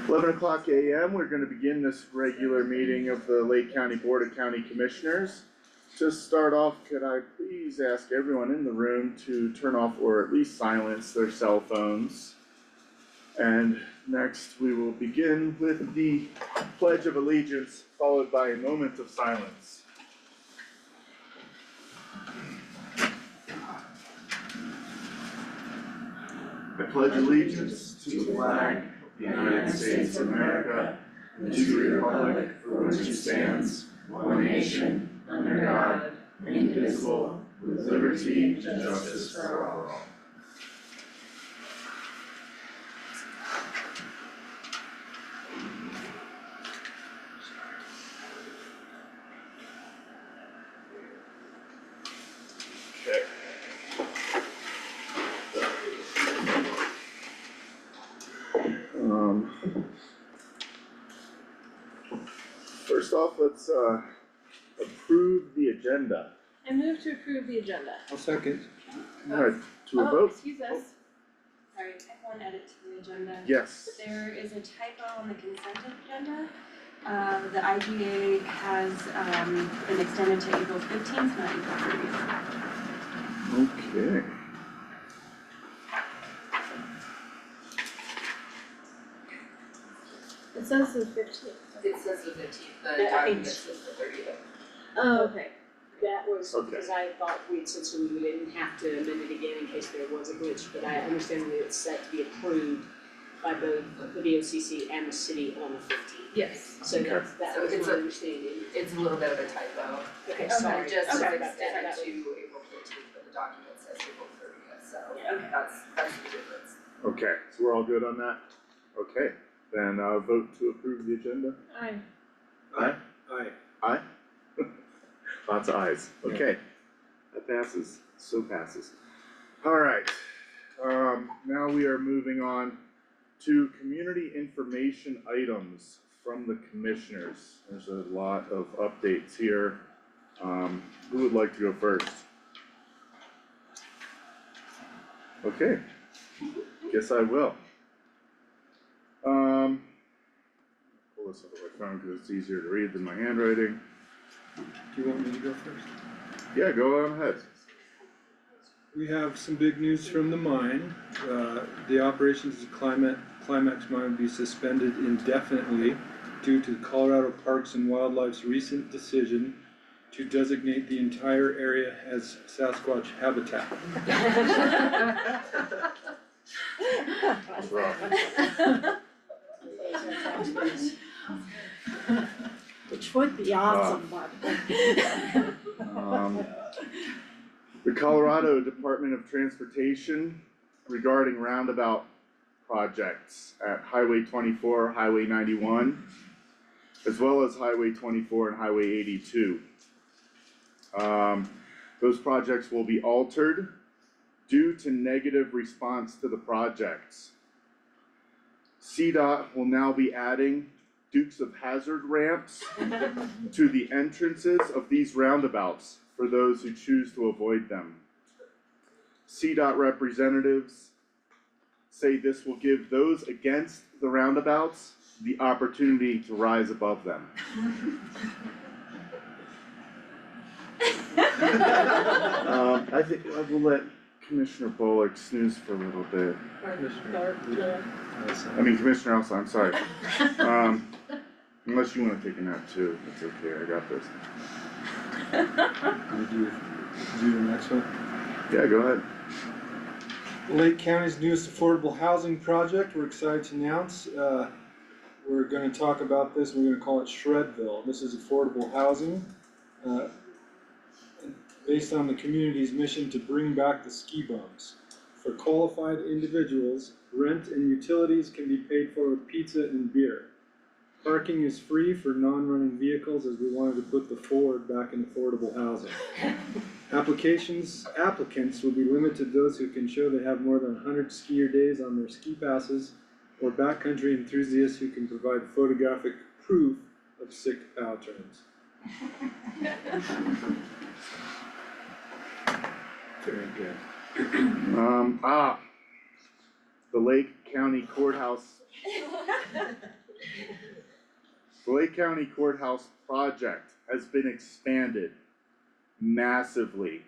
11 o'clock a.m., we're gonna begin this regular meeting of the Lake County Board of County Commissioners. To start off, could I please ask everyone in the room to turn off or at least silence their cell phones? And next, we will begin with the Pledge of Allegiance, followed by a moment of silence. I pledge allegiance to the flag of the United States of America and to the republic for which it stands, one nation, under God, indivisible, with liberty and justice for all. First off, let's approve the agenda. I move to approve the agenda. I'll second. Alright, to a vote? Excuse us. Sorry, I have one edit to the agenda. Yes. There is a typo on the consent agenda. The IGA has been extended to April 15th, not April 30th. Okay. It says the 15th. It says the 15th, the I think- document says the 30th. Oh, okay. That was Okay. because I thought we'd said so we didn't have to amend it again in case there was a glitch, but I understand that it's set to be approved by both the BOCC and the city on the 15th. Yes. So Okay. that So was it's my a- understanding. It's a little bit of a typo. Okay, Okay. sorry, It just sorry says about that, extended that to was, April 14th, but the document says April 30th, so Yeah. that's the difference. Okay, so we're all good on that? Okay, then vote to approve the agenda. Aye. Aye? Aye. Aye? Lots of ayes, okay. That passes, so passes. Alright, now we are moving on to community information items from the commissioners. There's a lot of updates here. Who would like to go first? Okay, guess I will. Pull this up on my phone because it's easier to read than my handwriting. Do you want me to go first? Yeah, go on ahead. We have some big news from the mine. The operations of Climax Mine will be suspended indefinitely due to Colorado Parks and Wildlife's recent decision to designate the entire area as Sasquatch habitat. That's rough. Which would be awesome, but. The Colorado Department of Transportation regarding roundabout projects at Highway 24, Highway 91, as well as Highway 24 and Highway 82. Those projects will be altered due to negative response to the projects. CDOT will now be adding Dukes of Hazzard ramps to the entrances of these roundabouts for those who choose to avoid them. CDOT representatives say this will give those against the roundabouts the opportunity to rise above them. I think I will let Commissioner Bullock snooze for a little bit. Commissioner Elsa, I'm sorry. Unless you wanna take a nap too, it's okay, I got this. Can you do the next one? Yeah, go ahead. Lake County's newest affordable housing project, we're excited to announce. We're gonna talk about this, we're gonna call it Shredville. This is affordable housing, based on the community's mission to bring back the ski bumps. For qualified individuals, rent and utilities can be paid for with pizza and beer. Parking is free for non-running vehicles as we wanted to put the Ford back in affordable housing. Applicants will be limited to those who can show they have more than 100 skier days on their ski passes, or backcountry enthusiasts who can provide photographic proof of sick pow turns. Very good. The Lake County Courthouse The Lake County Courthouse project has been expanded massively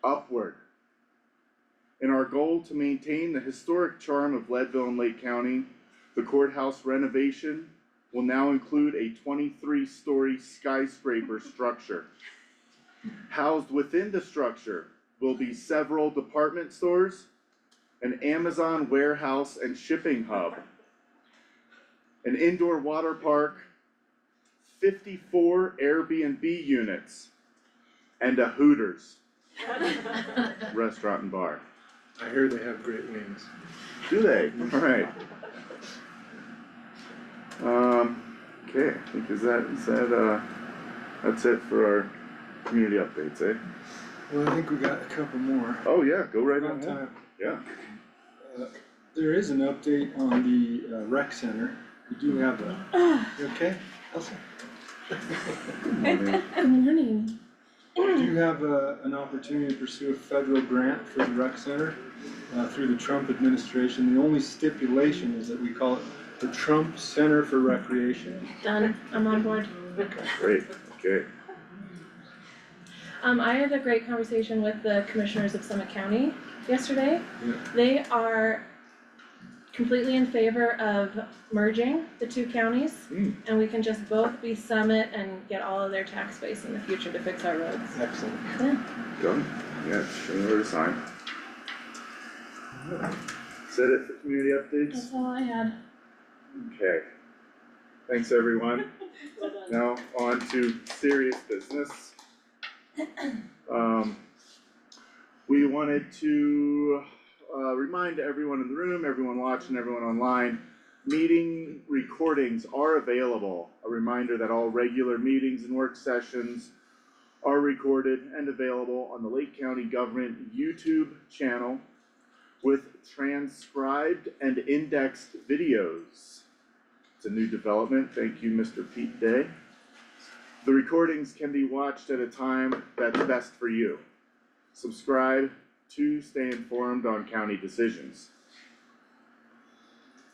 upward. In our goal to maintain the historic charm of Leadville and Lake County, the courthouse renovation will now include a 23-story skyscraper structure. Housed within the structure will be several department stores, an Amazon warehouse and shipping hub, an indoor water park, 54 Airbnb units, and a Hooters restaurant and bar. I hear they have great wings. Do they? Alright. Okay, I think that's it for our community updates, eh? Well, I think we got a couple more. Oh yeah, go right About on. time. Yeah. There is an update on the rec center. We do have a, you okay, Elsa? Good morning. Good morning. We do have an opportunity to pursue a federal grant for the rec center through the Trump administration. The only stipulation is that we call it the Trump Center for Recreation. Done, I'm on board. Great, okay. I had a great conversation with the commissioners of Summit County yesterday. Yeah. They are completely in favor of merging the two counties. And we can just both be Summit and get all of their tax base in the future to fix our roads. Excellent. Done? Yeah, show me where to sign. Is that it for community updates? That's all I had. Okay. Thanks, everyone. Well done. Now, on to serious business. We wanted to remind everyone in the room, everyone watching, everyone online, meeting recordings are available. A reminder that all regular meetings and work sessions are recorded and available on the Lake County Government YouTube channel with transcribed and indexed videos. It's a new development. Thank you, Mr. Pete Day. The recordings can be watched at a time that's best for you. Subscribe to stay informed on county decisions.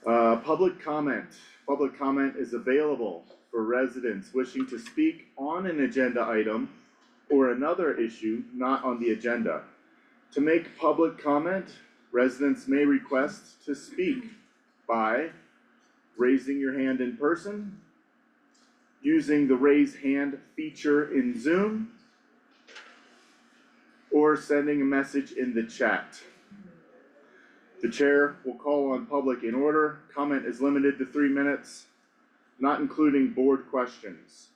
Public comment. Public comment is available for residents wishing to speak on an agenda item or another issue not on the agenda. To make public comment, residents may request to speak by raising your hand in person, using the raise hand feature in Zoom, or sending a message in the chat. The chair will call on public in order. Comment is limited to 3 minutes, not including board questions.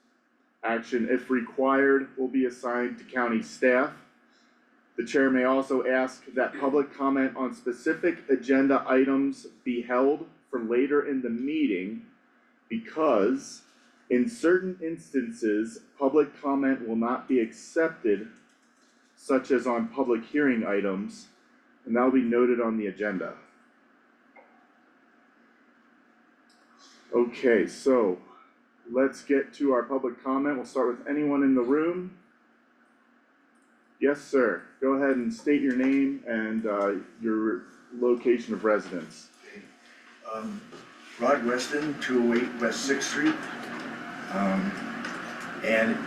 Action, if required, will be assigned to county staff. The chair may also ask that public comment on specific agenda items be held for later in the meeting because in certain instances, public comment will not be accepted, such as on public hearing items, and that will be noted on the agenda. Okay, so let's get to our public comment. We'll start with anyone in the room. Yes, sir. Go ahead and state your name and your location of residence. Rod Weston, 208 West 6th Street. And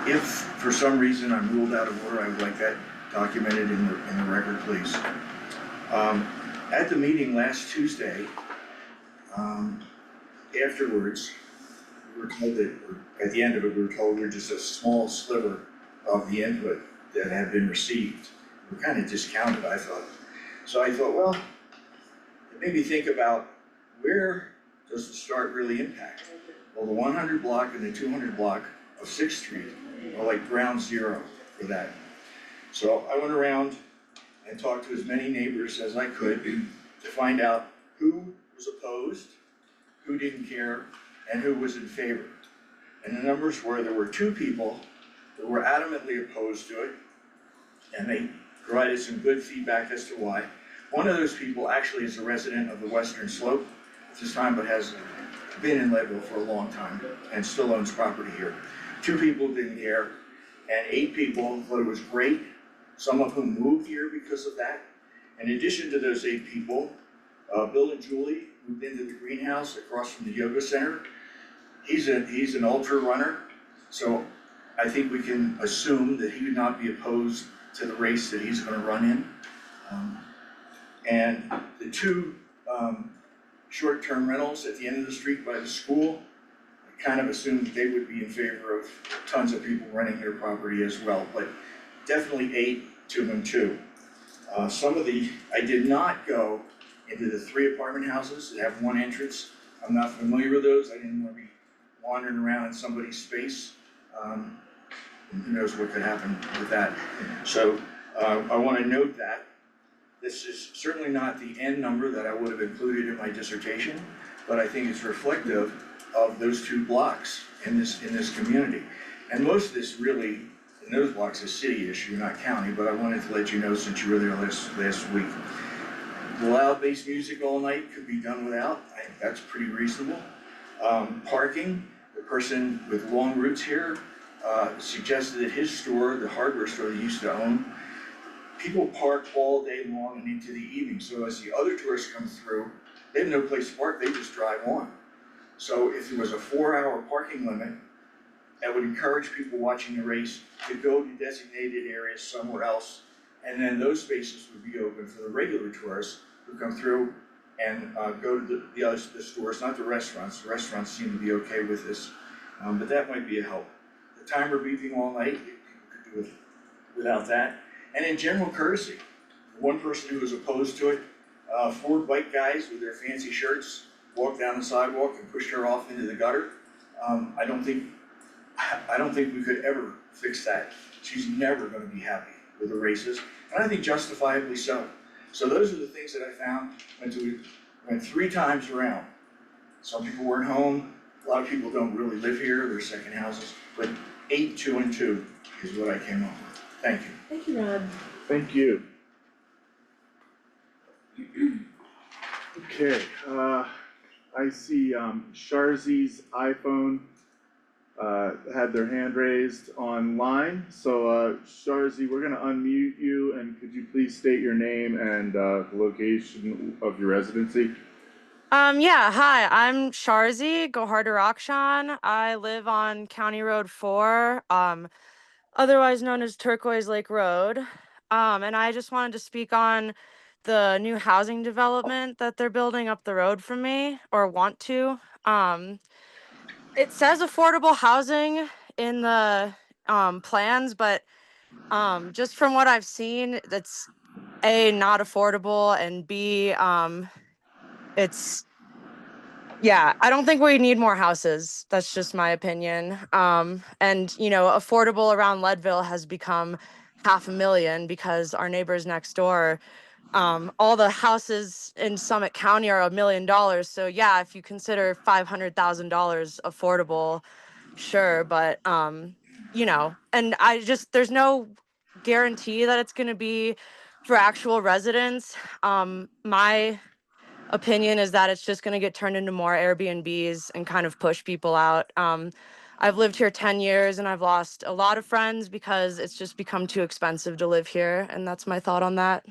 if for some reason I'm ruled out of order, I would like that documented in the record, please. At the meeting last Tuesday, afterwards, we were told that, or at the end of it, we were told we're just a small sliver of the input that had been received. We're kind of discounted, I thought. So I thought, well, it made me think about where does the start really impact? Well, the 100 block and the 200 block of 6th Street are like ground zero for that. So I went around and talked to as many neighbors as I could to find out who was opposed, who didn't care, and who was in favor. And the numbers were, there were 2 people that were adamantly opposed to it, and they provided some good feedback as to why. One of those people actually is a resident of the Western Slope at this time, but has been in Leadville for a long time and still owns property here. 2 people didn't care, and 8 people thought it was great, some of whom moved here because of that. In addition to those 8 people, Bill and Julie moved into the greenhouse across from the yoga center, he's an ultra runner, so I think we can assume that he would not be opposed to the race that he's gonna run in. And the two short-term rentals at the end of the street by the school, I kind of assumed that they would be in favor of tons of people renting their property as well, but definitely 8, 2 and 2. I did not go into the 3 apartment houses that have 1 entrance. I'm not familiar with those, I didn't want to be wandering around in somebody's space. Who knows what could happen with that. So I wanna note that. This is certainly not the end number that I would have included in my dissertation, but I think it's reflective of those 2 blocks in this community. And most of this really, in those blocks, is city issue, not county, but I wanted to let you know since you were there last week. Loud bass music all night could be done without, I think that's pretty reasonable. Parking, the person with long roots here suggested that his store, the hardware store he used to own, people park all day long and into the evening, so as the other tourists come through, they have no place to park, they just drive on. So if there was a 4-hour parking limit, that would encourage people watching the race to go to designated areas somewhere else, and then those spaces would be open for the regular tourists who come through and go to the stores, not the restaurants. The restaurants seem to be okay with this, but that might be a help. The timer beeping all night, people could do it without that. And in general courtesy, one person who was opposed to it, 4 bike guys with their fancy shirts walked down the sidewalk and pushed her off into the gutter. I don't think we could ever fix that. She's never gonna be happy with the races, and I think justifiably so. So those are the things that I found, went 3 times around. Some people weren't home, a lot of people don't really live here, they're second houses, but 8, 2 and 2 is what I came up with. Thank you. Thank you, Rob. Thank you. Okay, I see Sharzy's iPhone had their hand raised online, so Sharzy, we're gonna unmute you, and could you please state your name and the location of your residency? Yeah, hi, I'm Sharzi Gohardarakshan. I live on County Road 4, otherwise known as Turquoise Lake Road. And I just wanted to speak on the new housing development that they're building up the road from me, or want to. It says affordable housing in the plans, but just from what I've seen, that's A, not affordable, and B, it's yeah, I don't think we need more houses. That's just my opinion. And affordable around Leadville has become $500,000 because our neighbors next door, all the houses in Summit County are $1 million. So yeah, if you consider $500,000 affordable, sure, but and there's no guarantee that it's gonna be for actual residents. My opinion is that it's just going to get turned into more Airbnbs and kind of push people out. I've lived here 10 years and I've lost a lot of friends because it's just become too expensive to live here. And that's my thought on that.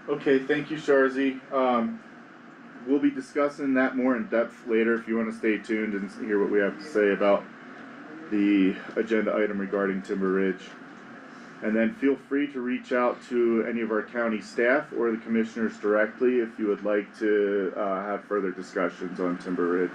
Okay, thank you, Sharzy. We'll be discussing that more in depth later if you wanna stay tuned and hear what we have to say about the agenda item regarding Timber Ridge. And then feel free to reach out to any of our county staff or the commissioners directly if you would like to have further discussions on Timber Ridge.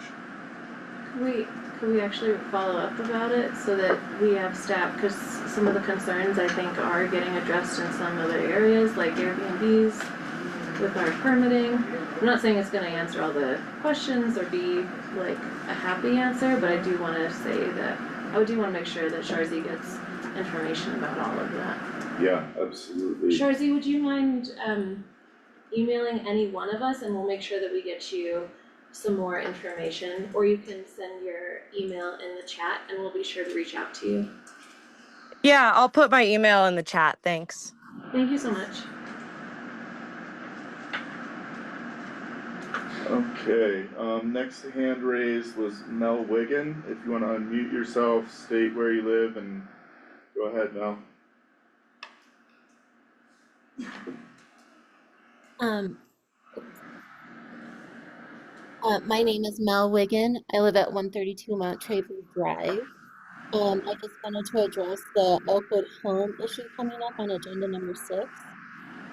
Could we actually follow up about it so that we have staff, because some of the concerns I think are getting addressed in some other areas, like Airbnbs with our permitting. I'm not saying it's gonna answer all the questions or be like a happy answer, but I do wanna say that, I do wanna make sure that Sharzy gets information about all of that. Yeah, absolutely. Sharzy, would you mind emailing any one of us and we'll make sure that we get you some more information, or you can send your email in the chat and we'll be sure to reach out to you. Yeah, I'll put my email in the chat. Thanks. Thank you so much. Okay, next hand raised was Mel Wigan. If you wanna unmute yourself, state where you live, and go ahead, Mel. My name is Mel Wiggin. I live at 132 Mount Traver Drive. I just wanted to address the Oakwood home issue coming up on agenda number 6.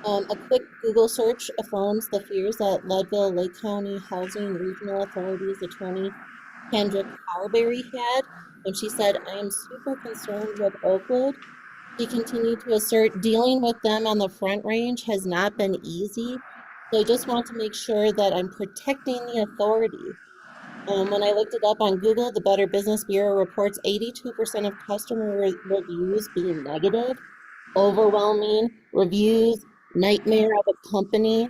A quick Google search affirms the fears that Leadville Lake County Housing Regional Authority's attorney Kendra Carberry had when she said, "I am super concerned with Oakwood." She continued to assert dealing with them on the Front Range has not been easy. So I just want to make sure that I'm protecting the authority. When I looked it up on Google, the Better Business Bureau reports 82% of customer reviews being negative, overwhelming reviews, nightmare of a company.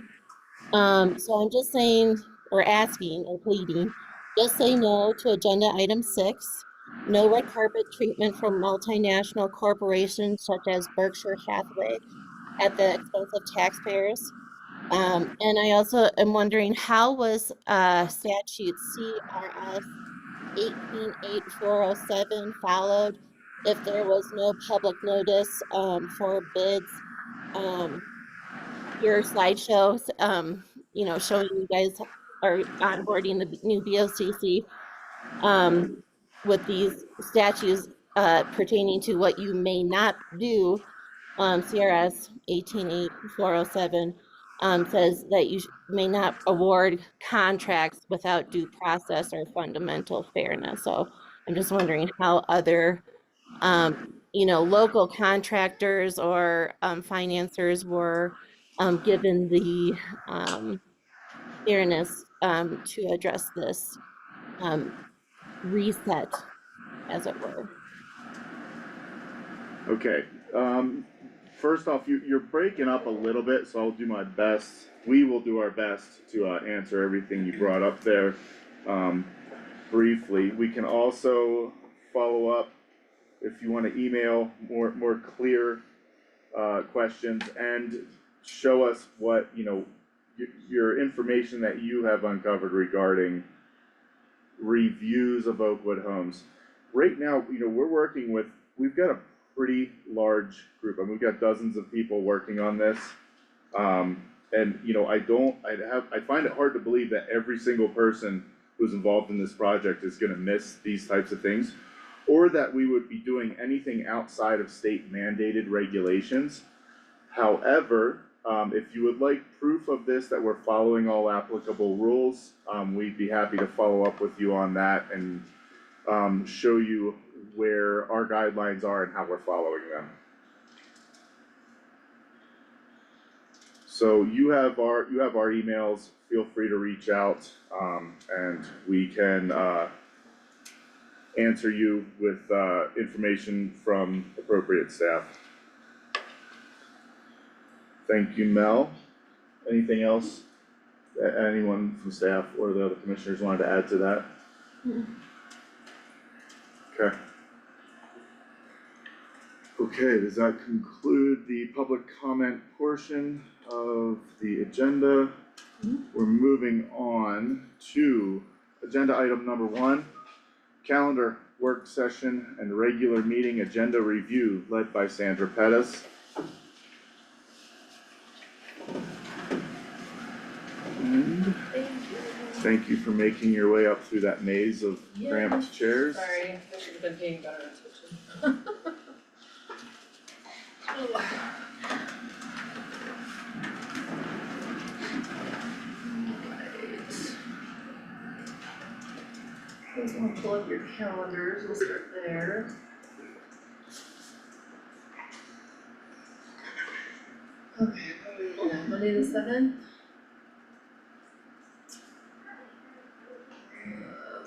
So I'm just saying, or asking, or pleading, just say no to agenda item 6. No red carpet treatment from multinational corporations such as Berkshire Hathaway at the expense of taxpayers. And I also am wondering, how was statute CRS 188407 followed if there was no public notice for bids? Your slideshows, showing you guys are onboarding the new BOCC with these statutes pertaining to what you may not do. CRS 188407 says that you may not award contracts without due process or fundamental fairness. So I'm just wondering how other local contractors or financiers were given the fairness to address this reset, as it were. Okay, first off, you're breaking up a little bit, so I'll do my best. We will do our best to answer everything you brought up there briefly. We can also follow up if you wanna email more clear questions and show us what, your information that you have uncovered regarding reviews of Oakwood homes. Right now, we've got a pretty large group, and we've got dozens of people working on this. And I find it hard to believe that every single person who's involved in this project is gonna miss these types of things, or that we would be doing anything outside of state mandated regulations. However, if you would like proof of this, that we're following all applicable rules, we'd be happy to follow up with you on that and show you where our guidelines are and how we're following them. So you have our emails, feel free to reach out, and we can answer you with information from appropriate staff. Thank you, Mel. Anything else that anyone from staff or the other commissioners wanted to add to that? Okay. Okay, does that conclude the public comment portion of the agenda? We're moving on to agenda item number 1, calendar work session and regular meeting agenda review led by Sandra Pettis. And thank you for making your way up through that maze of cramped chairs. Sorry, I should have been paying better attention. Alright. We'll pull up your calendars, we'll start there. Okay, Monday the 7th.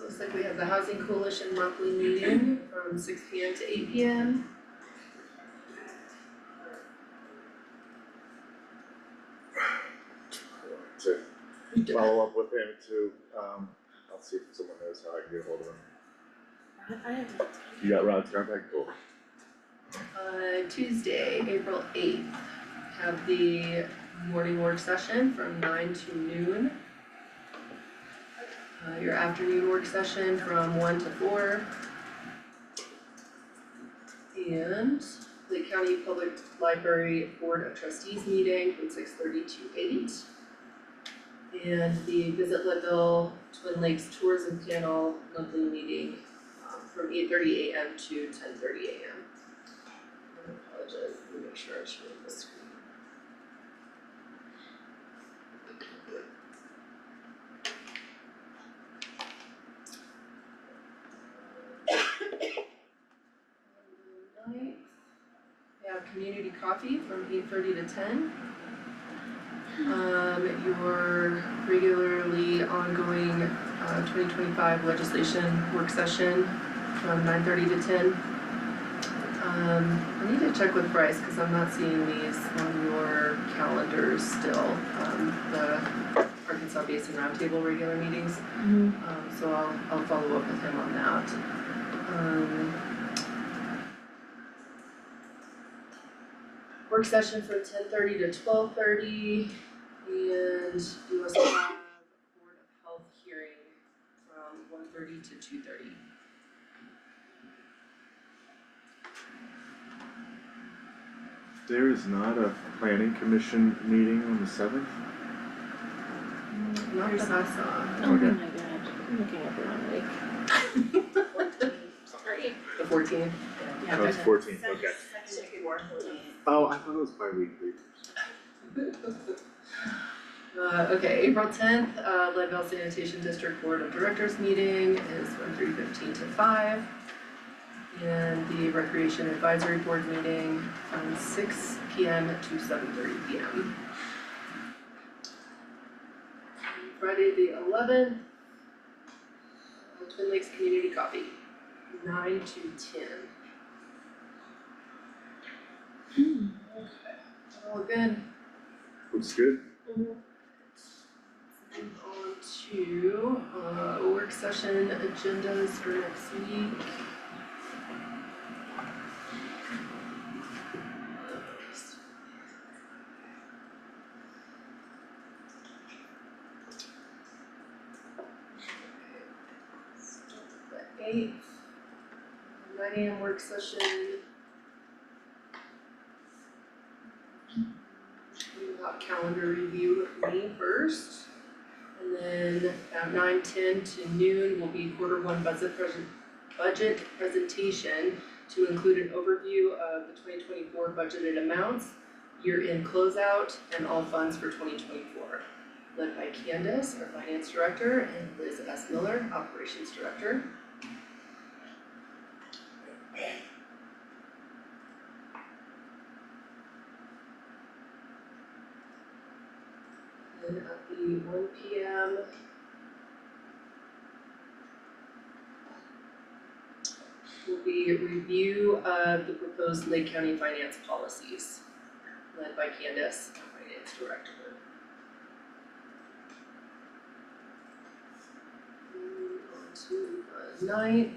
Looks like we have the Housing Coalition monthly meeting from 6 PM to 8 PM. To follow up with him to, I'll see if someone knows how I can get hold of him. I have You got Rod's contact? Cool. Tuesday, April 8th, have the morning work session from 9 to noon. Your afternoon work session from 1 to 4. And Lake County Public Library Board of Trustees meeting from 6:30 to 8. And the Visit Leadville Twin Lakes Tourism Panel monthly meeting from 8:30 AM to 10:30 AM. I apologize, let me make sure I'm showing the screen. On the 9th, we have community coffee from 8:30 to 10. Your regularly ongoing 2025 legislation work session from 9:30 to 10. I need to check with Bryce because I'm not seeing these on your calendars still, the Arkansas Basin Roundtable regular meetings. So I'll follow up with him on that. Work session from 10:30 to 12:30, and you also have Board of Health hearing from 1:30 to 2:30. There is not a planning commission meeting on the 7th? Not that I saw. Oh Okay. my god, I'm looking at the wrong week. Sorry. The 14th. Oh, it's 14th, okay. Second work. Oh, I thought it was bi-weekly. Okay, April 10th, Leadville Sanitation District Board of Directors meeting is from 3:15 to 5. And the Recreation Advisory Board meeting from 6 PM to 7:30 PM. Friday the 11th, Twin Lakes Community Coffee, 9 to 10. Okay, all good. Looks good. Move on to work session agendas for next week. The 8th, 9 AM work session. We will have calendar review with me first. And then at 9:10 to noon will be Q1 budget presentation to include an overview of the 2024 budgeted amounts, year-end closeout, and all funds for 2024. Led by Candace, our finance director, and Liz S. Miller, operations director. And at the 1 PM will be a review of the proposed Lake County finance policies, led by Candace, our finance director. On to the 9th.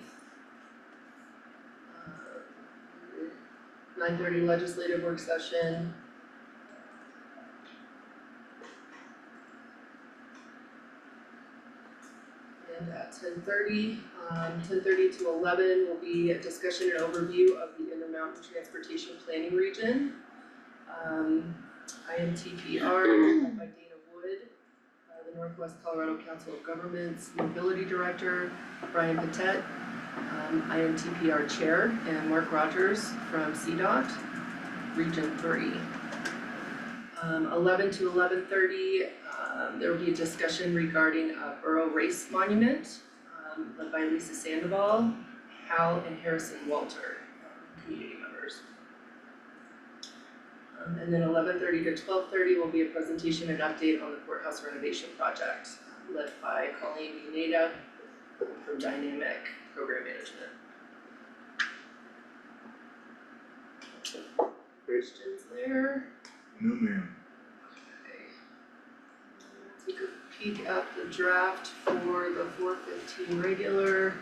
9:30 legislative work session. And at 10:30, 10:30 to 11 will be a discussion and overview of the Intermountain Transportation Planning Region. IMTPR, led by Dana Wood, the Northwest Colorado Council of Governments Mobility Director, Brian Patet, IMTPR Chair, and Mark Rogers from CDOT, Region 3. 11 to 11:30, there will be a discussion regarding a borough race monument, led by Lisa Sandoval, Hal and Harrison Walter, community members. And then 11:30 to 12:30 will be a presentation and update on the courthouse renovation project, led by Colleen Uneda from Dynamic Program Management. Questions there? No, ma'am. Take a peek at the draft for the 4:15 regular.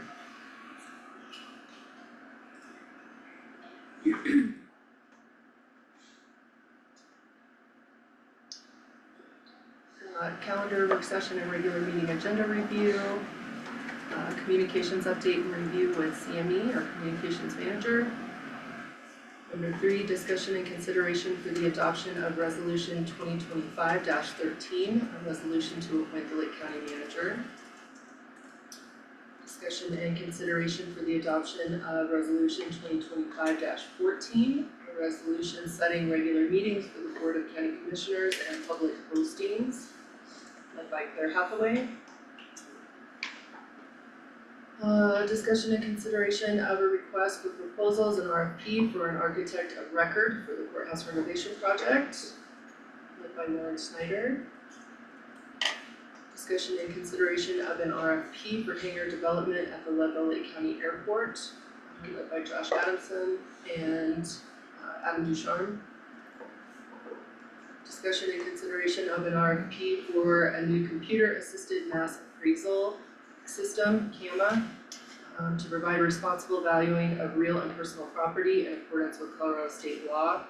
Calendar, work session, and regular meeting agenda review. Communications update and review with CME, our communications manager. Number 3, discussion and consideration for the adoption of resolution 2025-13, a resolution to appoint the Lake County manager. Discussion and consideration for the adoption of resolution 2025-14, a resolution setting regular meetings for the Board of County Commissioners and public postings, led by Claire Hathaway. Discussion and consideration of a request for proposals and RFP for an architect of record for the courthouse renovation project, led by Lauren Snyder. Discussion and consideration of an RFP for hangar development at the Leadville Lake County Airport, led by Josh Adamson and Adam Ducharme. Discussion and consideration of an RFP for a new computer-assisted mass appraisal system, CAMA, to provide responsible valuing of real and personal property in accordance with Colorado state law,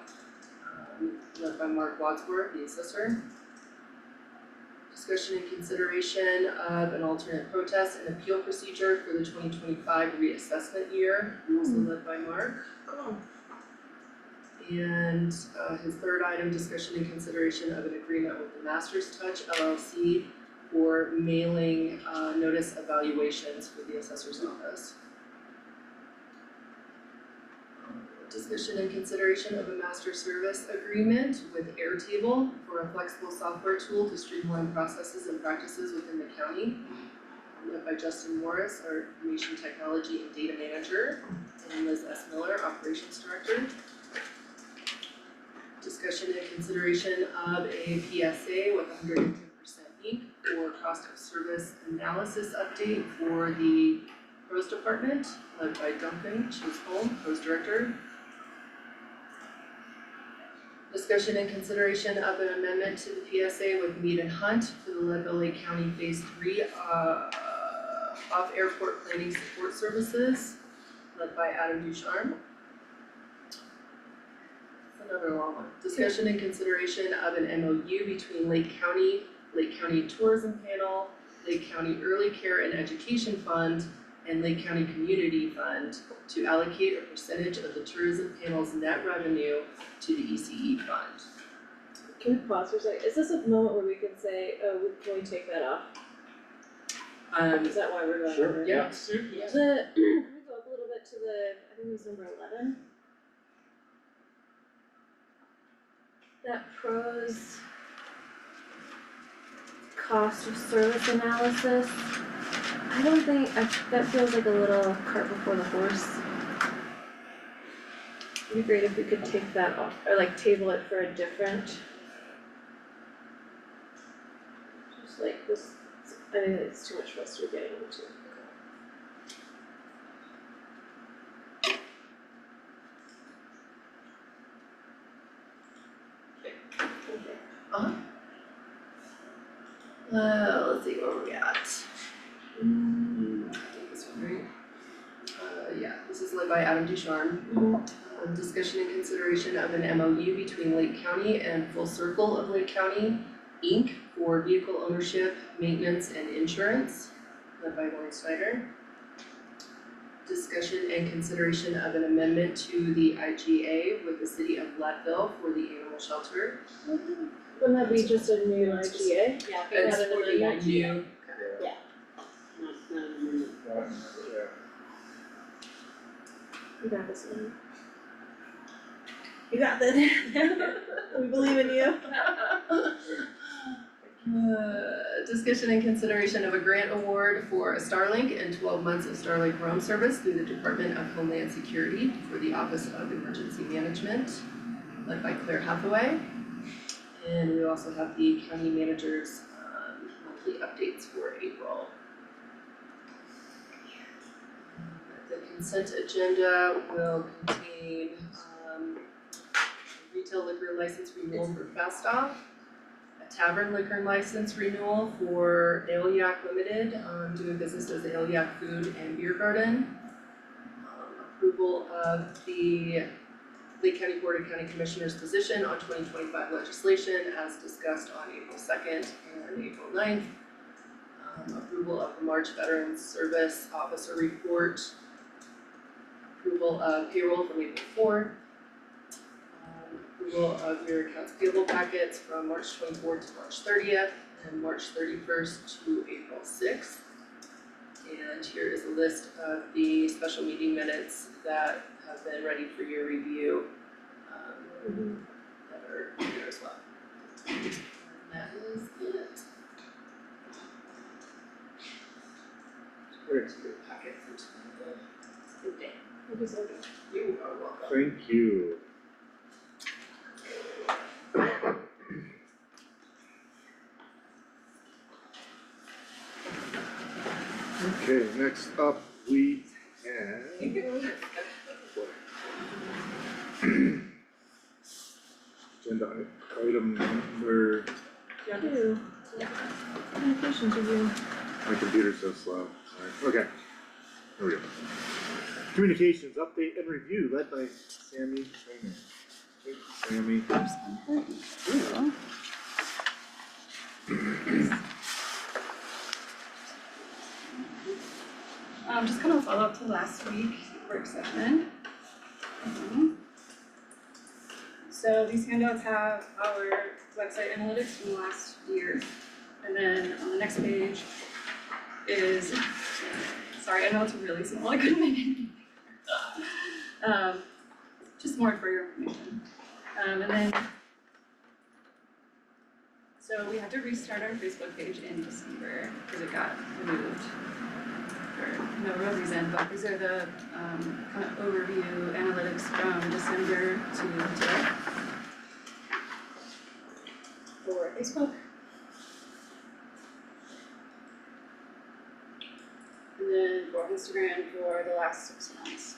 led by Mark Wadsworth, the assessor. Discussion and consideration of an alternate protest and appeal procedure for the 2025 reassessment year, also led by Mark. Cool. And his third item, discussion and consideration of an agreement with the Masters Touch LLC for mailing notice evaluations for the assessor's office. Discussion and consideration of a master service agreement with Airtable for a flexible software tool to streamline processes and practices within the county, led by Justin Morris, our information technology and data manager, and Liz S. Miller, operations director. Discussion and consideration of a PSA with 110% ink for cost of service analysis update for the pros department, led by Duncan Chisholm, pros director. Discussion and consideration of an amendment to the PSA with Mead and Hunt for the Leadville Lake County Phase 3 off-airport planning support services, led by Adam Ducharme. Another long one. Discussion and consideration of an MOU between Lake County Tourism Panel, Lake County Early Care and Education Fund, and Lake County Community Fund to allocate a percentage of the tourism panel's net revenue to the ECE fund. Can we pause for a second? Is this a moment where we can say, oh, can we take that off? Is that why we're going over? Yeah. Can we go up a little bit to the, I think it was number 11? That pros cost of service analysis, I don't think, that feels like a little cart before the horse. It'd be great if we could take that off, or like table it for a different. Just like this, I think it's too much for us to be getting into. Let's see where we're at. I think this one, right? Yeah, this is led by Adam Ducharme. Discussion and consideration of an MOU between Lake County and Full Circle of Lake County, Inc. for vehicle ownership, maintenance, and insurance, led by Lauren Snyder. Discussion and consideration of an amendment to the IGA with the city of Leadville for the animal shelter. Wouldn't that be just a new IGA? Yeah, It's Not an for the amendment? new. not an amendment. You got this one. You got this. We believe in you. Discussion and consideration of a grant award for a Starlink and 12 months of Starlink roam service through the Department of Homeland Security for the Office of Emergency Management, led by Claire Hathaway. And we also have the county manager's monthly updates for April. The consent agenda will contain retail liquor license renewal for Fast Off, a tavern liquor license renewal for Ale Yak Limited, doing business as Ale Yak Food and Beer Garden, approval of the Lake County Board of County Commissioners position on 2025 legislation as discussed on April 2nd and April 9th, approval of the March Veterans Service Officer Report, approval of payroll from April 4th, approval of your accounts payable packets from March 24th to March 30th and March 31st to April 6th. And here is a list of the special meeting minutes that have been ready for your review, that are here as well. And that is it. Great. Packet for tonight. Good day. Thank you so much. You are welcome. Thank you. Okay, next up we have. Agenda item number, Two. Communications review. my computer's so slow, sorry, okay. There we go. Communications update and review led by Sammy Trainer. Thank you, Sammy. Just kind of follow up to last week work session. So these handouts have our website analytics from last year. And then on the next page is, sorry, I know it's really small, I couldn't make anything. Just more for your information. And then, so we had to restart our Facebook page in December because it got removed for no real reason, but these are the kind of overview analytics from December to today for Facebook. And then for Instagram for the last 6 months.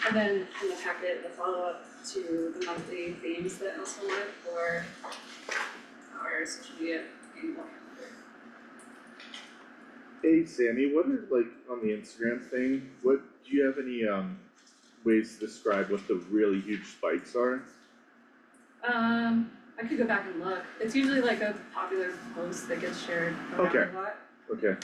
And then in the packet, the follow-up to the monthly themes that also went for our social media annual calendar. Hey Sammy, what are like on the Instagram thing, what, do you have any ways to describe what the really huge spikes are? I could go back and look. It's usually like a popular post that gets shared around Okay. a lot. Okay,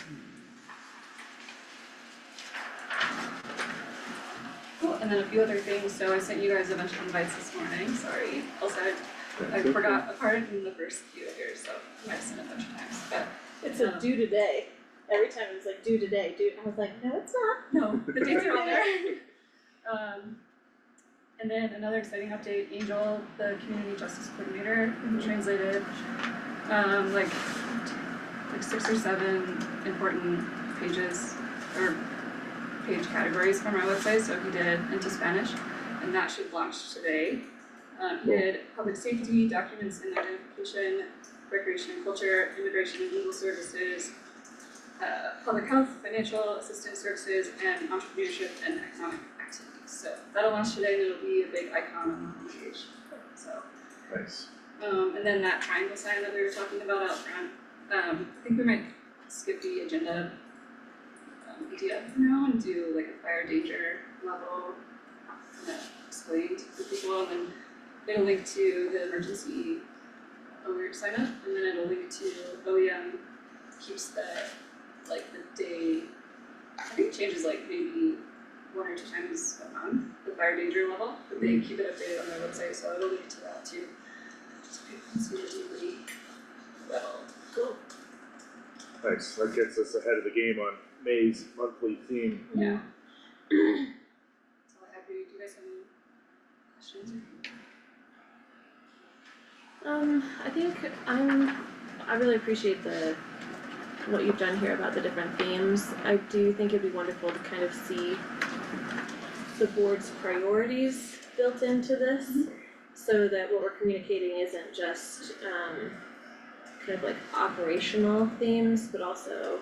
Cool, and then a few other things, so I sent you guys a bunch of invites this morning, sorry. Also, I that's okay. forgot a part in the first few here, so I might have sent it a bunch of times, but It's a due today. Every time it was like due today, due, I was like, no, it's not. no, the dates are on there. And then another exciting update, Angel, the community justice coordinator, translated like 6 or 7 important pages or page categories from our website, so he did into Spanish, and that should launch today. He did public safety, documents and identification, recreation and culture, immigration and legal services, public health, financial assistance services, and entrepreneurship and economic activities. So that'll launch today, and it'll be a big icon on the homepage, so. nice. And then that triangle sign that we were talking about out front, I think we might skip the agenda idea for now and do like a fire danger level explained to people, and then it'll link to the emergency alert sign up, and then it'll link to OEM keeps the day, I think it changes like maybe 1 or 2 times a month, the fire danger level, but they keep it updated on their website, so it'll link to that too. So people can see the daily level. Cool. Nice, that gets us ahead of the game on May's monthly theme. Yeah. That's all I have for you. Do you guys have any questions? I think I really appreciate what you've done here about the different themes. I do think it'd be wonderful to kind of see the board's priorities built into this, so that what we're communicating isn't just kind of like operational themes, but also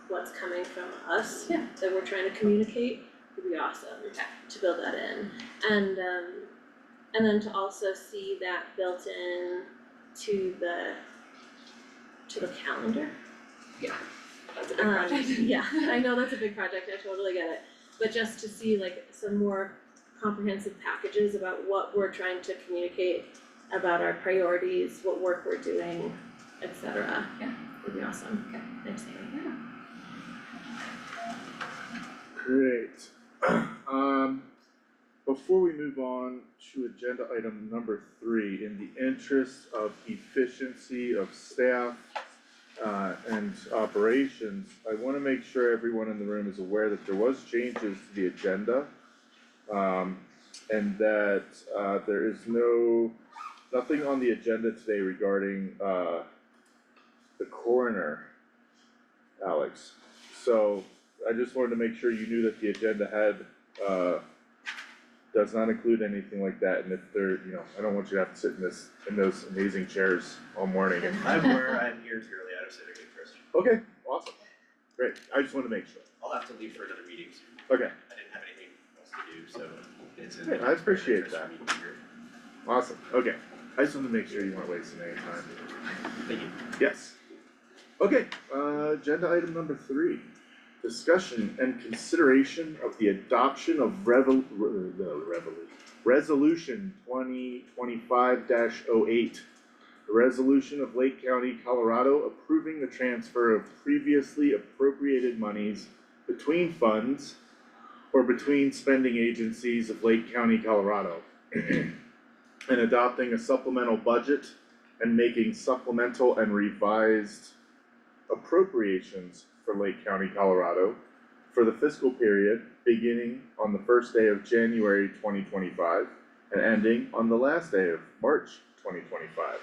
what's coming from us that we're trying to communicate. Would be awesome to build that in, and then to also see that built in to the calendar. Yeah, that's a big project. Yeah, I know that's a big project, I totally get it, but just to see like some more comprehensive packages about what we're trying to communicate about our priorities, what work we're doing, etc. Yeah. Would be awesome. Okay. Thanks, Amy. Great. Before we move on to agenda item number 3, in the interest of efficiency of staff and operations, I wanna make sure everyone in the room is aware that there was changes to the agenda. And that there is nothing on the agenda today regarding the coroner, Alex. So I just wanted to make sure you knew that the agenda had does not include anything like that, and if there, I don't want you to have to sit in those amazing chairs all morning. I'm where I'm here purely out of civic interest. Okay, awesome, great, I just wanted to make sure. I'll have to leave for another meeting soon. Okay, I didn't have anything else to do, so it's in. Hey, I appreciate interest for that. me to be here. awesome, okay, I just wanted to make sure you weren't wasting any time. Thank you. Yes. Okay, agenda item number 3, discussion and consideration of the adoption of resolution 2025-08. A resolution of Lake County, Colorado approving the transfer of previously appropriated monies between funds or between spending agencies of Lake County, Colorado. And adopting a supplemental budget and making supplemental and revised appropriations for Lake County, Colorado for the fiscal period beginning on the first day of January 2025 and ending on the last day of March 2025.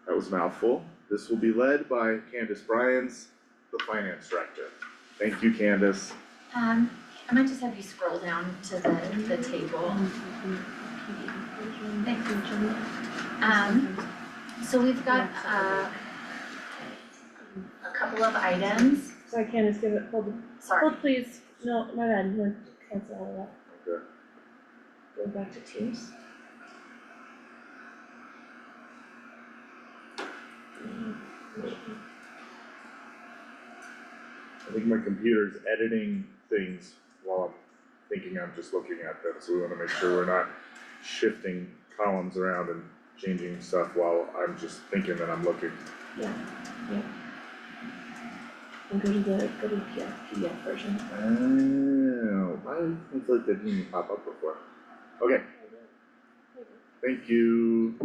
That was a mouthful. This will be led by Candace Bryans, the Finance Director. Thank you, Candace. I might just have you scroll down to the table. Thank you. So we've got a couple of items. Sorry, Candace, hold Sorry. please, no, my bad, we'll cancel all of that. Okay. Go back to Teams. I think my computer's editing things while I'm thinking I'm just looking at them, so we wanna make sure we're not shifting columns around and changing stuff while I'm just thinking that I'm looking. And go to the PDF version. Oh, I feel like that didn't even pop up before. Okay, thank you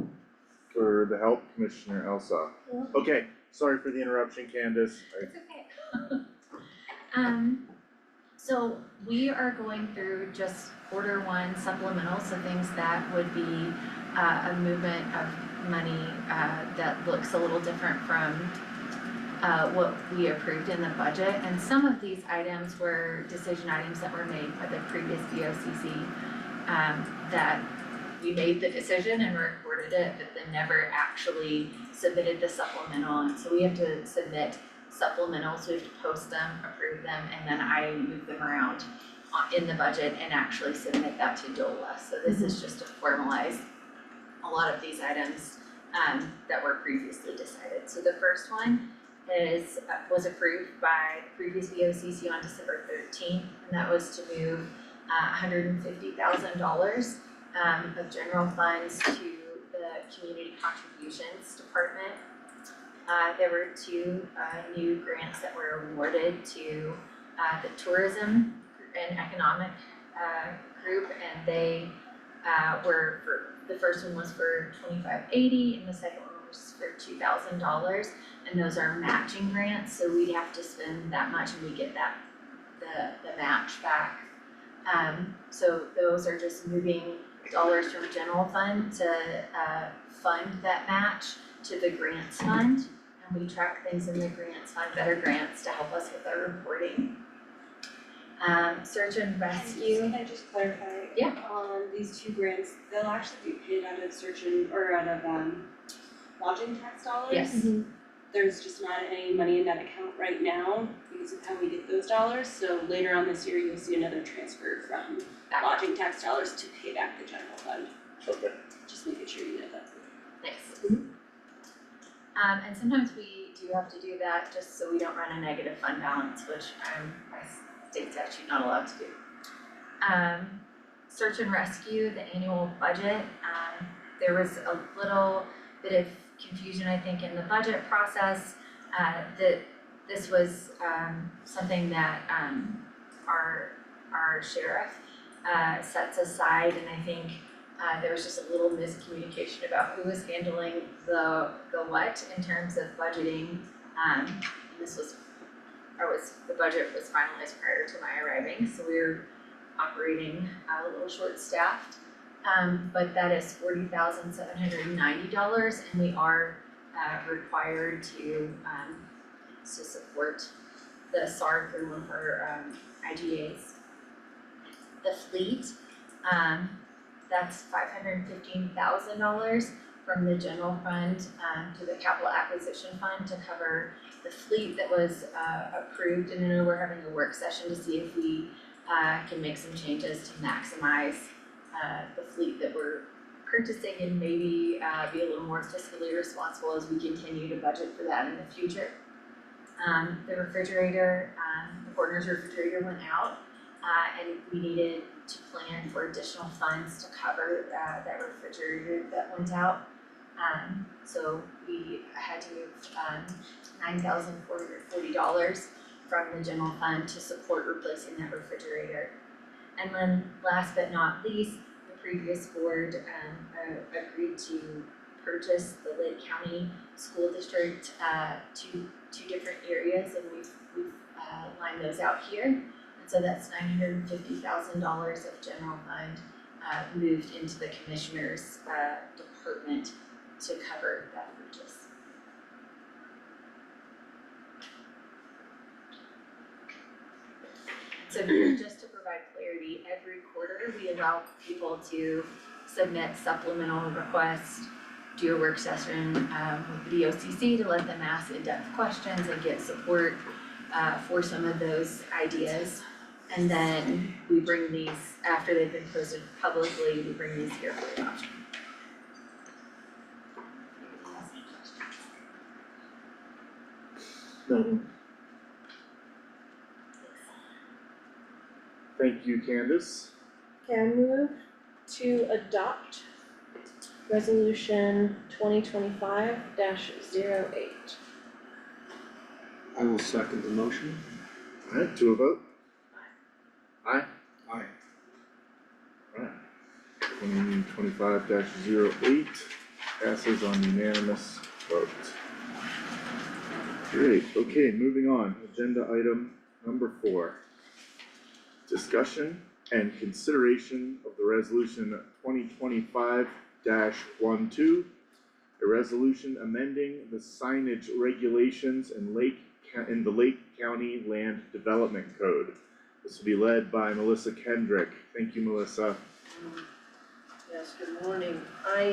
for the help, Commissioner Elsa. Okay, sorry for the interruption, Candace. It's okay. So we are going through just order 1 supplemental, so things that would be a movement of money that looks a little different from what we approved in the budget. And some of these items were decision items that were made by the previous BOCC that we made the decision and recorded it, but then never actually submitted the supplemental. And so we have to submit supplementals, we have to post them, approve them, and then I move them around in the budget and actually submit that to DOLA. So this is just to formalize a lot of these items that were previously decided. So the first one was approved by the previous BOCC on December 13th, and that was to move $150,000 of general funds to the Community Contributions Department. There were 2 new grants that were awarded to the Tourism and Economic group, and they were the first one was for $2580 and the second one was for $2,000, and those are matching grants, so we'd have to spend that much and we get the match back. So those are just moving dollars from general fund to fund that match to the grants fund, and we track things in the grants fund, better grants to help us with our reporting. Search and rescue. Can I just clarify? Yeah. On these 2 grants, they'll actually be paid out of lodging tax dollars. Yes. There's just not any money in that account right now because of how we get those dollars, so later on this year, you'll see another transfer from lodging tax dollars to pay back the general fund. Okay. Just making sure you know that. Thanks. And sometimes we do have to do that just so we don't run a negative fund balance, which I'm by state statute not allowed to do. Search and rescue, the annual budget, there was a little bit of confusion, I think, in the budget process, that this was something that our our sheriff, sets aside, and I think there was just a little miscommunication about who was handling the what in terms of budgeting. And the budget was finalized prior to my arriving, so we were operating a little short-staffed. But that is $40,790, and we are required to support the SAR through one of our IGAs. The fleet, that's $515,000 from the general fund to the capital acquisition fund to cover the fleet that was approved. And I know we're having a work session to see if we can make some changes to maximize the fleet that we're purchasing and maybe be a little more fiscally responsible as we continue to budget for that in the future. The refrigerator, the coroner's refrigerator went out, and we needed to plan for additional funds to cover that refrigerator that went out. So we had to move $9,440 from the general fund to support replacing that refrigerator. And then last but not least, the previous board agreed to purchase the Lake County School District two different areas, and we've lined those out here. And so that's $950,000 of general fund moved into the commissioner's department to cover that purchase. So just to provide clarity, every quarter we allow people to submit supplemental requests, do a work session with the BOCC to let them ask in-depth questions and get support for some of those ideas. And then we bring these, after they've been posted publicly, we bring these here for adoption. No. Thank you, Candace. Okay, I move to adopt resolution 2025-08. I will second the motion. Alright, to a vote? Aye. Aye. Alright. 2025-08 passes on unanimous vote. Great, okay, moving on, agenda item number 4. Discussion and consideration of the resolution 2025-12, a resolution amending the signage regulations in the Lake County Land Development Code. This will be led by Melissa Kendrick. Thank you, Melissa. Yes, good morning. I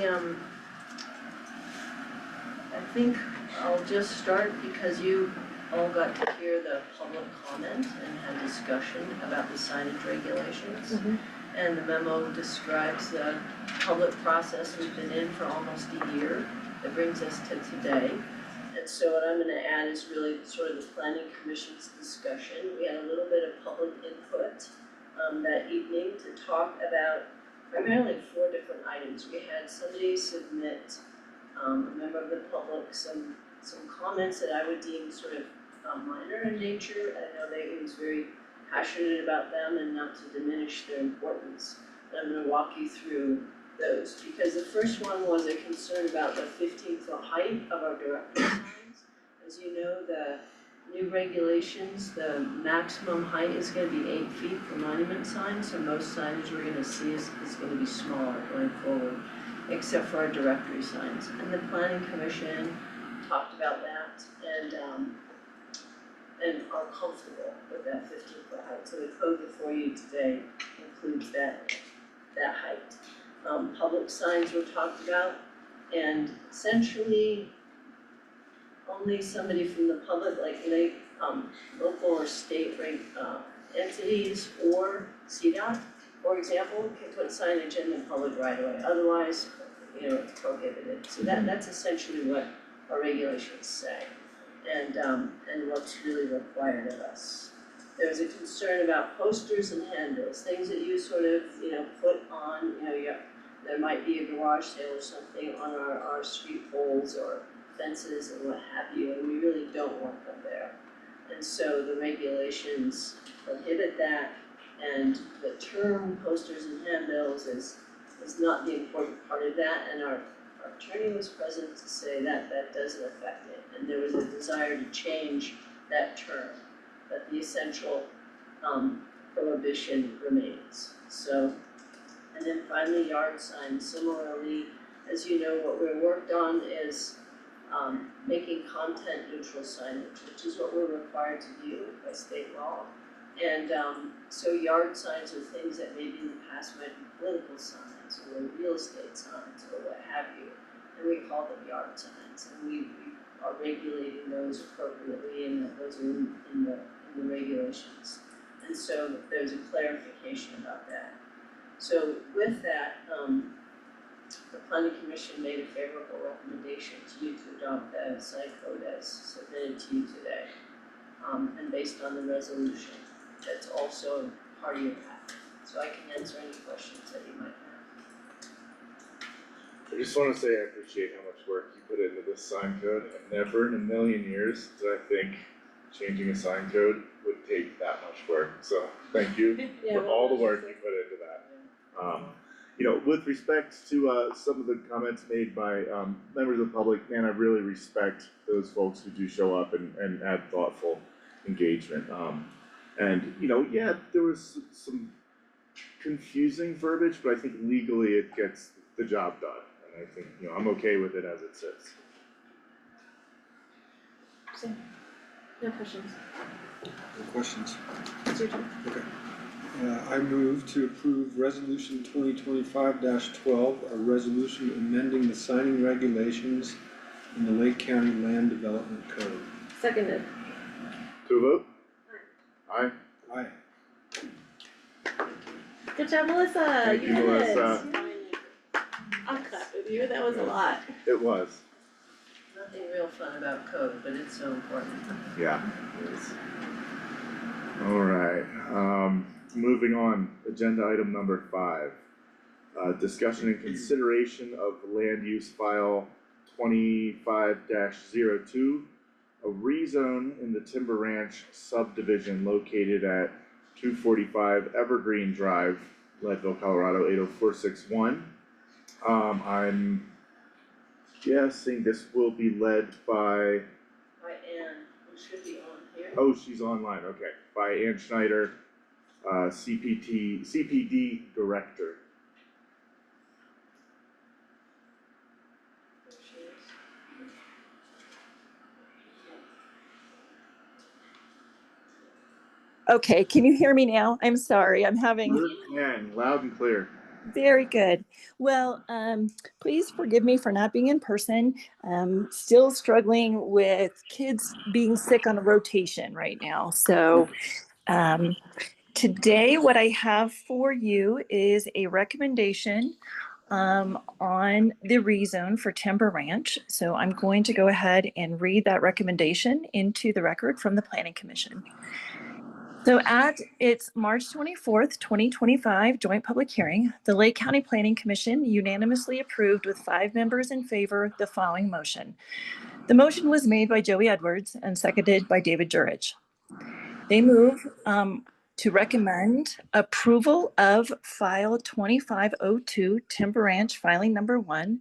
think I'll just start because you all got to hear the public comment and had discussion about the signage regulations. Mhm. And the memo describes the public process we've been in for almost a year that brings us to today. And so what I'm gonna add is really sort of the planning commission's discussion. We had a little bit of public input that evening to talk about primarily 4 different items. We had somebody submit, a member of the public, some comments that I would deem sort of minor in nature. I know he was very passionate about them and not to diminish their importance. And I'm gonna walk you through those, because the first one was a concern about the 15-foot height of our directory signs. As you know, the new regulations, the maximum height is gonna be 8 feet for monument signs, so most signage we're gonna see is gonna be smaller going forward, except for our directory signs. And the planning commission talked about that and are comfortable with that 15-foot height. So the code before you today includes that height. Public signs were talked about, and essentially only somebody from the public, like local or state ranked entities or CDOT, for example, can put signage in the public right away. Otherwise, it's prohibited. So that's essentially what our regulations say, and what's really required of us. There was a concern about posters and handbills, things that you sort of, put on, there might be a garage sale or something on our street poles or fences and what have you, and we really don't want them there. And so the regulations prohibit that, And the term posters and handbills is not the important part of that, and our attorney was present to say that that doesn't affect it, and there was a desire to change that term, but the essential prohibition remains. So, and then finally, yard signs. Similarly, as you know, what we're worked on is making content neutral signage, which is what we're required to do by state law. And so yard signs are things that maybe in the past might be political signs or real estate signs or what have you, and we call them yard signs, and we are regulating those appropriately, and those are in the regulations. And so there's a clarification about that. So with that, the planning commission made a favorable recommendation to you to adopt the sign code as submitted to you today. And based on the resolution, that's also part of your packet. So I can answer any questions that you might have. I just wanna say I appreciate how much work you put into this sign code, and never in a million years did I think changing a sign code would take that much work, so thank you for all the work you put into that. You know, with respect to some of the comments made by members of the public, man, I really respect those folks who do show up and add thoughtful engagement. And you know, yeah, there was some confusing verbiage, but I think legally it gets the job done. And I think, you know, I'm okay with it as it sits. No questions. No questions? It's your turn. Okay. I move to approve resolution 2025-12, a resolution amending the signing regulations in the Lake County Land Development Code. Seconded. To a vote? Aye. Aye. Good job, Melissa. Thank you, Melissa. I'll clap with you. That was a lot. It was. Nothing real fun about code, but it's so important. Yeah, it is. Alright, moving on, agenda item number 5. Discussion and consideration of land use file 25-02. A rezone in the Timber Ranch subdivision located at 245 Evergreen Drive, Leadville, Colorado 80461. I'm guessing this will be led by, By Ann, who should be on here. oh, she's online, okay, by Ann Schneider, CPD Director. There she is. Okay, can you hear me now? I'm sorry, I'm having, Sure can, loud and clear. very good. Well, please forgive me for not being in person. Still struggling with kids being sick on a rotation right now. So today what I have for you is a recommendation on the rezone for Timber Ranch. So I'm going to go ahead and read that recommendation into the record from the Planning Commission. So at its March 24th, 2025 joint public hearing, the Lake County Planning Commission unanimously approved with 5 members in favor the following motion. The motion was made by Joey Edwards and seconded by David Jurich. They move to recommend approval of file 2502 Timber Ranch filing number 1,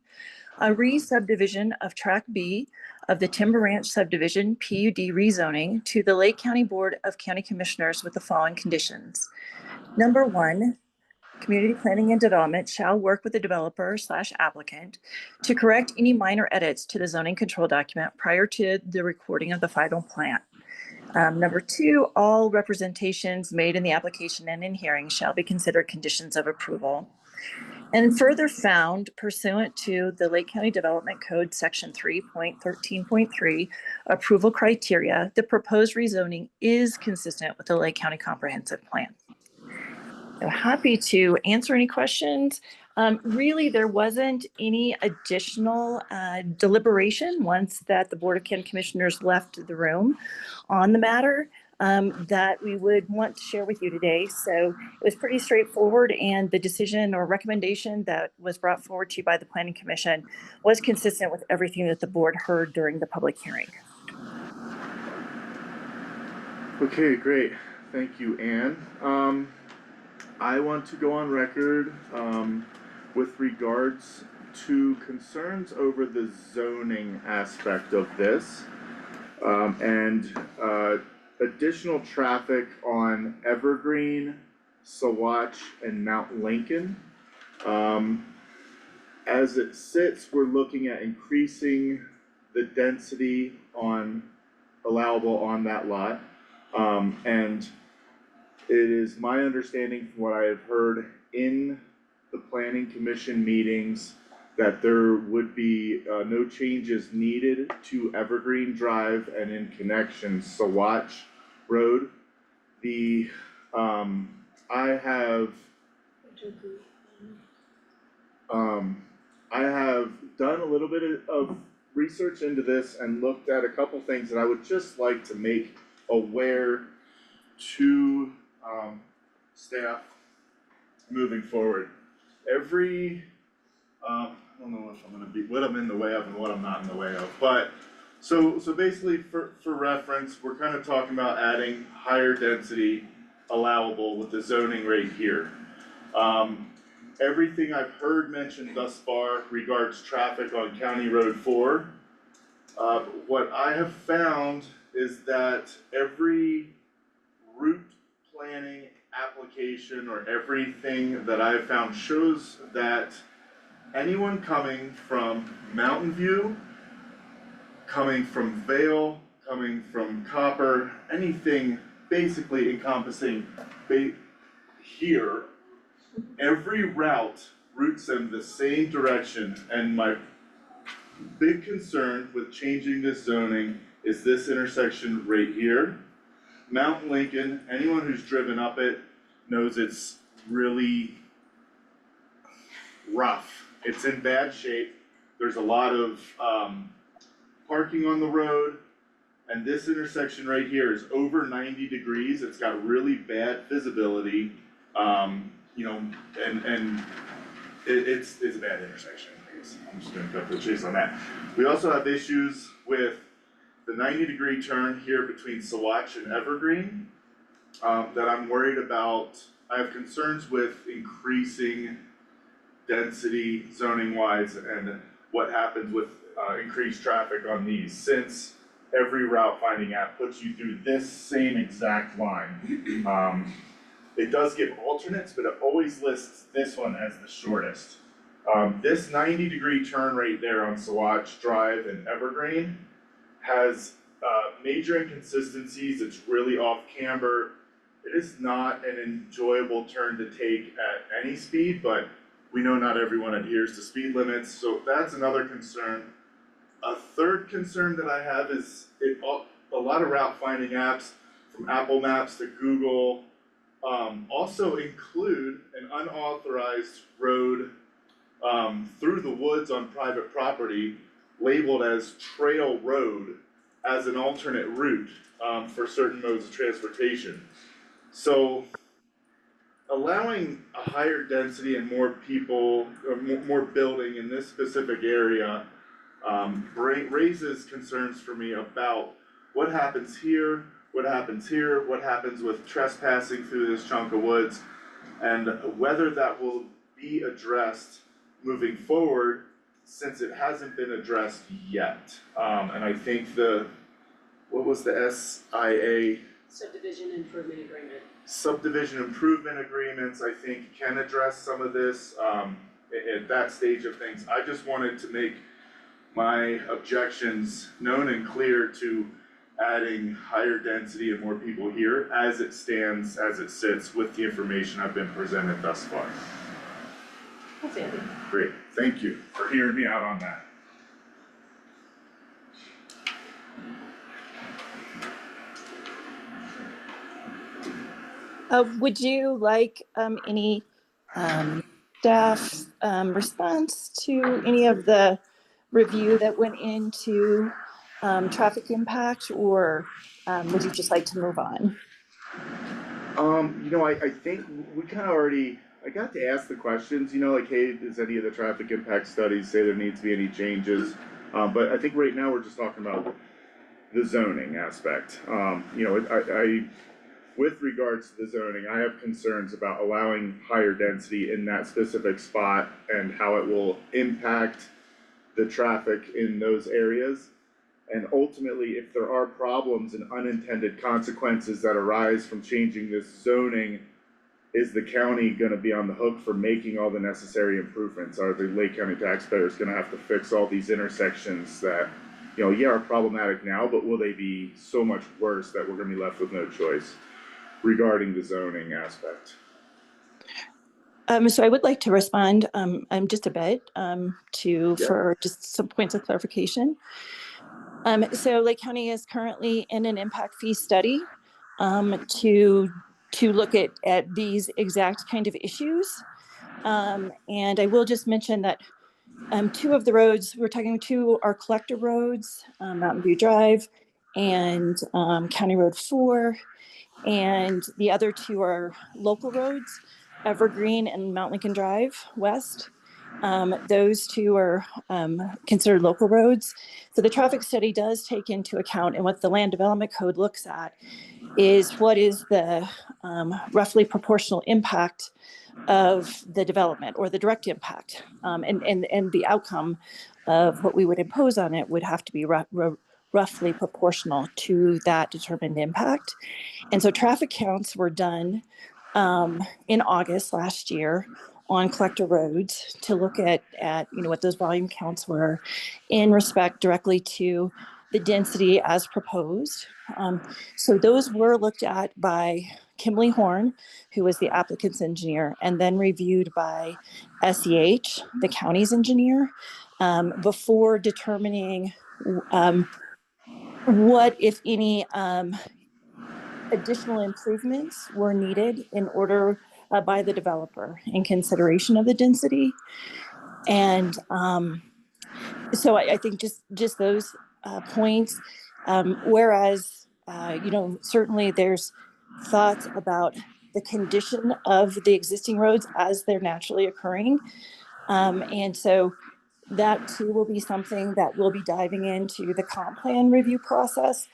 a re-subdivision of tract B of the Timber Ranch subdivision PUD rezoning to the Lake County Board of County Commissioners with the following conditions. Number 1, Community Planning and Development shall work with the developer/applicant to correct any minor edits to the zoning control document prior to the recording of the final plan. Number 2, all representations made in the application and in hearing shall be considered conditions of approval. And further found pursuant to the Lake County Development Code Section 3.13.3 approval criteria, the proposed rezoning is consistent with the Lake County Comprehensive Plan. So happy to answer any questions. Really, there wasn't any additional deliberation once that the Board of County Commissioners left the room on the matter that we would want to share with you today. So it was pretty straightforward, and the decision or recommendation that was brought forward to you by the Planning Commission was consistent with everything that the board heard during the public hearing. Okay, great, thank you, Ann. I want to go on record, with regards to concerns over the zoning aspect of this. And additional traffic on Evergreen, Sawatch, and Mount Lincoln. As it sits, we're looking at increasing the density allowable on that lot. And it is my understanding from what I have heard in the planning commission meetings that there would be no changes needed to Evergreen Drive and in connection Sawatch Road. I have done a little bit of research into this and looked at a couple things that I would just like to make aware to staff moving forward. I don't know if what I'm in the way of and what I'm not in the way of, but so basically for reference, we're kind of talking about adding higher density allowable with the zoning right here. Everything I've heard mentioned thus far regards traffic on County Road 4. What I have found is that every route planning application or everything that I've found shows that anyone coming from Mountain View, coming from Vale, coming from Copper, anything basically encompassing here, every route routes them the same direction, and my big concern with changing this zoning is this intersection right here. Mount Lincoln, anyone who's driven up it knows it's really rough. It's in bad shape. There's a lot of parking on the road, and this intersection right here is over 90 degrees. It's got really bad visibility. It's a bad intersection. I guess I'm just gonna cut the chase on that. We also have issues with the 90-degree turn here between Sawatch and Evergreen that I'm worried about. I have concerns with increasing density zoning wise and what happens with increased traffic on these, since every route finding app puts you through this same exact line. It does give alternates, but it always lists this one as the shortest. This 90-degree turn right there on Sawatch Drive and Evergreen has major inconsistencies. It's really off camber. It is not an enjoyable turn to take at any speed, but we know not everyone adheres to speed limits, so that's another concern. A third concern that I have is a lot of route finding apps, from Apple Maps to Google, also include an unauthorized road through the woods on private property labeled as trail road as an alternate route for certain modes of transportation. So allowing a higher density and more people, or more building in this specific area raises concerns for me about what happens here, what happens with trespassing through this chunk of woods, and whether that will be addressed moving forward, since it hasn't been addressed yet. And I think what was the SIA? Subdivision improvement agreement. Subdivision improvement agreements, I think, can address some of this, at that stage of things. I just wanted to make my objections known and clear to adding higher density and more people here as it stands, as it sits, with the information I've been presented thus far. That's Andy. Great, thank you for hearing me out on that. Would you like any staff response to any of the review that went into traffic impact, or would you just like to move on? I think we kind of already, I got to ask the questions, like, hey, does any of the traffic impact studies say there needs to be any changes? But I think right now we're just talking about the zoning aspect. with regards to the zoning, I have concerns about allowing higher density in that specific spot and how it will impact the traffic in those areas. And ultimately, if there are problems and unintended consequences that arise from changing this zoning, is the county gonna be on the hook for making all the necessary improvements? Are the Lake County taxpayers gonna have to fix all these intersections that, are problematic now, but will they be so much worse that we're gonna be left with no choice regarding the zoning aspect? So I would like to respond, just a bit, Yeah. for just some points of clarification. So Lake County is currently in an impact fee study, to look at these exact kind of issues. And I will just mention that, two of the roads, we're talking two are collector roads, Mountain View Drive and, County Road 4. And the other two are local roads, Evergreen and Mount Lincoln Drive West. Those two are, considered local roads. So the traffic study does take into account, and what the land development code looks at is what is the, roughly proportional impact of the development, or the direct impact, and the outcome of what we would impose on it would have to be roughly proportional to that determined impact. And so traffic counts were done, in August last year on collector roads to look at what those volume counts were in respect directly to the density as proposed. So those were looked at by Kimley Horn, who was the applicant's engineer, and then reviewed by SEH, the county's engineer, before determining, what, if any, additional improvements were needed in order, by the developer in consideration of the density. And, so I think just those, points, whereas, certainly there's thoughts about the condition of the existing roads as they're naturally occurring. And so that too will be something that we'll be diving into the comp plan review process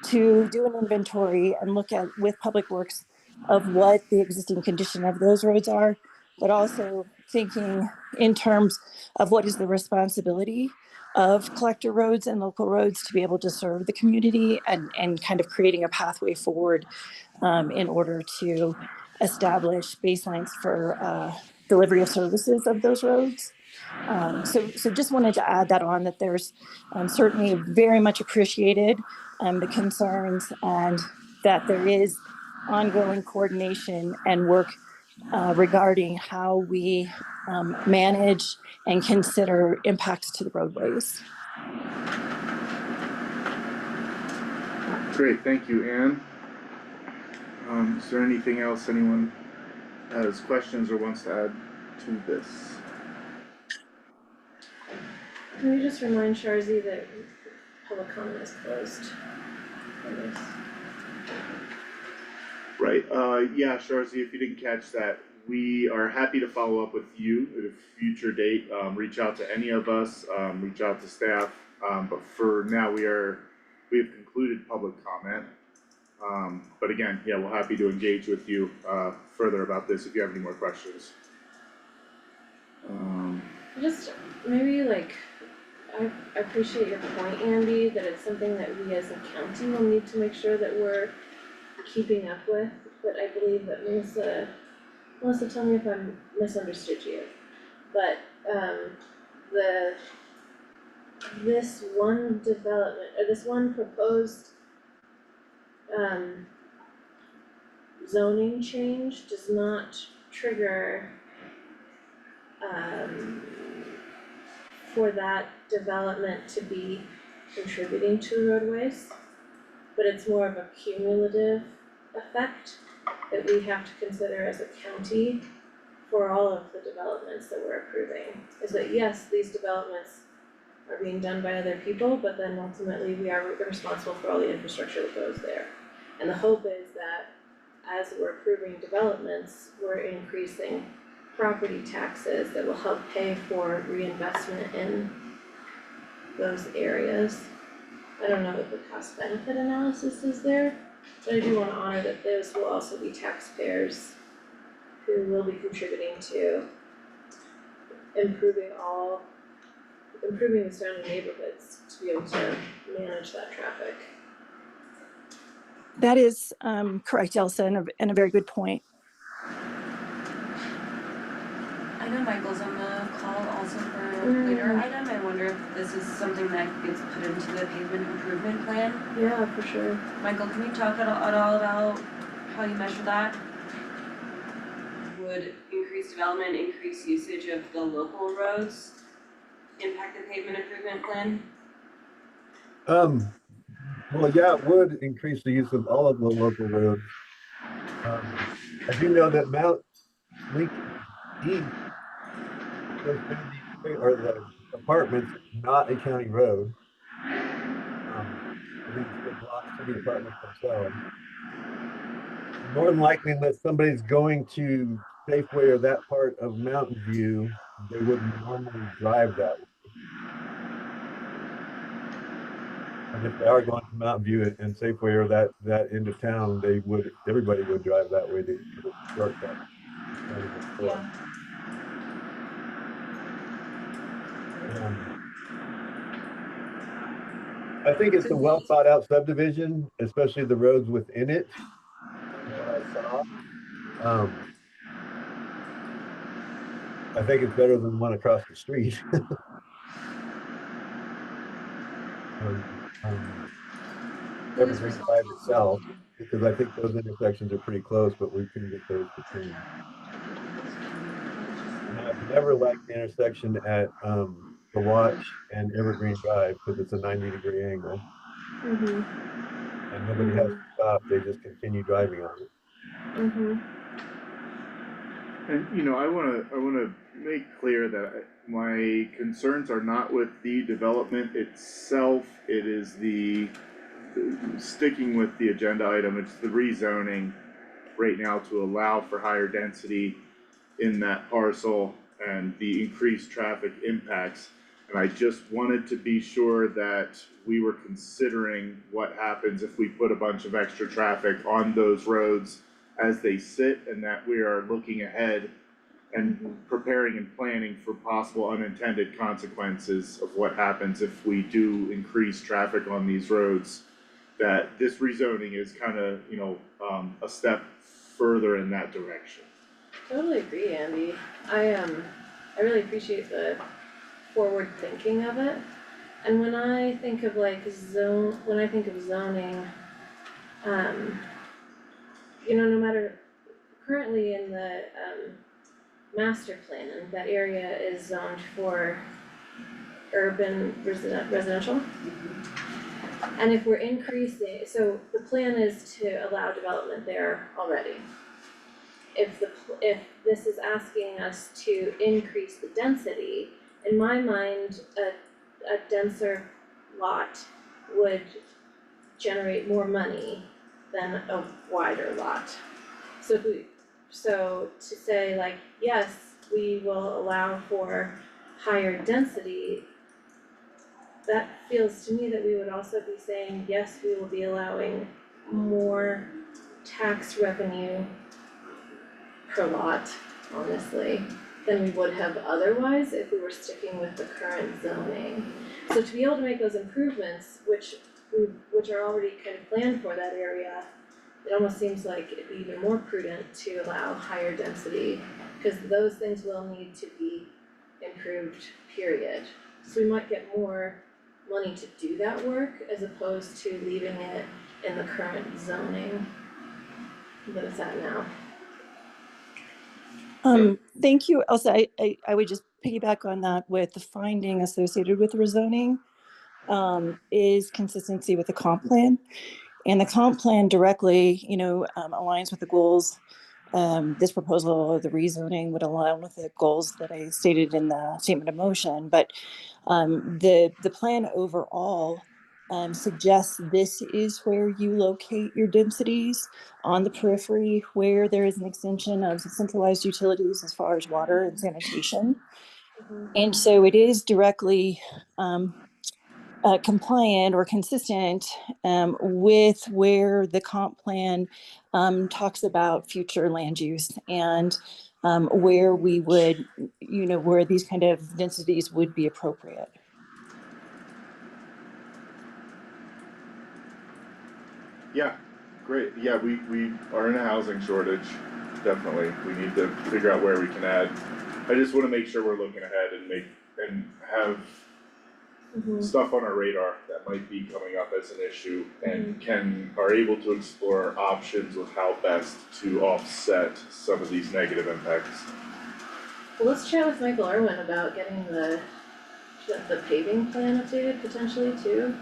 to do an inventory and look at with Public Works of what the existing condition of those roads are, but also thinking in terms of what is the responsibility of collector roads and local roads to be able to serve the community, and kind of creating a pathway forward, in order to establish baselines for, delivery of services of those roads. So just wanted to add that on, that there's, certainly very much appreciated, the concerns, and that there is ongoing coordination and work, regarding how we, manage and consider impacts to the roadways. Great, thank you, Anne. Is there anything else anyone has questions or wants to add to this? Can you just remind Sharzy that public comment is closed for this? Right, yeah, Sharzy, if you didn't catch that, we are happy to follow up with you at a future date. Reach out to any of us, reach out to staff, but for now, we have concluded public comment. But again, yeah, we're happy to engage with you, further about this if you have any more questions. Just maybe I appreciate your point, Andy, that it's something that we as a county will need to make sure that we're keeping up with, but I believe that Melissa, tell me if I misunderstood you, but, this one development, or this one proposed, zoning change does not trigger, for that development to be contributing to roadways, but it's more of a cumulative effect that we have to consider as a county for all of the developments that we're approving. Is that yes, these developments are being done by other people, but then ultimately we are responsible for all the infrastructure that goes there. And the hope is that as we're approving developments, we're increasing property taxes that will help pay for reinvestment in those areas. I don't know what the cost benefit analysis is there, But I do wanna honor that those will also be taxpayers who will be contributing to improving the surrounding neighborhoods to be able to manage that traffic. That is correct, Elsa, and a very good point. I know Michael's on the call also for a later item. I wonder if this is something that gets put into the pavement improvement plan. Yeah, for sure. Michael, can you talk at all about how you measure that? Would increased development, increased usage of the local roads impact the pavement improvement plan? Well, yeah, it would increase the use of all of the local roads. I do know that Mount Lincoln East, those the apartments, not a county road. I think it belongs to the apartments themselves. More than likely, unless somebody's going to Safeway or that part of Mountain View, they wouldn't normally drive that way. And if they are going to Mountain View and Safeway or that end of town, everybody would drive that way to the shortcut. Yeah. I think it's a well thought out subdivision, especially the roads within it. From what I saw, I think it's better than one across the street. Evergreen Drive itself, because I think those intersections are pretty close, but we couldn't get those to change. And I've never liked the intersection at the Watch and Evergreen Drive because it's a 90-degree angle. And nobody has to stop, they just continue driving on it. And I wanna make clear that my concerns are not with the development itself, it is sticking with the agenda item, it's the rezoning right now to allow for higher density in that parcel and the increased traffic impacts. And I just wanted to be sure that we were considering what happens if we put a bunch of extra traffic on those roads as they sit, and that we are looking ahead and preparing and planning for possible unintended consequences of what happens if we do increase traffic on these roads. That this rezoning is kind of, a step further in that direction. Totally agree, Andy. I really appreciate the forward thinking of it. And when I think of zoning, no matter, currently in the master plan, that area is zoned for urban residential. And if we're increasing, so the plan is to allow development there already. If this is asking us to increase the density, in my mind, a denser lot would generate more money than a wider lot. So to say like, yes, we will allow for higher density, that feels to me that we would also be saying, yes, we will be allowing more tax revenue per lot, honestly, than we would have otherwise if we were sticking with the current zoning. So to be able to make those improvements, which are already kind of planned for that area, it almost seems like it'd be even more prudent to allow higher density, because those things will need to be improved, period. So we might get more money to do that work as opposed to leaving it in the current zoning that it's at now. Thank you, Elsa. I would just piggyback on that with the finding associated with rezoning is consistency with the comp plan. And the comp plan directly, aligns with the goals. This proposal of the rezoning would align with the goals that I stated in the statement of motion. But the plan overall suggests this is where you locate your densities on the periphery, where there is an extension of centralized utilities as far as water and sanitation. And so it is directly compliant or consistent with where the comp plan talks about future land use and where we would, where these kind of densities would be appropriate. Yeah, great. Yeah, we are in a housing shortage, definitely. We need to figure out where we can add. I just wanna make sure we're looking ahead and have stuff on our radar that might be coming up as an issue and are able to explore options with how best to offset some of these negative impacts. Well, let's chat with Michael Irwin about getting the paving plan updated potentially too.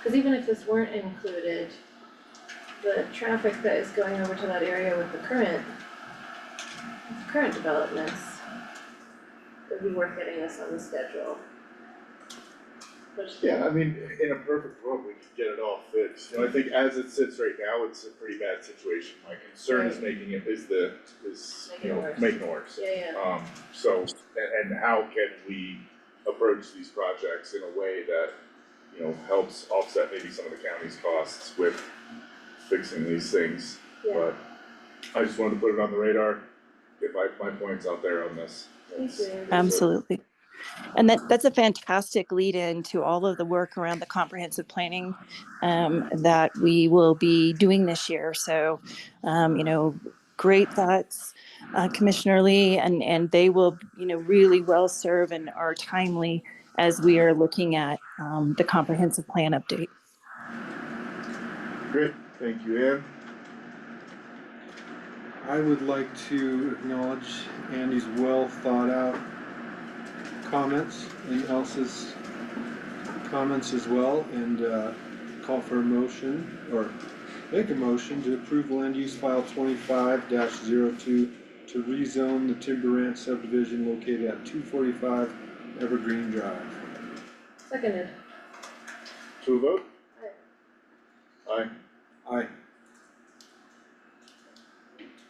Cause even if this weren't included, the traffic that is going over to that area with the current developments, it would be worth getting this on the schedule. Yeah, I mean, in a perfect world, we could get it all fixed. I think as it sits right now, it's a pretty bad situation. My concern is making it making it worse. Yeah. So, and how can we approach these projects in a way that, helps offset maybe some of the county's costs with fixing these things. Yeah. But I just wanted to put it on the radar, get my points out there on this. Absolutely. And that's a fantastic lead in to all of the work around the comprehensive planning that we will be doing this year. So, great thoughts, Commissioner Lee, and they will, really well serve and are timely as we are looking at the comprehensive plan update. Great, thank you, Ann. I would like to acknowledge Andy's well thought out comments and Elsa's comments as well, and call for a motion or make a motion to approve land use file 25-02 to rezone the Timber Ranch subdivision located at 245 Evergreen Drive. Seconded. To a vote? Aye. Aye.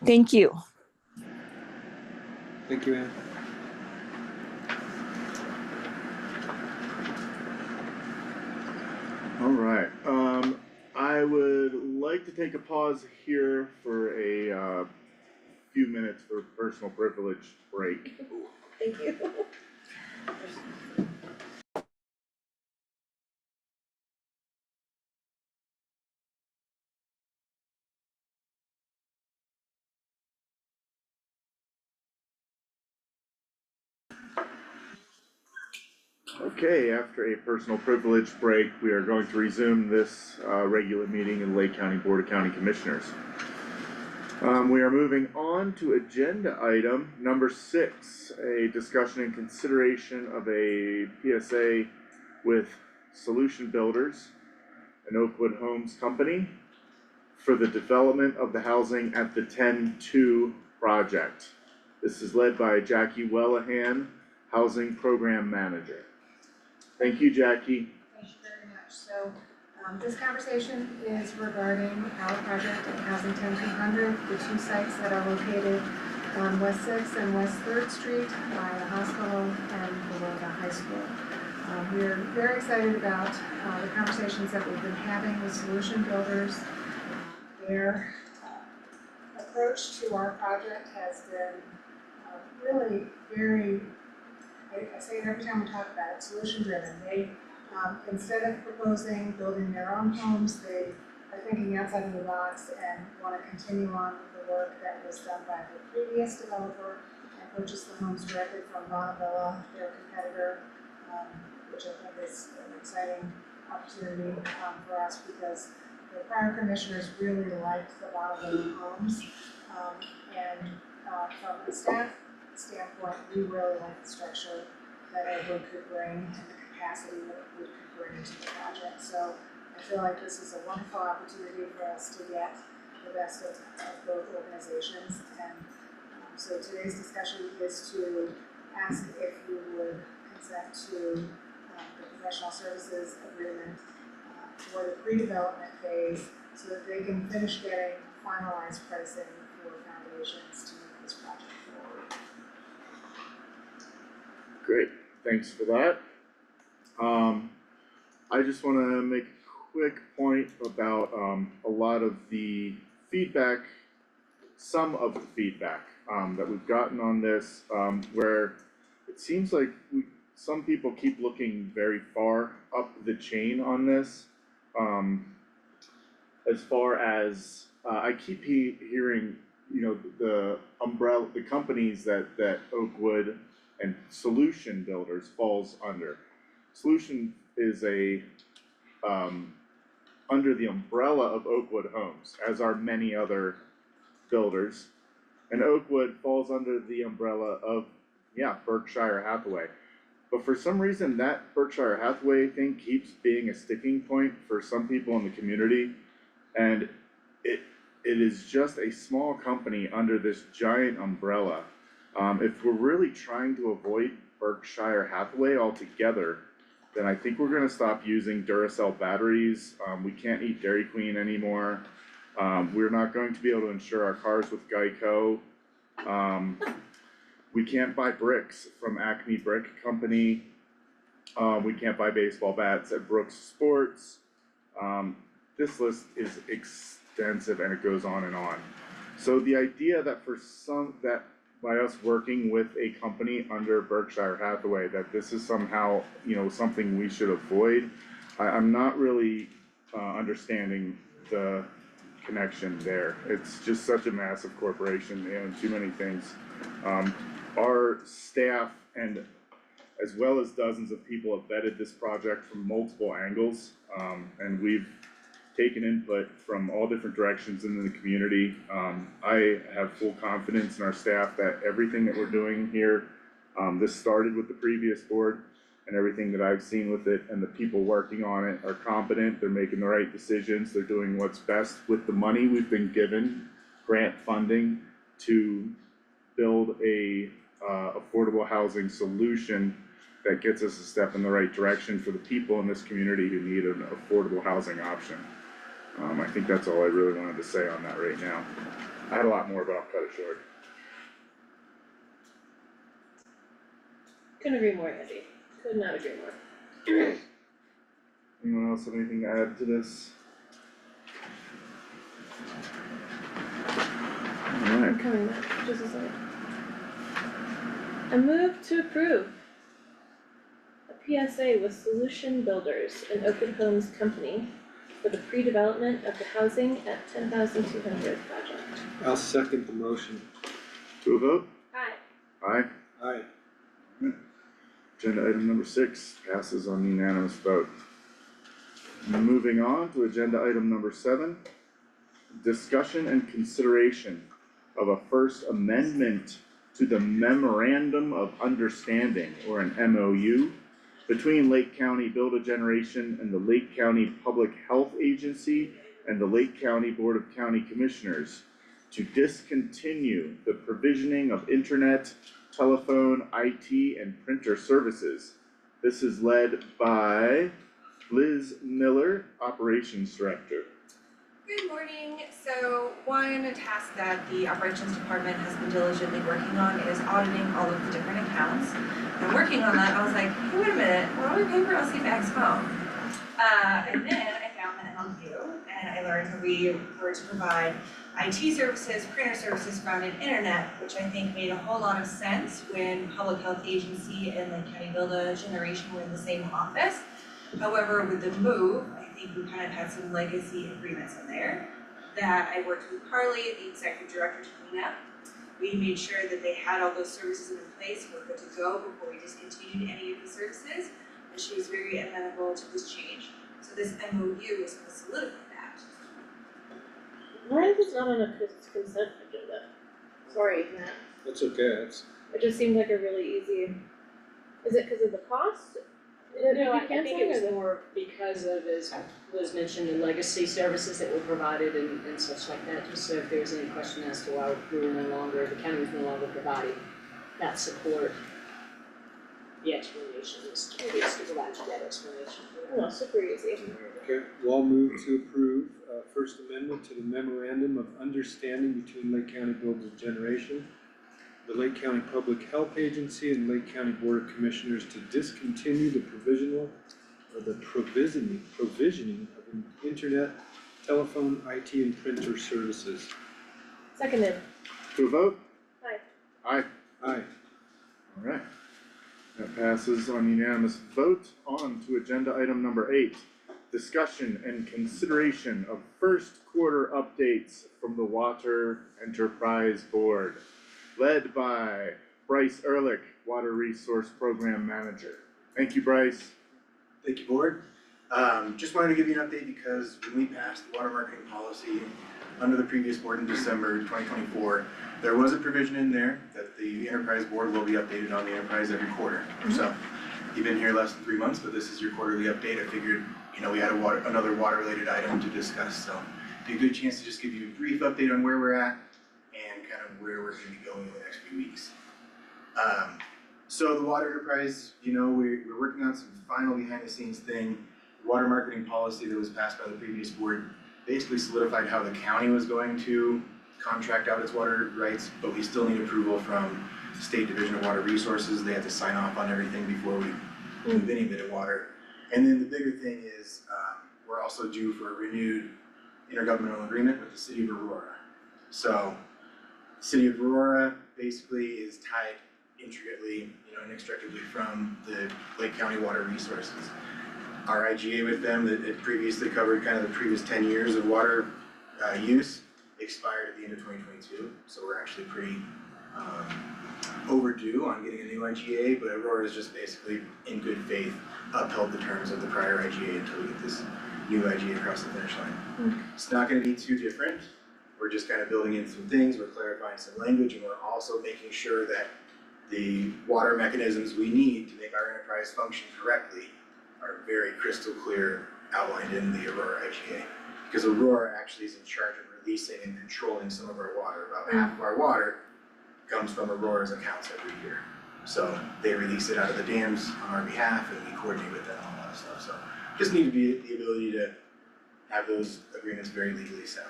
Thank you. Thank you, Ann. All right, I would like to take a pause here for a few minutes for personal privilege break. Thank you. Okay, after a personal privilege break, we are going to resume this regular meeting of the Lake County Board of County Commissioners. We are moving on to agenda item number 6, a discussion and consideration of a PSA with Solution Builders, an Oakwood Homes company, for the development of the housing at the 10-2 project. This is led by Jackie Wellahan, Housing Program Manager. Thank you, Jackie. Thank you very much. So this conversation is regarding our project at Housing 10200, the 2 sites that are located on West 6th and West 3rd Street by the hospital and below the high school. We're very excited about the conversations that we've been having with Solution Builders. Their approach to our project has been really very, I say it every time we talk about it, solution driven. They, instead of proposing building their own homes, they are thinking outside of the box and want to continue on with the work that was done by the previous developer and purchase the homes directly from Montebella, their competitor, which I think is an exciting opportunity for us because the prior commissioners really liked the Montebella homes. And from the staff standpoint, we really like the structure that Oakwood could bring and the capacity that Oakwood could bring to the project. So I feel like this is a wonderful opportunity for us to get the best of both organizations. And so today's discussion is to ask if you would consent to the professional services agreement for the pre-development phase so that they can finish getting finalized pricing for foundations to move this project forward. Great, thanks for that. I just wanna make a quick point about, a lot of the feedback, some of the feedback, that we've gotten on this, where it seems like some people keep looking very far up the chain on this. As far as, I keep hearing, the companies that Oakwood and Solution Builders falls under. Solution is under the umbrella of Oakwood Homes, as are many other builders. And Oakwood falls under the umbrella of, Berkshire Hathaway. But for some reason, that Berkshire Hathaway thing keeps being a sticking point for some people in the community. And it is just a small company under this giant umbrella. If we're really trying to avoid Berkshire Hathaway altogether, then I think we're gonna stop using Duracell batteries. We can't eat Dairy Queen anymore. We're not going to be able to insure our cars with Geico. We can't buy bricks from Acme Brick Company. We can't buy baseball bats at Brooks Sports. This list is extensive and it goes on and on. So the idea that by us working with a company under Berkshire Hathaway, that this is somehow, something we should avoid, I'm not really understanding the connection there. It's just such a massive corporation and too many things. Our staff and as well as dozens of people have vetted this project from multiple angles, and we've taken input from all different directions in the community. I have full confidence in our staff that everything that we're doing here, this started with the previous board, and everything that I've seen with it and the people working on it are competent, they're making the right decisions, they're doing what's best with the money we've been given, grant funding, to build a affordable housing solution that gets us a step in the right direction for the people in this community who need an affordable housing option. I think that's all I really wanted to say on that right now. I had a lot more, but I'll cut it short. Couldn't agree more, Andy. Could not agree more. Anyone else have anything to add to this? I'm Alright, coming back, just a second. I move to approve a PSA with Solution Builders and Oakwood Homes Company for the pre-development of the housing at 10,200 project. I'll second the motion. to a vote? Aye. Aye. Aye. Agenda item number 6 passes on unanimous vote. Moving on to agenda item number 7, discussion and consideration of a first amendment to the Memorandum of Understanding, or an MOU, between Lake County Build-A-Generation and the Lake County Public Health Agency and the Lake County Board of County Commissioners to discontinue the provisioning of internet, telephone, IT, and printer services. This is led by Liz Miller, Operations Director. Good morning. So one task that the operations department has been diligently working on is auditing all of the different accounts. And working on that, I was like, hey, wait a minute, why don't we pay for LCBAG's phone? And then I found the MOU, and I learned that we were to provide IT services, printer services, phone, and internet, which I think made a whole lot of sense when Public Health Agency and Lake County Build-A-Generation were in the same office. However, with the move, I think we kind of had some legacy agreements in there that I worked with Carly, the executive director, to clean up. We made sure that they had all those services in place, we're good to go before we discontinued any of the services, and she was very amenable to this change. So this MOU is going to solidify that. Why is this not on a consent agenda? Sorry, Matt. That's okay, It just seemed like a really easy, is it because of the cost? No, I think it was more because of, as Liz mentioned, the legacy services that were provided and such like that, just so if there was any question as to why we were no longer, the county was no longer providing that support. The explanation is, curious to provide you that explanation. Oh, super easy. Okay, well, I'll move to approve, First Amendment to the Memorandum of Understanding between Lake County Build-A-Generation, the Lake County Public Health Agency, and Lake County Board of Commissioners to discontinue the provisional the provisioning of internet, telephone, IT, and printer services. Seconded. To a vote? Aye. Aye. Aye. Alright. That passes on unanimous vote. On to agenda item number 8. Discussion and consideration of first quarter updates from the Water Enterprise Board, led by Bryce Ehrlich, Water Resource Program Manager. Thank you, Bryce. Thank you, Board. Just wanted to give you an update because when we passed the water marketing policy under the previous board in December 2024, there was a provision in there that the Enterprise Board will be updated on the enterprise every quarter. So you've been here less than 3 months, but this is your quarterly update. I figured, we had another water-related item to discuss, so it'd be a good chance to just give you a brief update on where we're at and kind of where we're going to be going in the next few weeks. So the water enterprise, we're working on some final behind-the-scenes thing. The water marketing policy that was passed by the previous board basically solidified how the county was going to contract out its water rights, but we still need approval from the State Division of Water Resources. They have to sign off on everything before we move any bit of water. And then the bigger thing is we're also due for a renewed intergovernmental agreement with the City of Aurora. So the City of Aurora basically is tied intricately, inextricably from the Lake County Water Resources. Our IGA with them that it previously covered kind of the previous 10 years of water use expired at the end of 2022. So we're actually pretty overdue on getting a new IGA, but Aurora is just basically in good faith upheld the terms of the prior IGA until we get this new IGA across the finish line. It's not going to be too different. We're just kind of building in some things, we're clarifying some language, and we're also making sure that the water mechanisms we need to make our enterprise function correctly are very crystal clear outlined in the Aurora IGA. Because Aurora actually is in charge of releasing and controlling some of our water. About half of our water comes from Aurora's accounts every year. So they release it out of the dams on our behalf and we coordinate with them and all that stuff. So just need to be the ability to have those agreements very legally sound.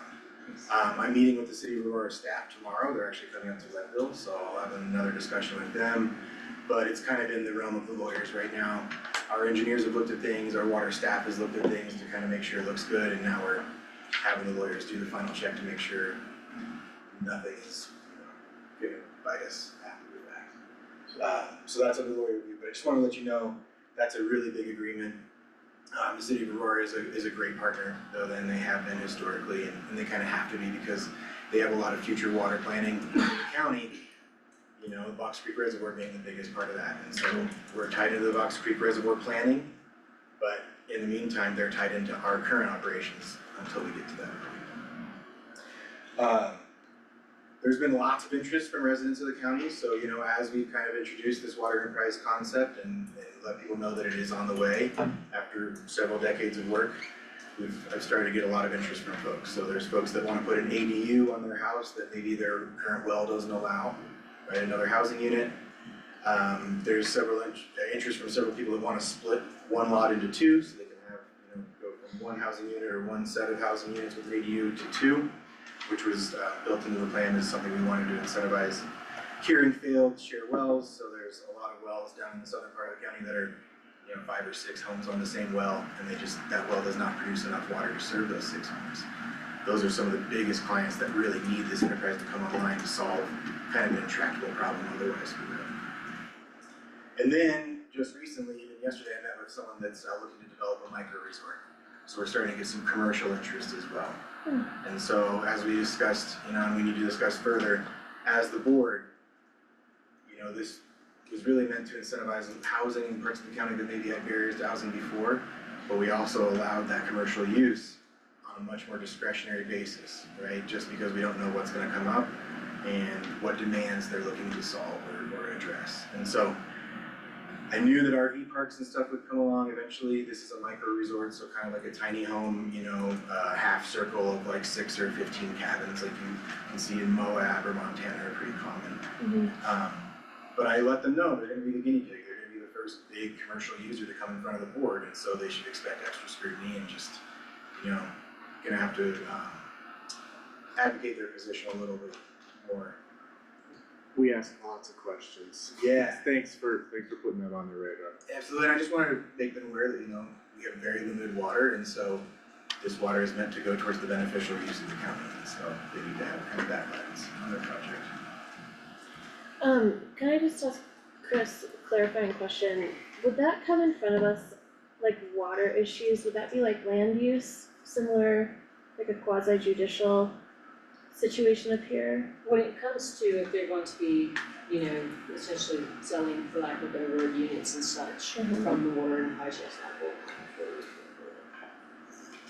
I'm meeting with the City of Aurora staff tomorrow. They're actually coming up to Leadville, so I'll have another discussion with them. But it's kind of in the realm of the lawyers right now. Our engineers have looked at things, our water staff has looked at things to kind of make sure it looks good, and now we're having the lawyers do the final check to make sure nothing is gonna bite us after the fact. So that's under lawyer review, but I just want to let you know that's a really big agreement. The City of Aurora is a great partner, though, than they have been historically, and they kind of have to be because they have a lot of future water planning in the county. The Box Creek Reservoir being the biggest part of that, and so we're tied into the Box Creek Reservoir planning, but in the meantime, they're tied into our current operations until we get to that. There's been lots of interest from residents of the county, so as we've kind of introduced this water enterprise concept and let people know that it is on the way after several decades of work, I've started to get a lot of interest from folks. So there's folks that want to put an ADU on their house that maybe their current well doesn't allow, right? Another housing unit. There's several interest from several people that want to split one lot into two, so they can have go from one housing unit or one set of housing units with ADU to two, which was built into the plan as something we wanted to incentivize curing failed share wells. So there's a lot of wells down in the southern part of the county that are 5 or 6 homes on the same well, and that well does not produce enough water to serve those 6 homes. Those are some of the biggest clients that really need this enterprise to come online to solve kind of an intractable problem otherwise we would have. And then just recently, even yesterday, I met with someone that's looking to develop a micro resort. So we're starting to get some commercial interest as well. And so as we discussed, and we need to discuss further, as the board, this was really meant to incentivize housing in parts of the county that maybe had barriers to housing before, but we also allowed that commercial use on a much more discretionary basis, right? Just because we don't know what's gonna come up and what demands they're looking to solve or address. And so I knew that RV parks and stuff would come along eventually. This is a micro resort, so kind of like a tiny home, half circle of like 6 or 15 cabins like you can see in Moab or Montana are pretty common. But I let them know they're gonna be the guinea pig. They're gonna be the first big commercial user to come in front of the board, and so they should expect extra scrutiny and just, gonna have to advocate their position a little bit more. We ask lots of questions. Yeah. Thanks for putting that on the radar. Absolutely, and I just wanted to make them aware that, we we have very limited water, and so this water is meant to go towards the beneficial use of the county, and so they need to have kind of that lens on their project. Can I just ask Chris a clarifying question? Would that come in front of us, like water issues, would that be like land use, similar, like a quasi judicial situation up here? When it comes to if they're going to be, you know, essentially selling, for lack of a better word, units and such from the water and hydro sample.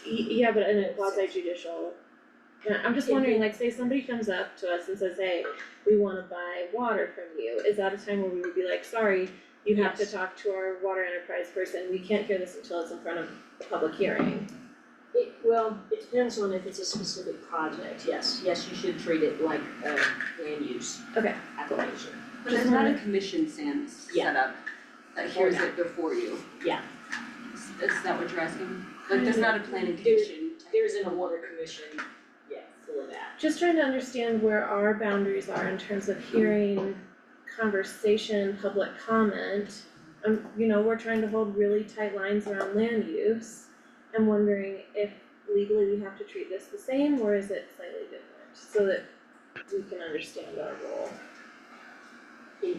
Yeah, but in a quasi judicial, I'm just wondering, like, say somebody comes up to us and says, hey, we wanna buy water from you, is that a time where we would be like, sorry, you have to talk to our water enterprise person, we can't hear this until it's in front of a public hearing? Well, it depends on if it's a specific project, yes, you should treat it like a land use application. But there's not a commission set up that hears it before you. Yeah. Is that what you're asking? Like, there's not a planning commission. There's a water commission, for that. Just trying to understand where our boundaries are in terms of hearing conversation, public comment. You know, we're trying to hold really tight lines around land use. I'm wondering if legally we have to treat this the same, or is it slightly different, so that we can understand our role.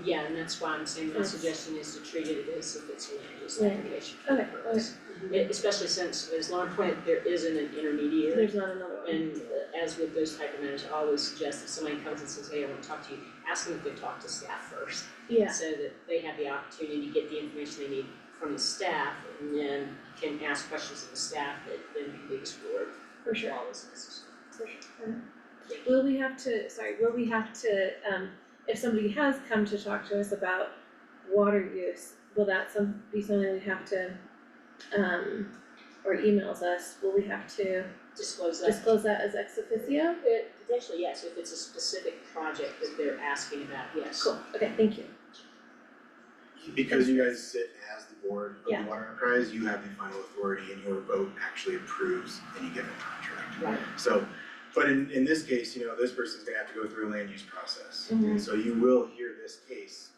Yeah, and that's why I'm saying my suggestion is to treat it as if it's a land use Land application. Okay, Especially since, as Lauren pointed, there isn't an intermediary. There's not another one. And as with those type of matters, I always suggest if somebody comes and says, hey, I want to talk to you, ask them if they talk to staff first. Yeah. So that they have the opportunity to get the information they need from the staff, and then can ask questions of the staff that then can be explored. For sure. All is necessary. For sure. Will we have to, if somebody has come to talk to us about water use, will that be something we have to, or emails us, will we have to disclose that as ex officio? Potentially, yes, if it's a specific project that they're asking about, yes. Cool, okay, thank you. Because you guys sit as the board of Yeah. the water enterprise, you have the final authority and your vote actually approves any given contract. Right. So, but in this case, you know, this person's gonna have to go through a land use process. Mhm. And so you will hear this case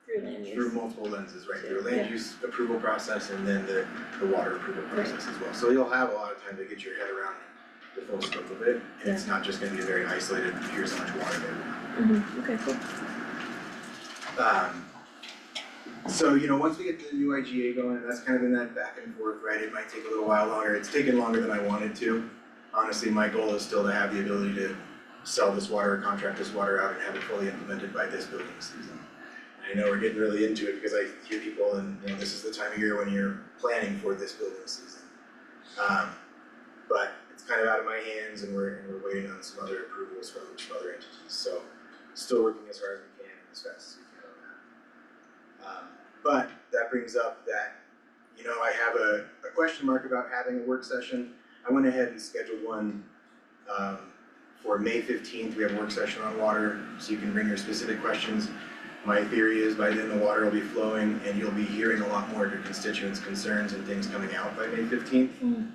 Through land use. through multiple lenses, right? Through a land Yeah. use approval process and then the water approval process as well. So you'll have a lot of time to get your head around the full scope of it. And it's not just gonna be a very isolated, here's how much water they want. Okay, cool. So, you know, once we get the new IGA going, that's kind of in that back and forth, right? It might take a little while longer. It's taken longer than I wanted to. Honestly, my goal is still to have the ability to sell this water, or contract this water out and have it fully implemented by this building season. And I know we're getting really into it because I hear people and, you know, this is the time of year when you're planning for this building season. But it's kind of out of my hands and we're waiting on some other approvals from some other entities. So still working as hard as we can and as fast as we can on that. But that brings up that, you know, I have a question mark about having a work session. I went ahead and scheduled one for May 15th. We have a work session on water, so you can bring your specific questions. My theory is by then the water will be flowing and you'll be hearing a lot more of your constituents' concerns and things coming out by May 15th.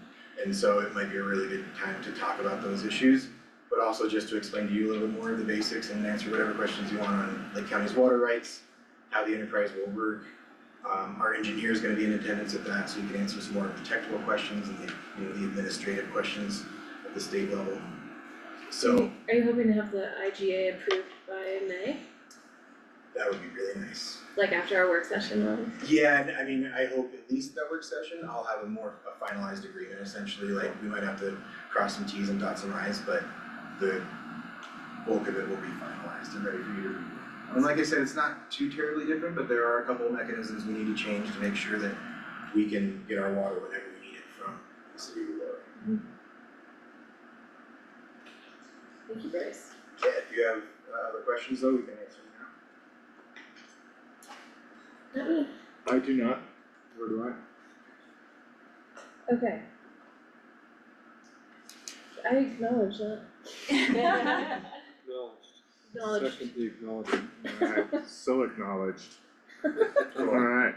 And so it might be a really good time to talk about those issues, but also just to explain to you a little bit more of the basics and answer whatever questions you want on Lake County's water rights, how the enterprise will work. Our engineer is going to be in attendance at that, so you can answer some more of the technical questions and the administrative questions at the state level. So are you hoping to have the IGA approved by May? that would be really nice. Like after our work session on? Yeah, I mean, I hope at least that work session, I'll have a finalized agreement essentially, like we might have to cross some T's and dot some I's, but the bulk of it will be finalized and ready for you to review. And like I said, it's not too terribly different, but there are a couple of mechanisms we need to change to make sure that we can get our water whenever we need it from the city of Aurora. Thank you, Bryce. Yeah, if you have other questions though, we can answer them now. Not me. I do not, or do I? Okay. I acknowledge that. Acknowledged. Second the acknowledgement. Alright, so acknowledged. Alright,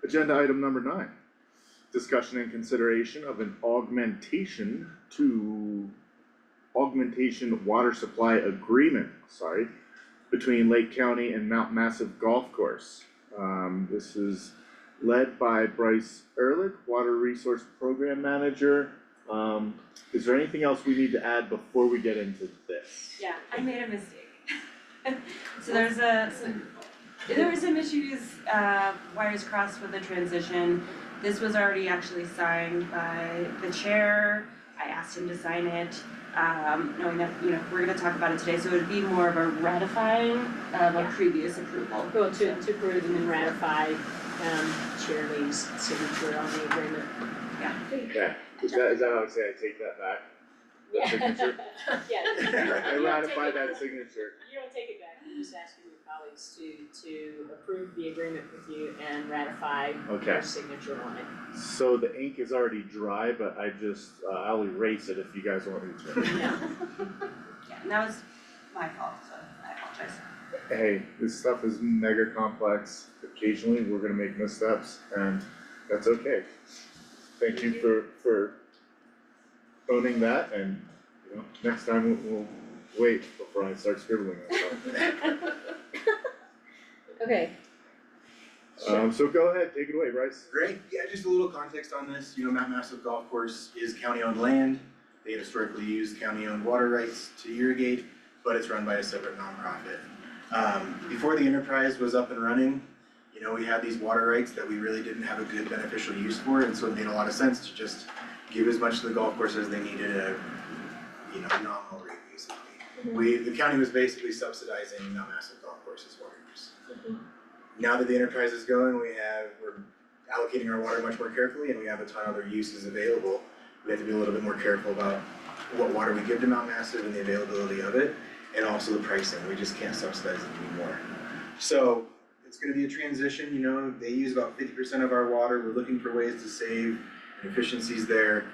agenda item number 9. Discussion and consideration of an augmentation water supply agreement, between Lake County and Mount Massive Golf Course. This is led by Bryce Ehrlich, Water Resource Program Manager. Is there anything else we need to add before we get into this? Yeah, I made a mistake. So there were some issues, wires crossed with the transition. This was already actually signed by the chair. I asked him to sign it, knowing that, we're gonna talk about it today, so it would be more of a ratifying of a previous approval. Well, to approve and then ratify, Chair Lee's signature on the agreement. Yeah, is that how I say I take that back? The signature? Yeah. I ratify that signature. You don't take it back, you're just asking your colleagues to approve the agreement with you and ratify your signature on it. So the ink is already dry, but I'll erase it if you guys want me to. Yeah. Yeah, and that was my fault, so I apologize. Hey, this stuff is mega complex. Occasionally, we're gonna make missteps, and that's okay. Thank you for owning that, and, next time we'll wait before I start scribbling on stuff. Okay. So go ahead, take it away, Bryce. Great, yeah, just a little context on this, Mount Massive Golf Course is county-owned land. They had historically used county-owned water rights to irrigate, but it's run by a separate nonprofit. Before the enterprise was up and running, we had these water rights that we really didn't have a good beneficial use for, and so it made a lot of sense to just give as much to the golf course as they needed at a, nominal rate, basically. The county was basically subsidizing Mount Massive Golf Course's water use. Now that the enterprise is going, we're allocating our water much more carefully, and we have a ton of other uses available. We have to be a little bit more careful about what water we give to Mount Massive and the availability of it, and also the pricing. We just can't subsidize it anymore. So it's gonna be a transition, they use about 50% of our water. We're looking for ways to save and efficiencies there.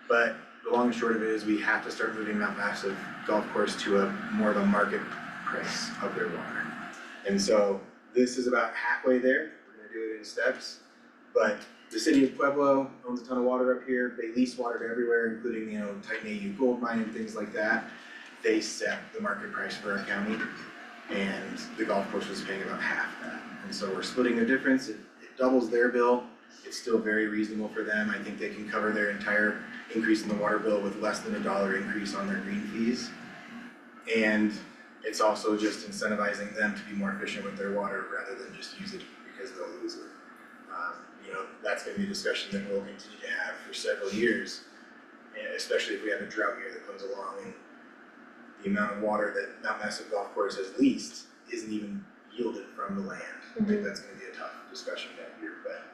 But the long and short of it is we have to start moving Mount Massive Golf Course to a more of a market price of their water. And so this is about halfway there. We're gonna do it in steps. But the city of Pueblo owns a ton of water up here. They lease water to everywhere, including, Titan AU gold mine and things like that. They set the market price for our county, and the golf course was paying about half that. And so we're splitting the difference. It doubles their bill. It's still very reasonable for them. I think they can cover their entire increase in the water bill with less than $1 increase on their green fees. And it's also just incentivizing them to be more efficient with their water rather than just use it because they'll lose it. That's gonna be a discussion that we'll continue to have for several years, and especially if we have a drought year that comes along and the amount of water that Mount Massive Golf Course has leased isn't even yielded from the land. I think that's gonna be a tough discussion that year, but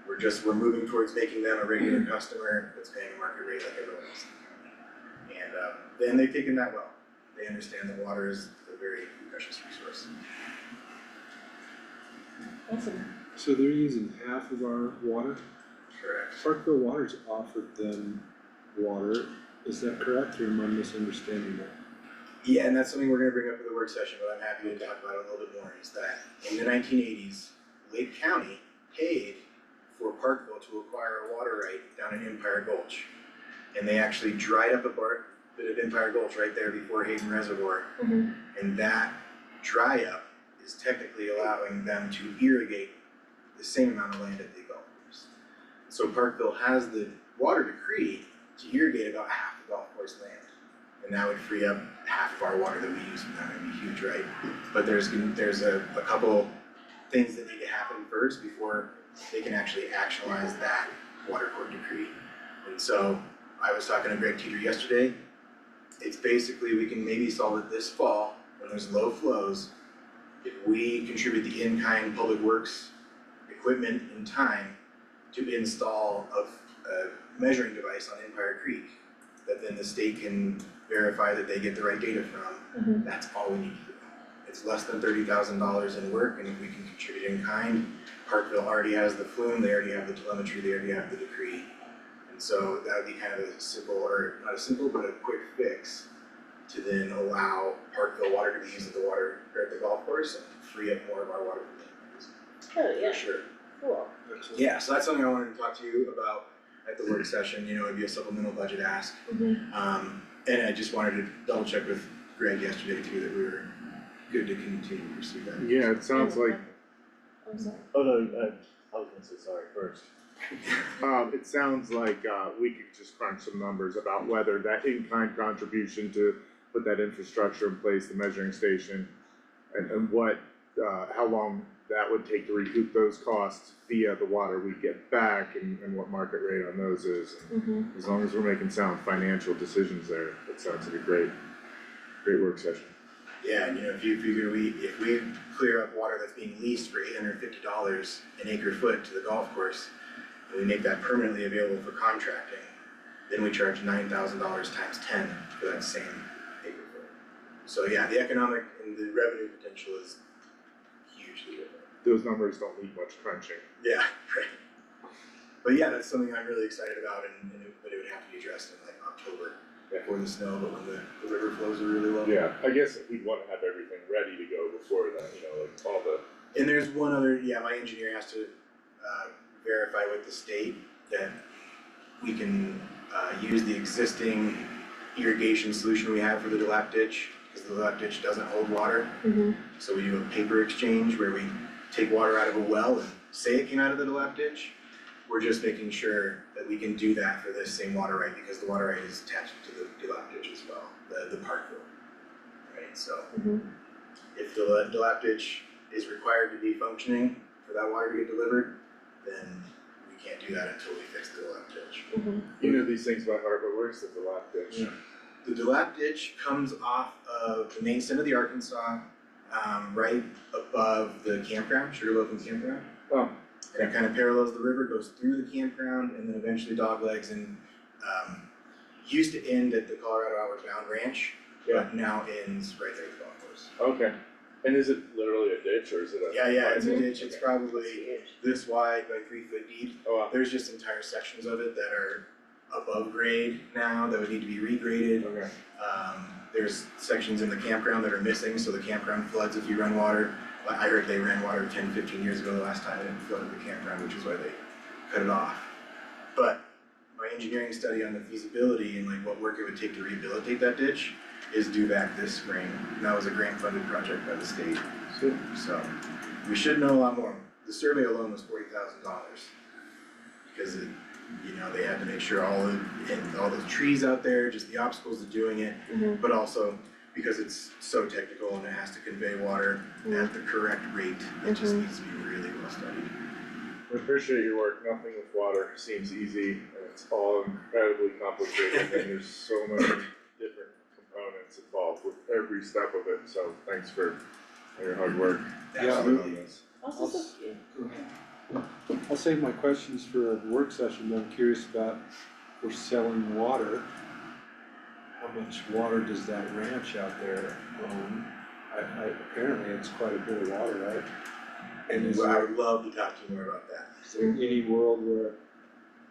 we're moving towards making them a regular customer that's paying a market rate like everyone else in the county. And they've taken that well. They understand that water is a very precious resource. Awesome. So they're using half of our water? Correct. Parkville Water's offered them water, is that correct, or am I misunderstanding that? Yeah, and that's something we're gonna bring up at the work session, but I'm happy to talk about it a little bit more, is that in the 1980s, Lake County paid for Parkville to acquire a water right down in Empire Gulch. And they actually dried up a bit of Empire Gulch right there before Hayden Reservoir. And that dry up is technically allowing them to irrigate the same amount of land at the golf course. So Parkville has the water decree to irrigate about half the golf course land. And that would free up half of our water that we use from that. It'd be huge, right? But there's a couple things that need to happen first before they can actually actualize that water court decree. And so I was talking to Greg Teeter yesterday. It's basically, we can maybe solve it this fall when there's low flows. If we contribute the in-kind public works equipment in time to install a measuring device on Empire Creek, that then the state can verify that they get the right data from, that's all we need to do. It's less than $30,000 in work, and if we can contribute in kind, Parkville already has the flume, they already have the telemetry, they already have the decree. And so that would be kind of a simple, or not a simple, but a quick fix to then allow Parkville water to be used at the golf course and free up more of our water for Oh, yeah. for sure. Cool. Yeah, so that's something I wanted to talk to you about at the work session, it'd be a supplemental budget ask. And I just wanted to double check with Greg yesterday too, that we were good to continue to pursue that. Yeah, it sounds like, I'm sorry. oh no, I was gonna say sorry first. It sounds like, we could just crunch some numbers about whether that in-kind contribution to put that infrastructure in place, the measuring station, and what, how long that would take to recoup those costs via the water we get back and what market rate on those is. Mhm. As long as we're making sound financial decisions there, that sounds like a great work session. Yeah, and if you figure if we clear up water that's being leased for $850 an acre foot to the golf course, and we make that permanently available for contracting, then we charge $9,000 times 10 for that same acre foot. So yeah, the economic and the revenue potential is hugely different. Those numbers don't need much crunching. Yeah, right. But yeah, that's something I'm really excited about, but it would have to be addressed in like October before the snow, but when the river flows are really low. Yeah, I guess we'd wanna have everything ready to go before that, like all the. And there's one other, my engineer has to verify with the state that we can use the existing irrigation solution we have for the Delap ditch, because the Delap ditch doesn't hold water. Mhm. So we do a paper exchange where we take water out of a well and say it came out of the Delap ditch. We're just making sure that we can do that for this same water right, because the water right is attached to the Delap ditch as well, the Parkville. Right, so if the Delap ditch is required to be functioning for that water to get delivered, then we can't do that until we fix the Delap ditch. You know these things by heart, but where's the Delap ditch? The Delap ditch comes off of the main stem of the Arkansas, right above the campground, Sugarloaf Campground. Oh. And it kind of parallels the river, goes through the campground, and then eventually doglegs and used to end at the Colorado Outward Bound Ranch, but now ends right there at the golf course. Okay, and is it literally a ditch or is it a? Yeah, it's a ditch, it's probably this wide by 3 foot deep. Oh, wow. There's just entire sections of it that are above grade now that would need to be regraded. Okay. There's sections in the campground that are missing, so the campground floods if you run water. I heard they ran water 10, 15 years ago the last time it flooded the campground, which is why they cut it off. But my engineering study on the feasibility and like what work it would take to rehabilitate that ditch is due back this spring. And that was a grant funded project by the state. So we should know a lot more. The survey alone was $40,000 because it, they had to make sure all those trees out there, just the obstacles to doing it, but also because it's so technical and it has to convey water at the correct rate, it just needs to be really well studied. We appreciate your work. Nothing with water seems easy, and it's all incredibly complicated, and there's so many different components involved with every step of it, so thanks for your hard work. Absolutely. I'll save my questions for a work session, but I'm curious about, if we're selling water, how much water does that ranch out there own? Apparently it's quite a bit of water, right? And is I there, would love to talk to you more about that. is there any world where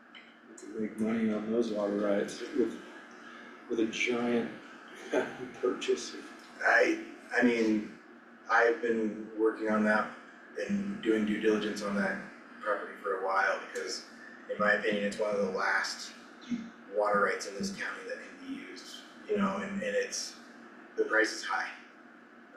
we could make money on those water rights with a giant purchase? I mean, I've been working on that and doing due diligence on that property for a while because in my opinion, it's one of the last water rights in this county that can be used, and it's, the price is high,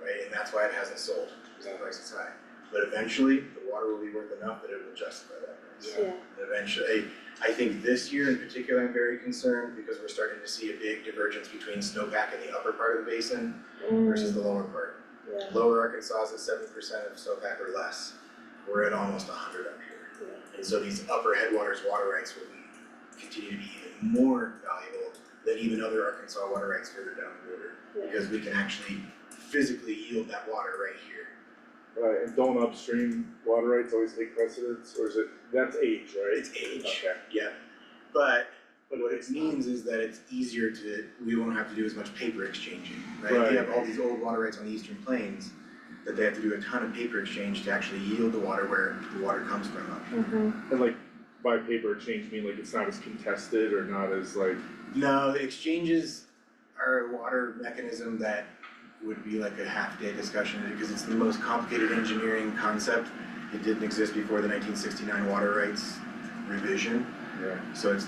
right? And that's why it hasn't sold, because the price is high. But eventually, the water will be worth enough that it will justify that price. Yeah. And eventually, I think this year in particular, I'm very concerned because we're starting to see a big divergence between snowpack in the upper part of the basin versus the lower part. Yeah. Lower Arkansas is at 7% of snowpack or less. We're at almost 100 up here. And so these upper headwaters water rights will continue to be even more valuable than even other Arkansas water rights further down the river. Because we can actually physically yield that water right here. Right, and don't upstream water rights always take precedence, or is it, that's age, right? It's age, Okay. yeah. But what it means is that it's easier we won't have to do as much paper exchanging, right? You have all these old water rights on the eastern plains that they have to do a ton of paper exchange to actually yield the water where the water comes from up here. And like, by paper exchange mean like it's not as contested or not as like. No, the exchanges are a water mechanism that would be like a half-day discussion because it's the most complicated engineering concept. It didn't exist before the 1969 water rights revision. Yeah. So it's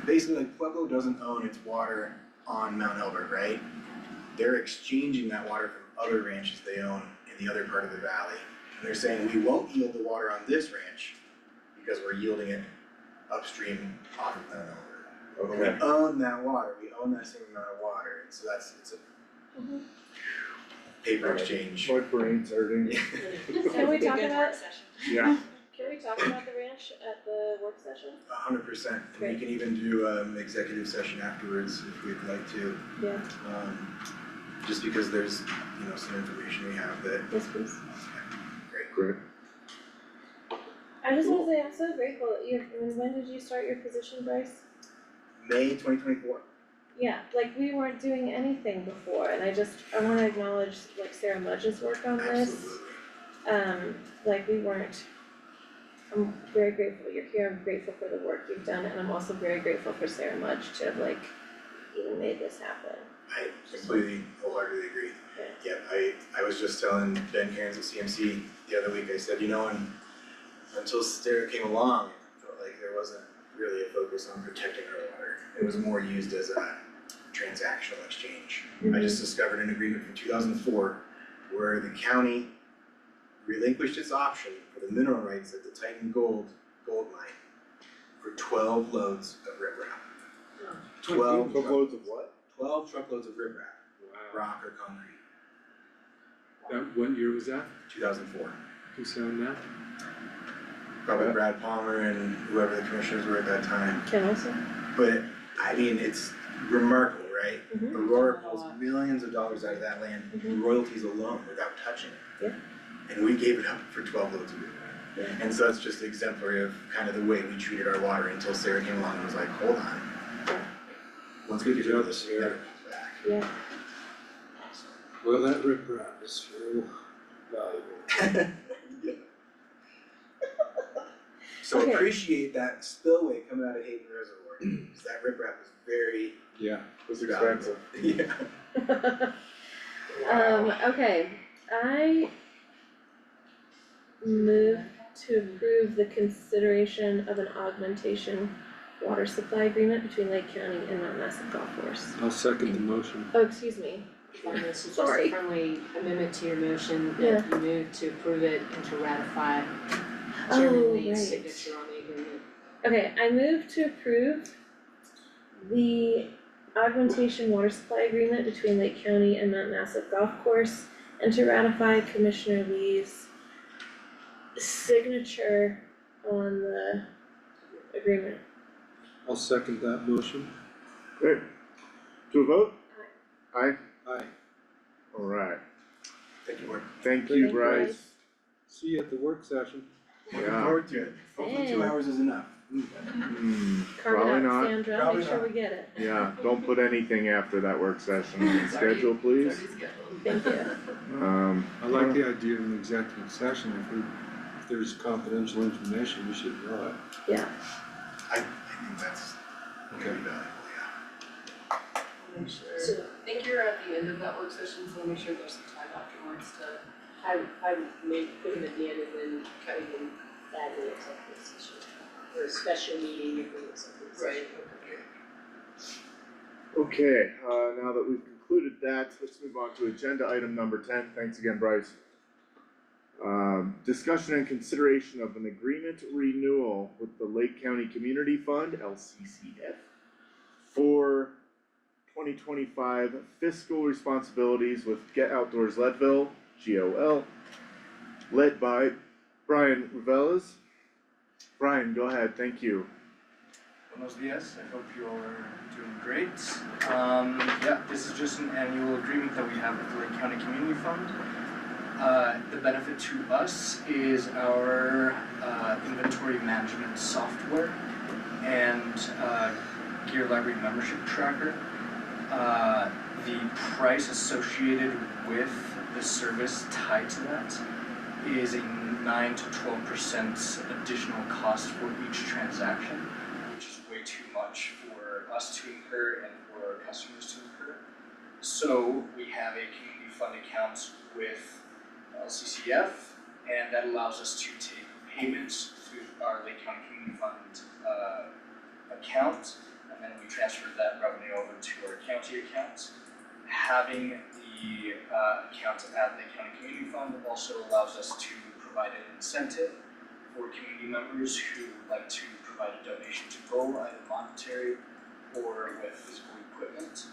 basically like Pueblo doesn't own its water on Mount Elbert, right? They're exchanging that water from other ranches they own in the other part of the valley. And they're saying we won't yield the water on this ranch because we're yielding it upstream off of that over. But we own that water, we own that same amount of water, and so it's a paper exchange. My brain's hurting. Can we talk about, Yeah. can we talk about the ranch at the work session? 100%, and we Great. can even do executive session afterwards if we'd like to. Yeah. Just because there's, some information we have that. Yes, please. Great. I just wanna say, I'm so grateful that when did you start your position, Bryce? May 2024. Yeah, like we weren't doing anything before, and I wanna acknowledge like Sarah Mudge's work on this. Absolutely. Like we weren't, I'm very grateful you're here, I'm grateful for the work you've done, and I'm also very grateful for Sarah Mudge to have like even made this happen. I completely wholeheartedly agree. Yeah. I was just telling Ben Cairns at CMC the other week, I said, until Sarah came along, I felt like there wasn't really a focus on protecting our water. It was more used as a transactional exchange. I just discovered an agreement from 2004 where the county relinquished its option for the mineral rights at the Titan gold mine for 12 loads of riprap. 12 loads of what? 12 truckloads of riprap, rock or concrete. What year was that? 2004. Who signed that? Probably Brad Palmer and whoever the commissioners were at that time. Ken also? But I mean, it's remarkable, right? Mhm. Aurora pulls millions of dollars out of that land, royalties alone, without touching it. Yeah. And we gave it up for 12 loads of riprap. Yeah. And so it's just exemplary of kind of the way we treated our water until Sarah came along and was like, hold on. Once we get rid of this, we gotta come back. Yeah. Well, that riprap is so valuable. So Okay. appreciate that spillway coming out of Hayden Reservoir, because that riprap is very Yeah. It's valuable. expensive. Yeah. Okay, I move to approve the consideration of an augmentation water supply agreement between Lake County and Mount Massive Golf Course. I'll second the motion. Oh, excuse me. On this, it's just Sorry. a friendly amendment to your motion Yeah. that you move to approve it and to ratify Oh, Chairman Lee's right. signature on the agreement. Okay, I move to approve the augmentation water supply agreement between Lake County and Mount Massive Golf Course and to ratify Commissioner Lee's signature on the agreement. I'll second that motion. Great. To a vote? Aye. Aye. Alright. Thank you, Mark. Thank you, Thank you, Bryce. See you at the work session. Looking Yeah. forward to it. Hopefully 2 hours is enough. Carve it Probably out, not. Sandra, Probably make sure not. we get it. Yeah, don't put anything after that work session on the schedule, please. Thank you. I like the idea of an executive session. If there's confidential information, we should know it. Yeah. I think that's very valuable, yeah. Make sure, I think you're at the end of that work session, so make sure there's some time afterwards to. I may put him at the end and then cut him add the executive session, or a special meeting if we executive session. Okay, now that we've concluded that, let's move on to agenda item number 10. Thanks again, Bryce. Discussion and consideration of an agreement renewal with the Lake County Community Fund, LCCF, for 2025 fiscal responsibilities with Get Outdoors Leadville, GOL, led by Brian Ruvelas. Brian, go ahead, thank you. Buenos dias, I hope you all are doing great. This is just an annual agreement that we have with the Lake County Community Fund. The benefit to us is our inventory management software and Gear Library membership tracker. The price associated with the service tied to that is a 9 to 12% additional cost for each transaction, which is way too much for us to incur and for our customers to incur. So we have a community fund account with LCCF, and that allows us to take payments through our Lake County Community Fund account, and then we transfer that revenue over to our county account. Having the account at Lake County Community Fund also allows us to provide an incentive for community members who would like to provide a donation to GOL, either monetary or with physical equipment,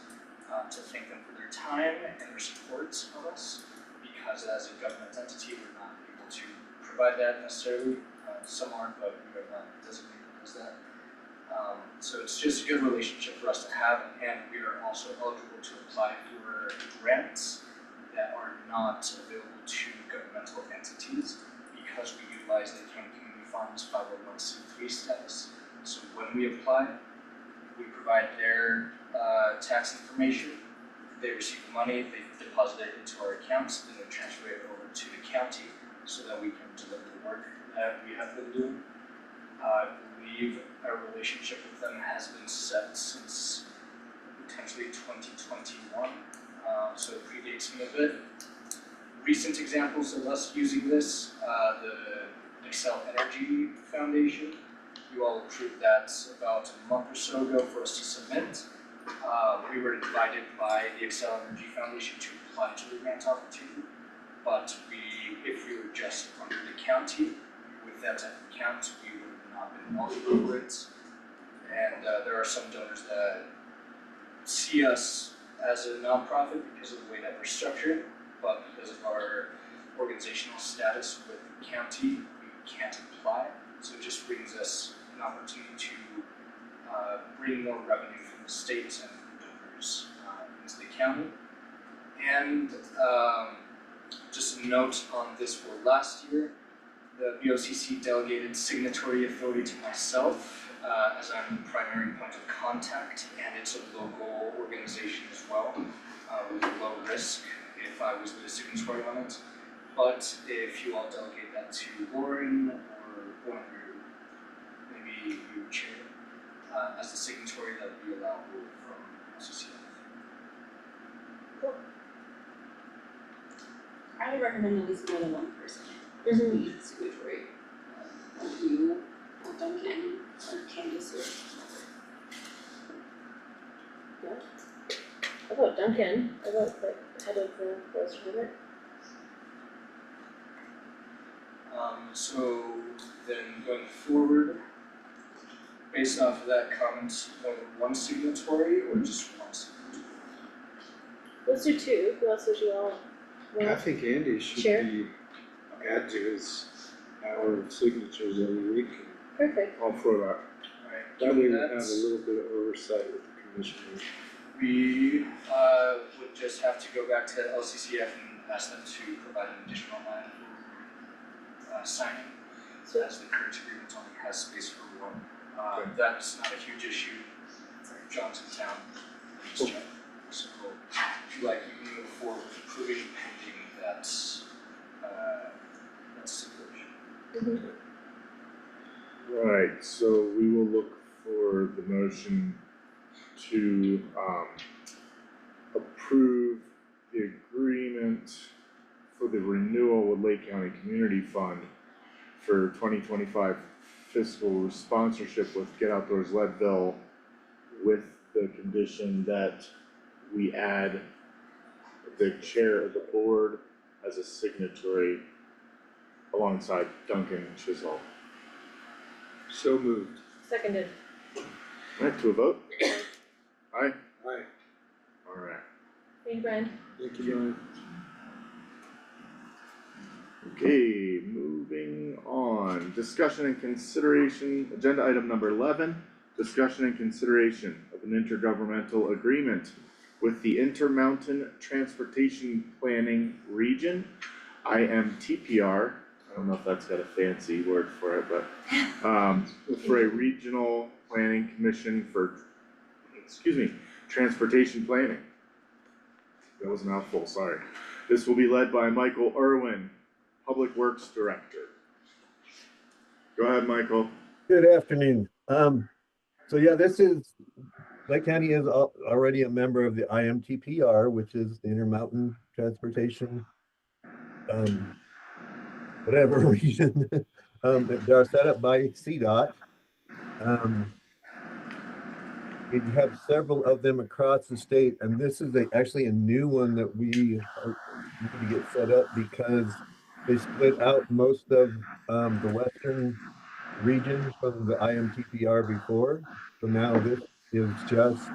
to thank them for their time and their support of us, because as a government entity, we're not able to provide that necessarily. Some aren't, but we are not designated as that. So it's just a good relationship for us to have, and we are also eligible to apply for grants that are not available to governmental entities because we utilize the county community fund's 501c3 status. So when we apply, we provide their tax information, they receive the money, they deposit it into our accounts, then we transfer it over to the county so that we can deliver the work that we have been doing. I believe our relationship with them has been set since potentially 2021, so it predates me a bit. Recent examples of us using this, the Excel Energy Foundation, you all approved that about a month or so ago for us to submit. We were invited by the Excel Energy Foundation to apply to the grant opportunity, but if we were just under the county, with that type of account, we would have not been eligible for it. And there are some donors that see us as a nonprofit because of the way that we're structured, but because of our organizational status with the county, we can't apply. So it just brings us an opportunity to bring more revenue from the states and donors into the county. And just a note on this for last year, the BOCC delegated signatory authority to myself as I'm the primary point of contact, and it's a local organization as well, with low risk if I was the signatory on it. But if you all delegate that to Lauren or one of your, maybe your chair, as the signatory, that would be allowable from LCCF. Cool. I would recommend at least more than one person be signatory. You, or Duncan, or Candace, or Yeah. How about Duncan? How about the head of the forest department? So then going forward, based off of that comment, more than one signatory or just one signatory? Let's do two. Who else would you all I want? think Andy should Chair? add to his hour of signatures every week. Perfect. All for that. Alright, That way we given have a little bit of oversight with the commissioners. we would just have to go back to LCCF and ask them to provide an additional line for signing, So as the current agreement only has space for one. That's not a huge issue. John's in town. He's checked. So if you like, you can move forward with approving pending that situation. Right, so we will look for the motion to approve the agreement for the renewal with Lake County Community Fund for 2025 fiscal sponsorship with Get Outdoors Leadville, with the condition that we add the chair of the board as a signatory alongside Duncan Chisholm. So moved. seconded. Alright, to a vote? Aye? Aye. Alright. Thank you, Brian. Thank you, Brian. Okay, moving on, discussion and consideration, agenda item number 11, discussion and consideration of an intergovernmental agreement with the Intermountain Transportation Planning Region, IMTPR, I don't know if that's got a fancy word for it, but for a regional planning commission for, transportation planning. That was a mouthful, sorry. This will be led by Michael Irwin, Public Works Director. Go ahead, Michael. Good afternoon. So yeah, Lake County is already a member of the IMTPR, which is the Intermountain Transportation, whatever region. They are set up by CDOT. We have several of them across the state, and this is actually a new one that we need to get set up because they split out most of the western region from the IMTPR before. So now this is just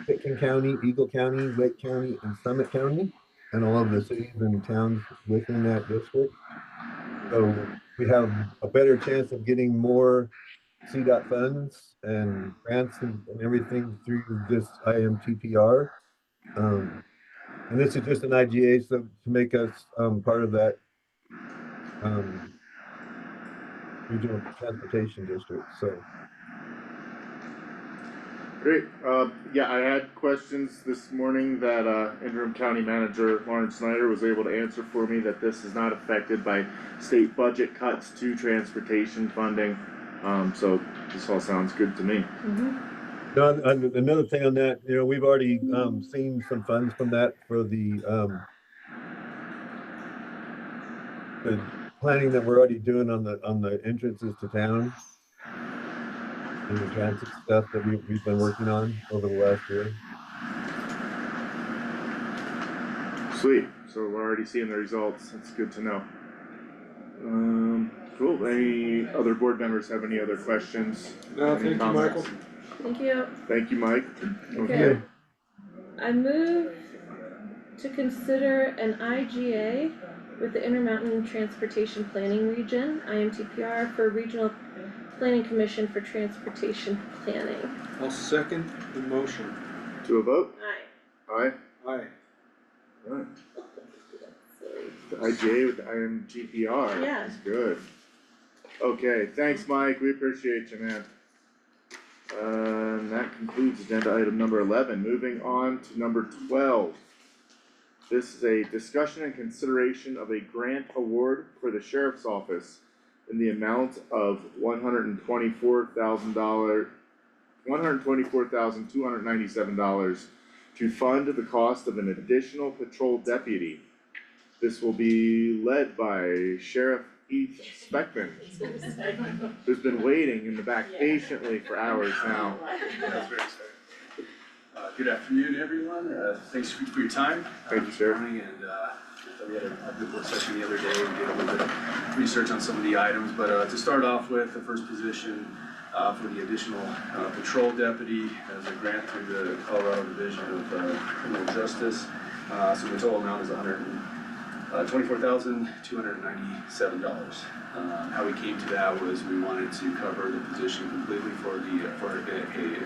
Pitkin County, Eagle County, Lake County, and Summit County, and all of the cities and towns within that district. So we have a better chance of getting more CDOT funds and grants and everything through this IMTPR. And this is just an IGA so to make us part of that regional transportation district. So Great, yeah, I had questions this morning that, interim county manager Lawrence Snyder was able to answer for me, that this is not affected by state budget cuts to transportation funding. So this all sounds good to me. no, another thing on that, you know, we've already seen some funds from that for the planning that we're already doing on the entrances to town and the transit stuff that we've been working on over the last year. Sweet, so we're already seeing the results, that's good to know. Cool, any other board members have any other questions? No, Any thank you, comments? Michael. Thank you. Thank you, Mike. Okay. I move to consider an IGA with the Intermountain Transportation Planning Region, IMTPR, for Regional Planning Commission for Transportation Planning. I'll second the motion. To a vote? Aye. Aye. Aye. Alright. The IGA with the IMTPR. Yeah. That's good. Okay, thanks, Mike, we appreciate you, man. And that concludes agenda item number 11, moving on to number 12. This is a discussion and consideration of a grant award for the sheriff's office in the amount of $124,297 to fund the cost of an additional patrol deputy. This will be led by Sheriff Heath Speckman, who's been waiting in the back patiently for hours now. That's very exciting. Good afternoon, everyone. Thanks for your time. Thank you, Sheriff. And we had a good work session the other day. We did a little bit of research on some of the items, but to start off with, the first position for the additional patrol deputy as a grant through the Colorado Division of Criminal Justice. So the total amount is $124,297. How we came to that was we wanted to cover the position completely for an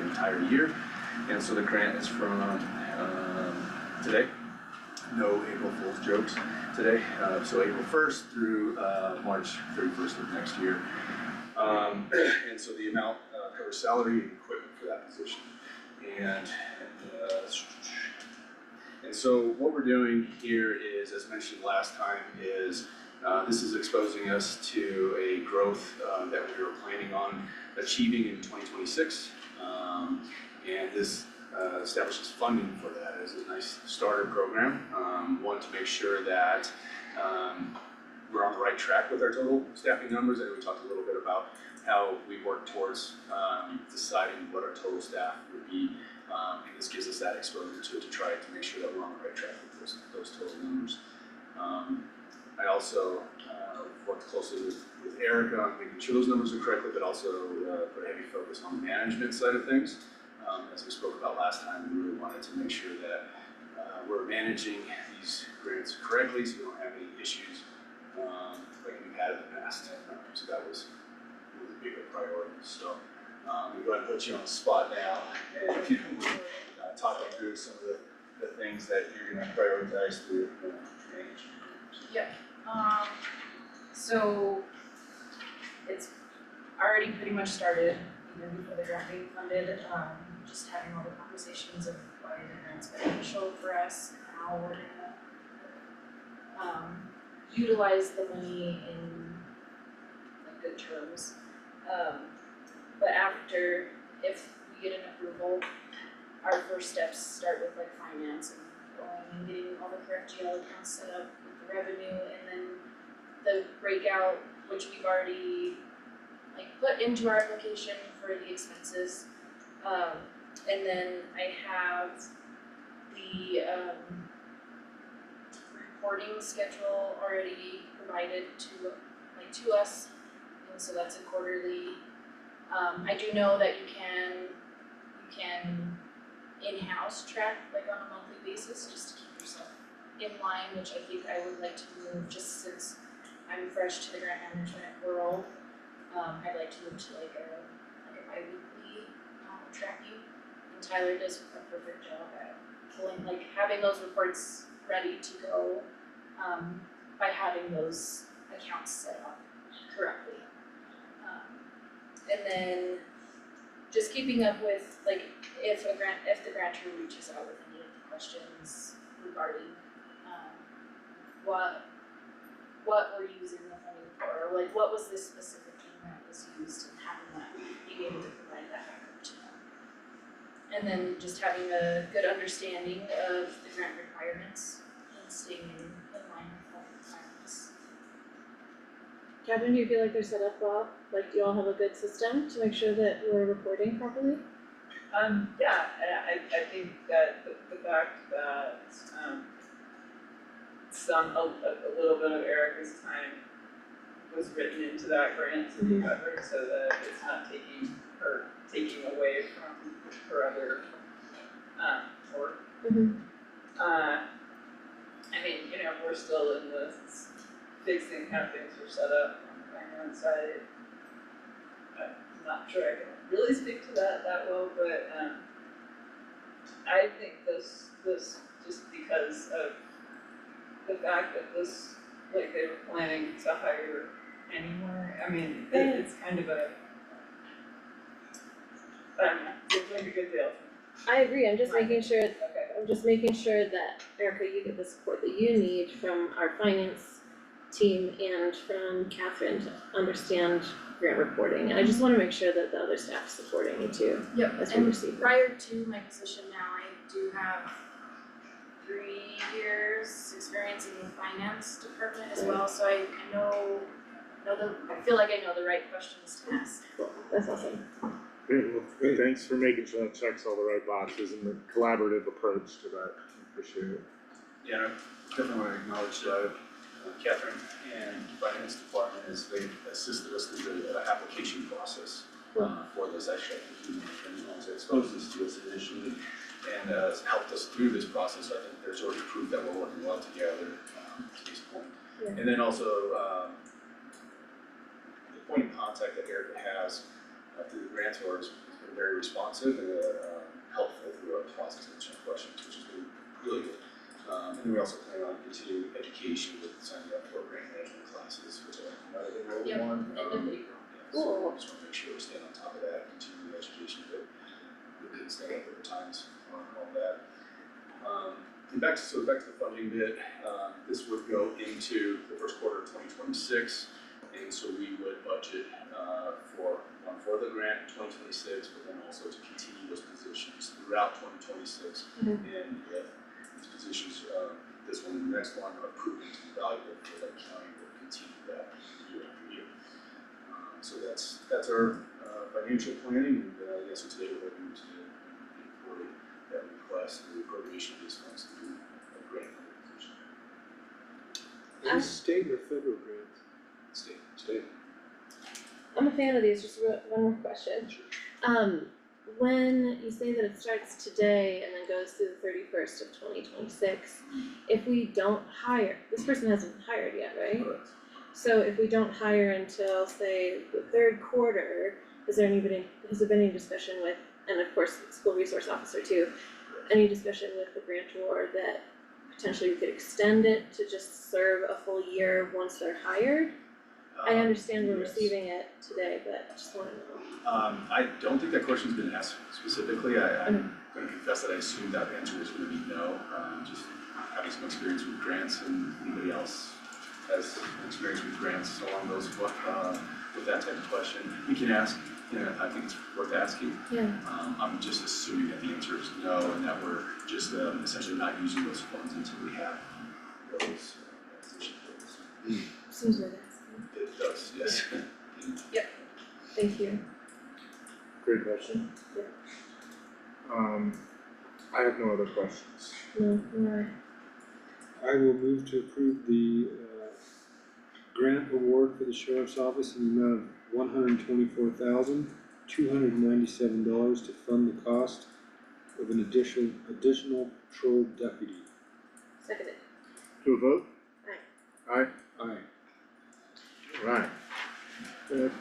entire year. And so the grant is from today, no April Fool's jokes today, so April 1st through March 31st of next year. And so the amount covers salary and equipment for that position. And so what we're doing here is, as mentioned last time, is this is exposing us to a growth that we were planning on achieving in 2026. And this establishes funding for that as a nice starter program. One, to make sure that we're on the right track with our total staffing numbers. And we talked a little bit about how we work towards deciding what our total staff would be. And this gives us that exposure to try to make sure that we're on the right track with those total numbers. I also worked closely with Erica on making sure those numbers are correct, but also put a heavy focus on the management side of things. As we spoke about last time, we really wanted to make sure that we're managing these grants correctly, so we don't have any issues like we've had in the past. So that was really big a priority. So I'm going to put you on the spot now, and if you can talk through some of the things that you're going to prioritize to manage. Yeah, so it's already pretty much started, even before the grant being funded, just having all the conversations of why the grant's beneficial for us, and how we're gonna utilize the money in like good terms. But after, if we get an approval, our first steps start with like finance and going and getting all the correct GL accounts set up with the revenue, and then the breakout, which we've already like put into our application for the expenses. And then I have the reporting schedule already provided to us, and so that's a quarterly. I do know that you can in-house track like on a monthly basis, just to keep yourself in line, which I think I would like to move just since I'm fresh to the grant management world. I'd like to move to like a bi-weekly tracking, and Tyler does a perfect job at pulling, like having those reports ready to go by having those accounts set up correctly. And then just keeping up with like if the grantor reaches out with any of the questions regarding what we're using the funding for, or like what was this specific thing that was used, and having that, being able to provide that backup to them. And then just having a good understanding of the grant requirements and staying in line with all the requirements. Catherine, do you feel like they're set up well? Like, do you all have a good system to make sure that we're reporting properly? Yeah, I think that the fact that some a little bit of Erica's time was written into that grant to be covered, so that it's not taking away from her other work. I mean, you know, we're still in the fixing how things are set up on the finance side. I'm not sure I can really speak to that well, but I think this just because of the fact that this, like, they were planning to hire anywhere, I mean, it's kind of a, I don't know, it's like a good deal. I agree, I'm just making sure that, Erica, you get the support that you need from our finance team and from Catherine to understand grant reporting, and I just wanna make sure that the other staff is supporting you too. Yep, as we and receive. prior to my position now, I do have 3 years experience in the finance department as well, so I feel like I know the right questions to ask. Cool, that's awesome. Great, well, thanks for making sure that checks all the right boxes and the collaborative approach to that, appreciate it. Yeah, I definitely want to acknowledge Catherine and Finance Department as they assisted us through the application process for this. Actually, I exposed this to us initially and has helped us through this process. I think there's already proof that we're working well together to this point. Yeah. And then also the point of contact that Erica has through the grantor has been very responsive and helpful throughout the process, answering questions, which has been really good. And then we also plan on continuing education with signing up for grant management classes, which I think Yep, one. end of April. So I just want to make sure we're staying on top of that, continuing the education, but we didn't stay up at times on all that. And back to the funding bit, this would go into the first quarter of 2026, and so we would budget for the grant in 2026, but then also to continue those positions throughout 2026. And if these positions, this one and the next one, are proven to be valuable for the county, we'll continue that year after year. So that's our financial planning, and so today we're looking to report that request and the appropriation of these funds through a grant position. State or federal grants? State. I'm a fan of these, just one more question. When you say that it starts today and then goes through the 31st of 2026, if we don't hire, this person hasn't hired yet, right? Correct. So if we don't hire until, say, the 3rd quarter, has there been any discussion with, and of course, the school resource officer too, any discussion with the grantor that potentially we could extend it to just serve a full year once they're hired? I understand we're receiving it today, but I just wanna know. I don't think that question's been asked specifically. I'm gonna confess that I assumed that answer was gonna be no. Just having some experience with grants, and anybody else has experience with grants along those with that type of question. We can ask, I think it's worth asking. Yeah. I'm just assuming that the answer is no, and that we're just essentially not using those funds until we have those position fills. Seems like that. It does, yes. Yep, thank you. Great question. Yeah. I have no other questions. No, I will move to approve the grant award for the sheriff's office in the amount of $124,297 to fund the cost of an additional patrol deputy. Seconded. To a vote? Aye. Aye. Alright. That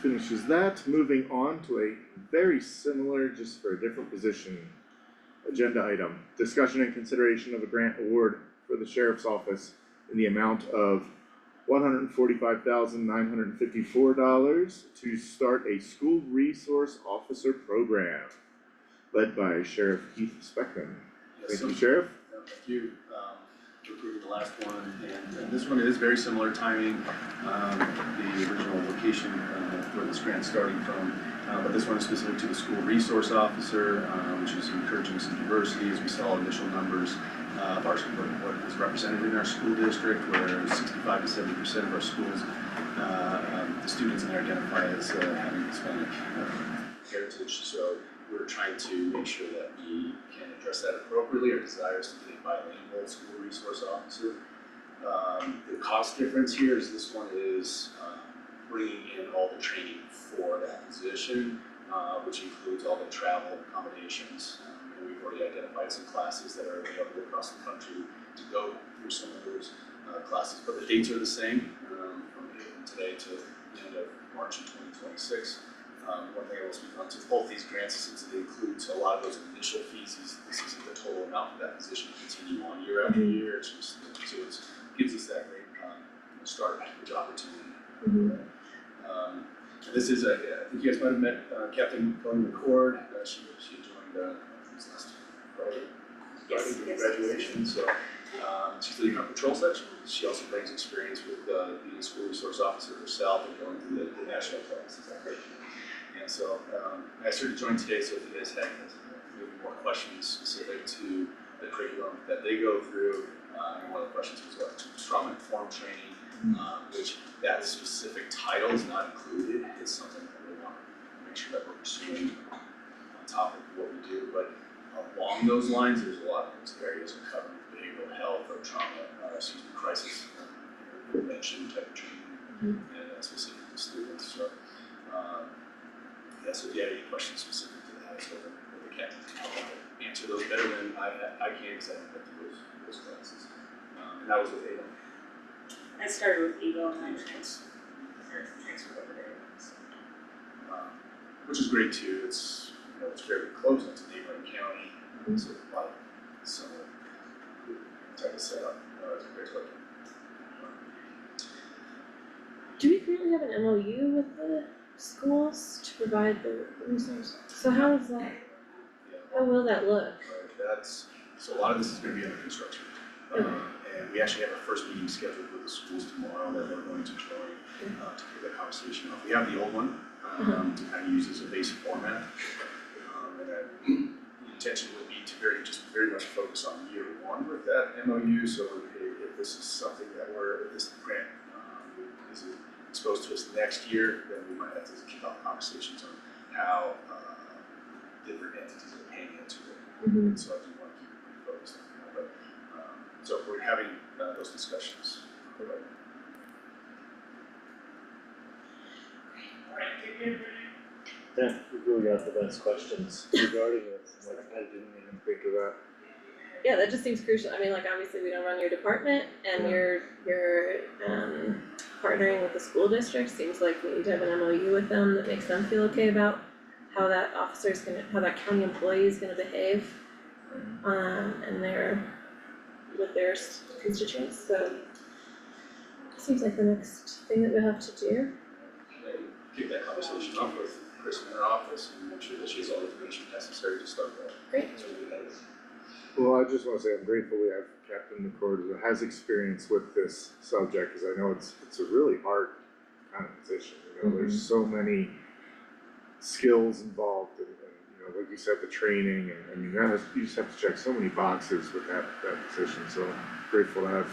finishes that. Moving on to a very similar, just for a different position, agenda item. Discussion and consideration of a grant award for the sheriff's office in the amount of $145,954 to start a school resource officer program led by Sheriff Keith Speckman. Thank you, Sheriff. Thank you, for approving the last one, and this one is very similar timing, the original location, where this grant's starting from, but this one is specific to the school resource officer, which is encouraging some diversity as we saw initial numbers of our, what is represented in our school district, where 65 to 70% of our schools, the students in there identify as having Hispanic heritage, so we're trying to make sure that we can address that appropriately. Our desire is to get a bilingual school resource officer. The cost difference here is this one is bringing in all the training for that position, which includes all the travel accommodations. And we've already identified some classes that are available across the country to go through some of those classes, but the dates are the same, from today to the end of March of 2026. One thing I will speak on to both these grants, since it includes a lot of those initial fees, this isn't the total amount for that position to continue on year after year. It's just, so it gives us that great start package opportunity. And this is, I think you guys might have met Captain Colleen McCord. She joined this last Friday for graduation. So she's leading our patrol section. She also brings experience with being a school resource officer herself and going through the national classes. And so I asked her to join today, so if you guys have maybe more questions specific to the curriculum that they go through, and one of the questions was about trauma-informed training, which that specific title is not included. It's something that we want to make sure that we're pursuing on top of what we do, but along those lines, there's a lot of those areas of covering behavioral health or trauma, crisis intervention type of training, and specific to students. So, so if you have any questions specific to that, so that the captain can help answer those better than I can, because I haven't been through those classes. And that was with ADO. I started with EGO and then transferred over to ADO. So. Which is great too. It's it's very close to neighboring county, so a lot of similar type of setup. It's a great look. Do we currently have an MOU with the schools to provide the resource? So how is that, how will that look? So a lot of this is gonna be under construction. And we actually have our first meeting scheduled with the schools tomorrow that they're going to join to kick that conversation off. We have the old one, to kind of use as a basic format. And that the intention would be to very much focus on year one with that MOU. So if this is something that if this grant is exposed to us next year, then we might have to kick off conversations on how different entities are paying into it. So I do want to keep it pretty focused on that. But so we're having those discussions. Yeah, we really got the best questions regarding this, like I didn't even think of that. Yeah, that just seems crucial. I mean, like obviously we don't run your department and you're partnering with the school district. Seems like we need to have an MOU with them that makes them feel okay about how that officer's gonna, how that county employee is gonna behave and with their constituents, so it seems like the next thing that we have to do. Kick that conversation off with Chris in her office and make sure that she has all the information necessary to start that. Great. Well, I just wanna say I'm grateful we have Captain McCord who has experience with this subject, cause I know it's a really hard kind of position, there's so many skills involved and like you said, the training and I mean, you just have to check so many boxes with that position, so grateful to have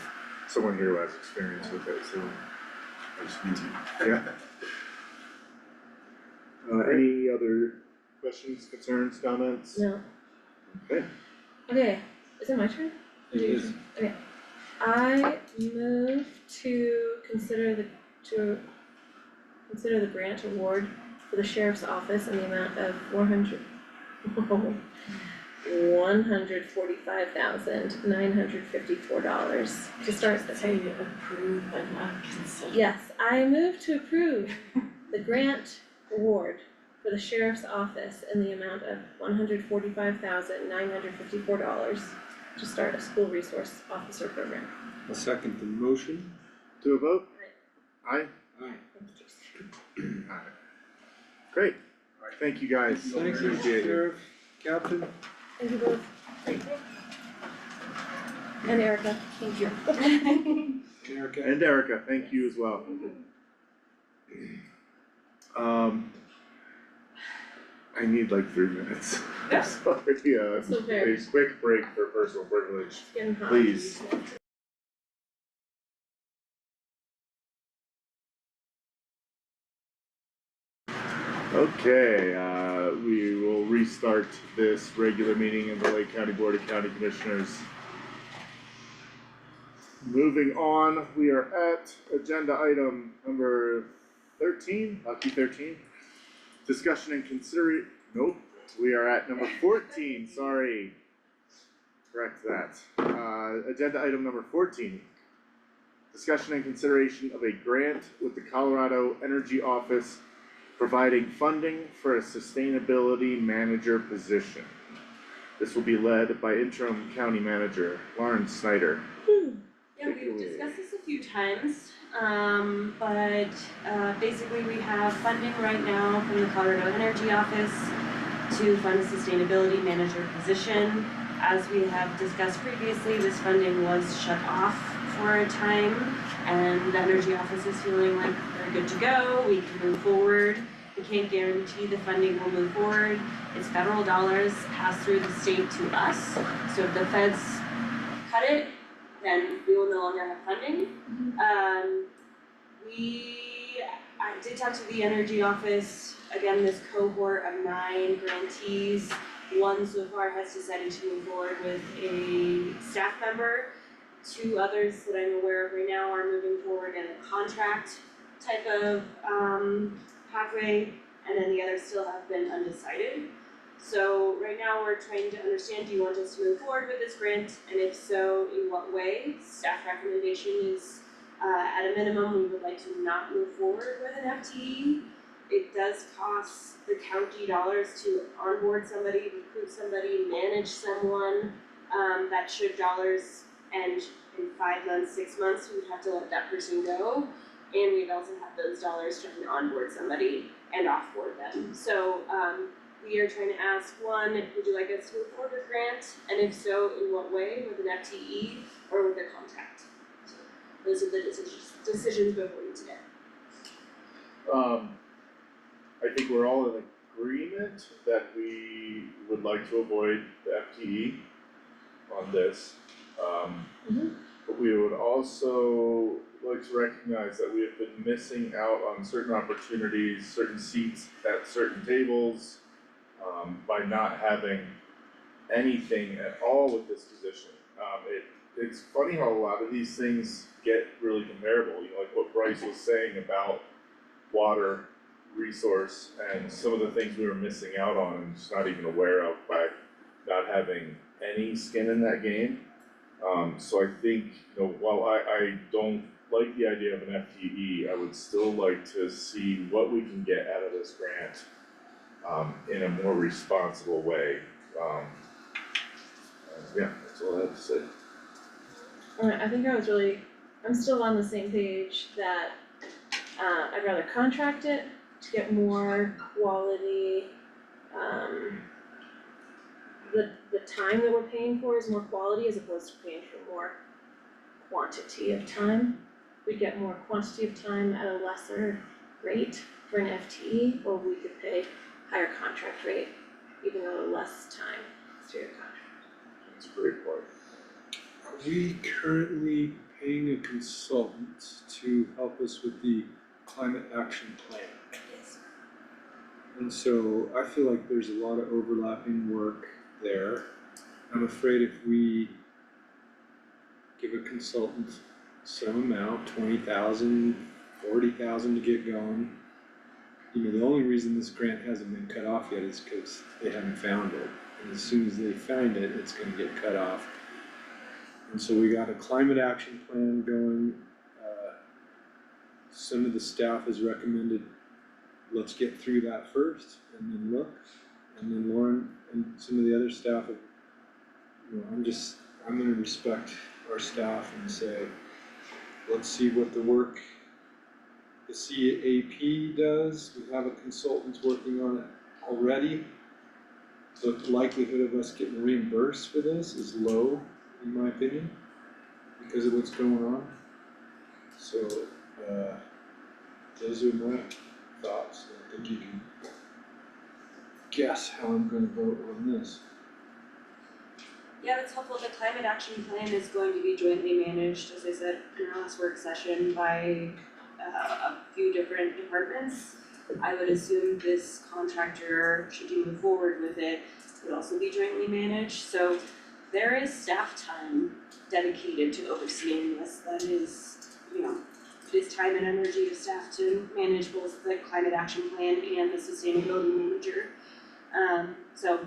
someone here who has experience with it, so. I just need to. Yeah. Any other questions, concerns, comments? No. Okay. Okay, is it my turn? It is. Okay. I move to consider the grant award for the sheriff's office in the amount of $145,954 to start the. Say approve but not consider. Yes, I move to approve the grant award for the sheriff's office in the amount of $145,954 to start a school resource officer program. I'll second the motion. To a vote? Aye? Aye. Aye. Great, thank you guys. Thank you, Appreciate it. Sheriff, Captain. Thank you both. And Erica, thank you. Erica. And Erica, thank you as well. I need like 3 minutes. Yeah. Sorry, It's okay. a quick break for personal privilege, It's getting hot. please. Okay, we will restart this regular meeting of the Lake County Board of County Commissioners. Moving on, we are at agenda item number 13, lucky 13. Discussion and nope, we are at number 14, sorry. Correct that. Agenda item number 14. Discussion and consideration of a grant with the Colorado Energy Office providing funding for a sustainability manager position. This will be led by interim county manager Lauren Snyder. Yeah, we've discussed this a few times, but basically we have funding right now from the Colorado Energy Office to fund a sustainability manager position. As we have discussed previously, this funding was shut off for a time, and the Energy Office is feeling like they're good to go, we can move forward. We can't guarantee the funding will move forward. It's federal dollars passed through the state to us, so if the feds cut it, then we will no longer have funding. I did talk to the Energy Office, again, this cohort of 9 grantees. One so far has decided to move forward with a staff member. 2 others that I'm aware of right now are moving forward in a contract type of pathway, and then the others still have been undecided. So right now we're trying to understand, do you want us to move forward with this grant, and if so, in what way? Staff recommendation is at a minimum, we would like to not move forward with an FTE. It does cost the county dollars to onboard somebody, recruit somebody, manage someone. That should dollars end in 5 months, 6 months, we would have to let that person go. And we'd also have those dollars trying to onboard somebody and offboard them. So we are trying to ask, one, would you like us to move forward with grant? And if so, in what way, with an FTE or with a contract? So those are the decisions before you today. I think we're all in agreement that we would like to avoid the FTE on this. But we would also like to recognize that we have been missing out on certain opportunities, certain seats at certain tables, by not having anything at all with this position. It's funny how a lot of these things get really comparable, you know, like what Bryce was saying about water resource and some of the things we were missing out on and just not even aware of by not having any skin in that game. So I think, you know, while I don't like the idea of an FTE, I would still like to see what we can get out of this grant in a more responsible way. Yeah, that's all I have to say. Alright, I think I'm still on the same page that I'd rather contract it to get more quality. The time that we're paying for is more quality as opposed to paying for more quantity of time. We'd get more quantity of time at a lesser rate for an FTE, or we could pay higher contract rate, even though less time through your contract. That's a great point. Are we currently paying a consultant to help us with the climate action plan? Yes. And so I feel like there's a lot of overlapping work there. I'm afraid if we give a consultant some amount, 20,000, 40,000 to get going. You know, the only reason this grant hasn't been cut off yet is because they haven't found it. And as soon as they find it, it's gonna get cut off. And so we got a climate action plan going. Some of the staff has recommended, let's get through that first and then look. And then Lauren and some of the other staff have, you know, I'm gonna respect our staff and say, let's see what the work the CAP does. We have a consultant working on it already. The likelihood of us getting reimbursed for this is low, in my opinion, because of what's going on. So, those are my thoughts. I think you can guess how I'm gonna vote on this. Yeah, that's helpful. The climate action plan is going to be jointly managed, as I said in our last work session, by a few different departments. I would assume this contractor, should you move forward with it, would also be jointly managed. So there is staff time dedicated to overseeing this. That is, you know, it is time and energy of staff to manage both the climate action plan and the sustainability manager. So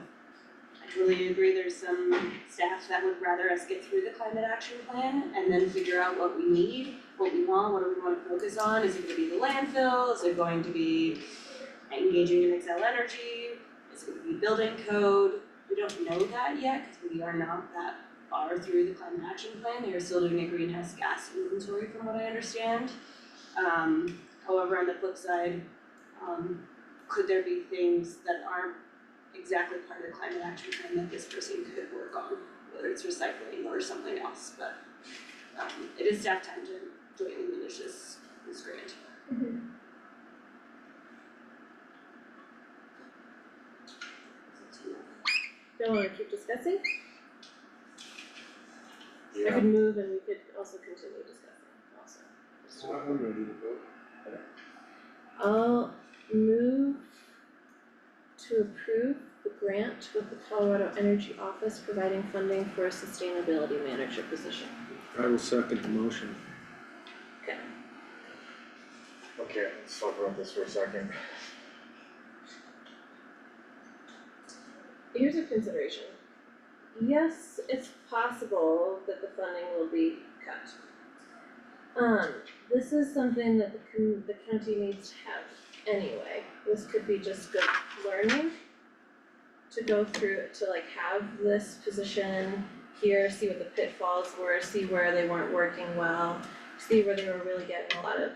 I totally agree, there's some staff that would rather us get through the climate action plan and then figure out what we need, what we want, what do we want to focus on. Is it gonna be the landfill? Is it going to be engaging in Excel energy? Is it gonna be building code? We don't know that yet because we are not that far through the climate action plan. They are still doing a greenhouse gas inventory from what I understand. However, on the flip side, could there be things that aren't exactly part of the climate action plan that this person could work on, whether it's recycling or something else, but it is staff time to jointly manage this grant. Don't wanna keep discussing? I Yeah, could move and we could also continue discussing also. So I'm ready to vote. I'll move to approve the grant with the Colorado Energy Office providing funding for a sustainability manager position. I will second the motion. okay, let's talk about this for a second. Here's a consideration. Yes, it's possible that the funding will be cut. This is something that the county needs to have anyway. This could be just good learning to go through, to like have this position here, see what the pitfalls were, see where they weren't working well, see where they were really getting a lot of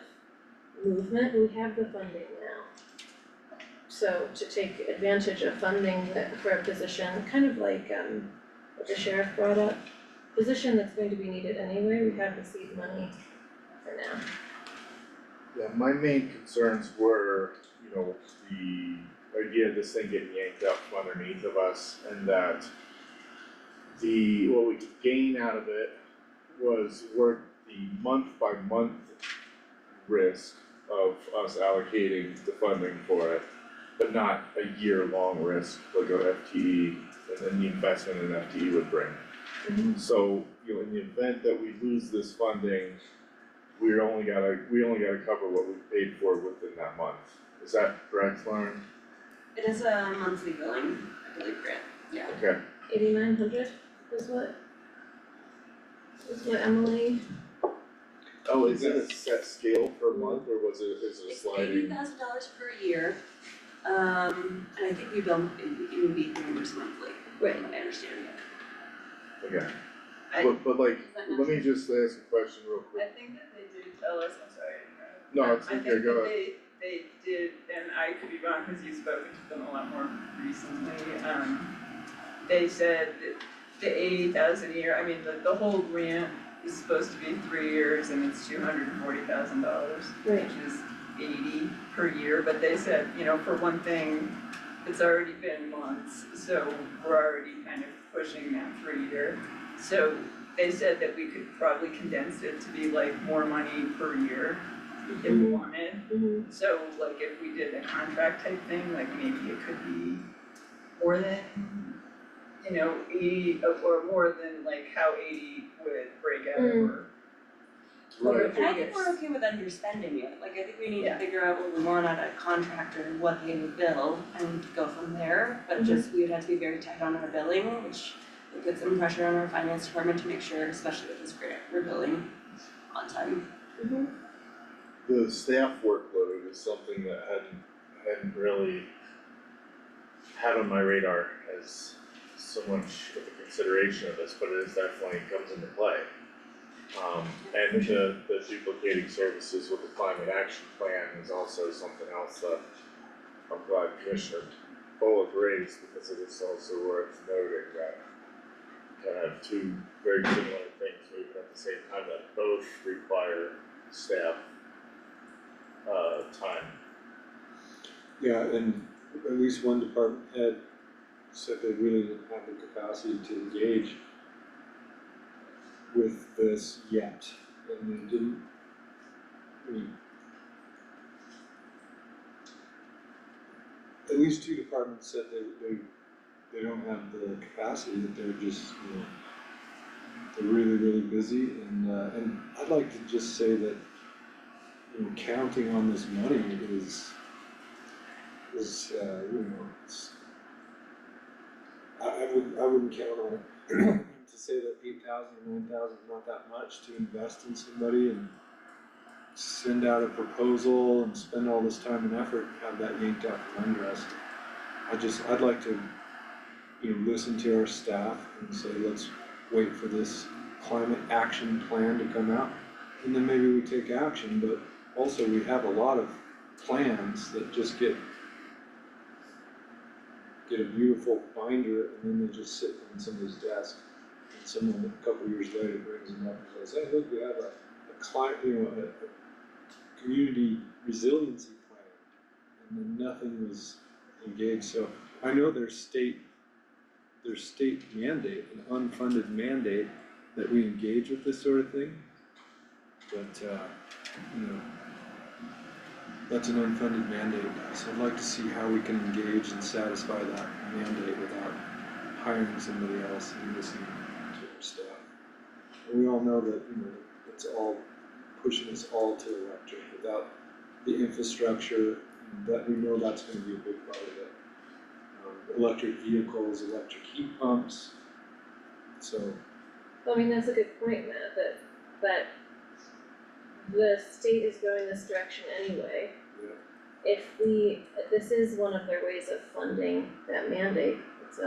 movement. We have the funding now. So to take advantage of funding that for a position, kind of like what the sheriff brought up, position that's going to be needed anyway, we have the seed money for now. Yeah, my main concerns were, you know, the idea of this thing getting yanked out from underneath of us, and that what we could gain out of it was worth the month by month risk of us allocating the funding for it, but not a year-long risk like a FTE and then the investment an FTE would bring. So, you know, in the event that we lose this funding, we only gotta cover what we paid for within that month. Is that correct, Lauren? It is a monthly billing, I believe, grant, yeah. Okay, 8,900 is what Emily, oh, is it a set scale per month, or is it a sliding? It's $80,000 per year, and I think we bill, it would be reimbursed monthly, Right. from what I understand. Okay, I- but like, Is that let me just ask a question real I quick. think that they did tell us, I'm sorry. No, it's I okay, think go that ahead. they did, and I could be wrong because you've spoken to them a lot more recently, they said that the 80,000 a year, I mean, the whole grant is supposed to be 3 years and it's $240,000, Right. which is 80 per year, but they said, you know, for one thing, it's already been months, so we're already kind of pushing that 3 year. So they said that we could probably condense it to be like more money per year if we wanted. So like if we did a contract type thing, like maybe it could be more than you know, 80 or more than like how 80 would break out over Right. And I think we're okay with underspending it, like I think we need to figure out what we want out of contractor, what they would bill and go from there. But just, we would have to be very tight on our billing, which would put some pressure on our finance department to make sure, especially with this grant, we're billing on time. The staff workload is something that hadn't really had on my radar as so much of a consideration of this, but it is definitely comes into play. And the duplicating services with the climate action plan is also something else that I'm glad Commissioner Bullock raised, because it is also worth noting that you can have two very similar things moving at the same time that both require staff time. Yeah, and at least one department head said they really didn't have the capacity to engage with this yet, and they didn't, I mean, at least two departments said they don't have the capacity, that they're just, you know, they're really busy, and I'd like to just say that, you know, counting on this money is you know, it's, I wouldn't count on it to say that 8,000 or 9,000 is not that much to invest in somebody and send out a proposal and spend all this time and effort and have that yanked out from under us. I'd like to, you know, listen to our staff and say, let's wait for this climate action plan to come out, and then maybe we take action. But also, we have a lot of plans that just get a beautiful binder, and then they just sit on somebody's desk, and someone a couple years later brings them up and says, hey, look, we have a climate, you know, a community resiliency plan, and then nothing was engaged. So I know there's state mandate, an unfunded mandate, that we engage with this sort of thing, but you know, that's an unfunded mandate, so I'd like to see how we can engage and satisfy that mandate without hiring somebody else and listening to our staff. And we all know that, you know, it's all pushing us all to electric without the infrastructure, that we know that's gonna be a big part of it. Electric vehicles, electric heat pumps, so. I mean, that's a good point, Matt, that the state is going this direction anyway. If this is one of their ways of funding that mandate, it's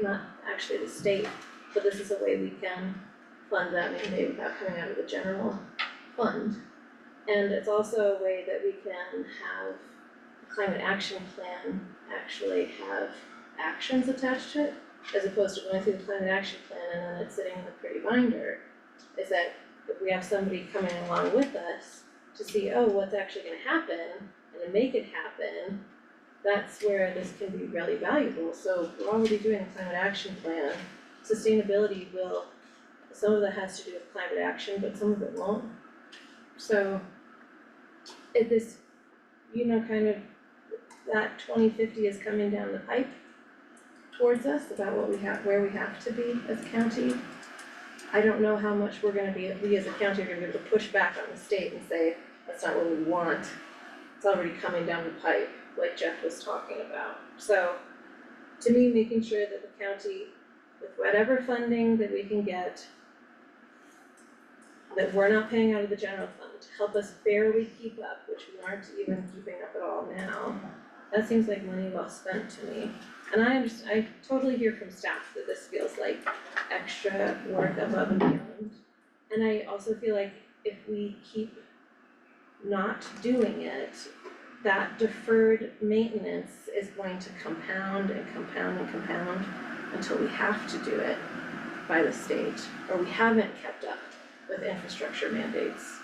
not actually the state, but this is a way we can fund that mandate without coming out of the general fund. And it's also a way that we can have a climate action plan actually have actions attached to it, as opposed to going through the climate action plan and then it's sitting in a pretty binder. Is that if we have somebody coming along with us to see, oh, what's actually gonna happen, and to make it happen, that's where this can be really valuable. So we're already doing a climate action plan. Sustainability will, some of that has to do with climate action, but some of it won't. So if this, you know, kind of that 2050 is coming down the pipe towards us about what we have, where we have to be as a county. I don't know how much we as a county are gonna be able to push back on the state and say, that's not what we want. It's already coming down the pipe, like Jeff was talking about. So, to me, making sure that the county, with whatever funding that we can get, that we're not paying out of the general fund, to help us barely keep up, which we aren't even keeping up at all now, that seems like money well spent to me. And I totally hear from staff that this feels like extra work above and beyond. And I also feel like if we keep not doing it, that deferred maintenance is going to compound and compound and compound until we have to do it by the state, or we haven't kept up with infrastructure mandates.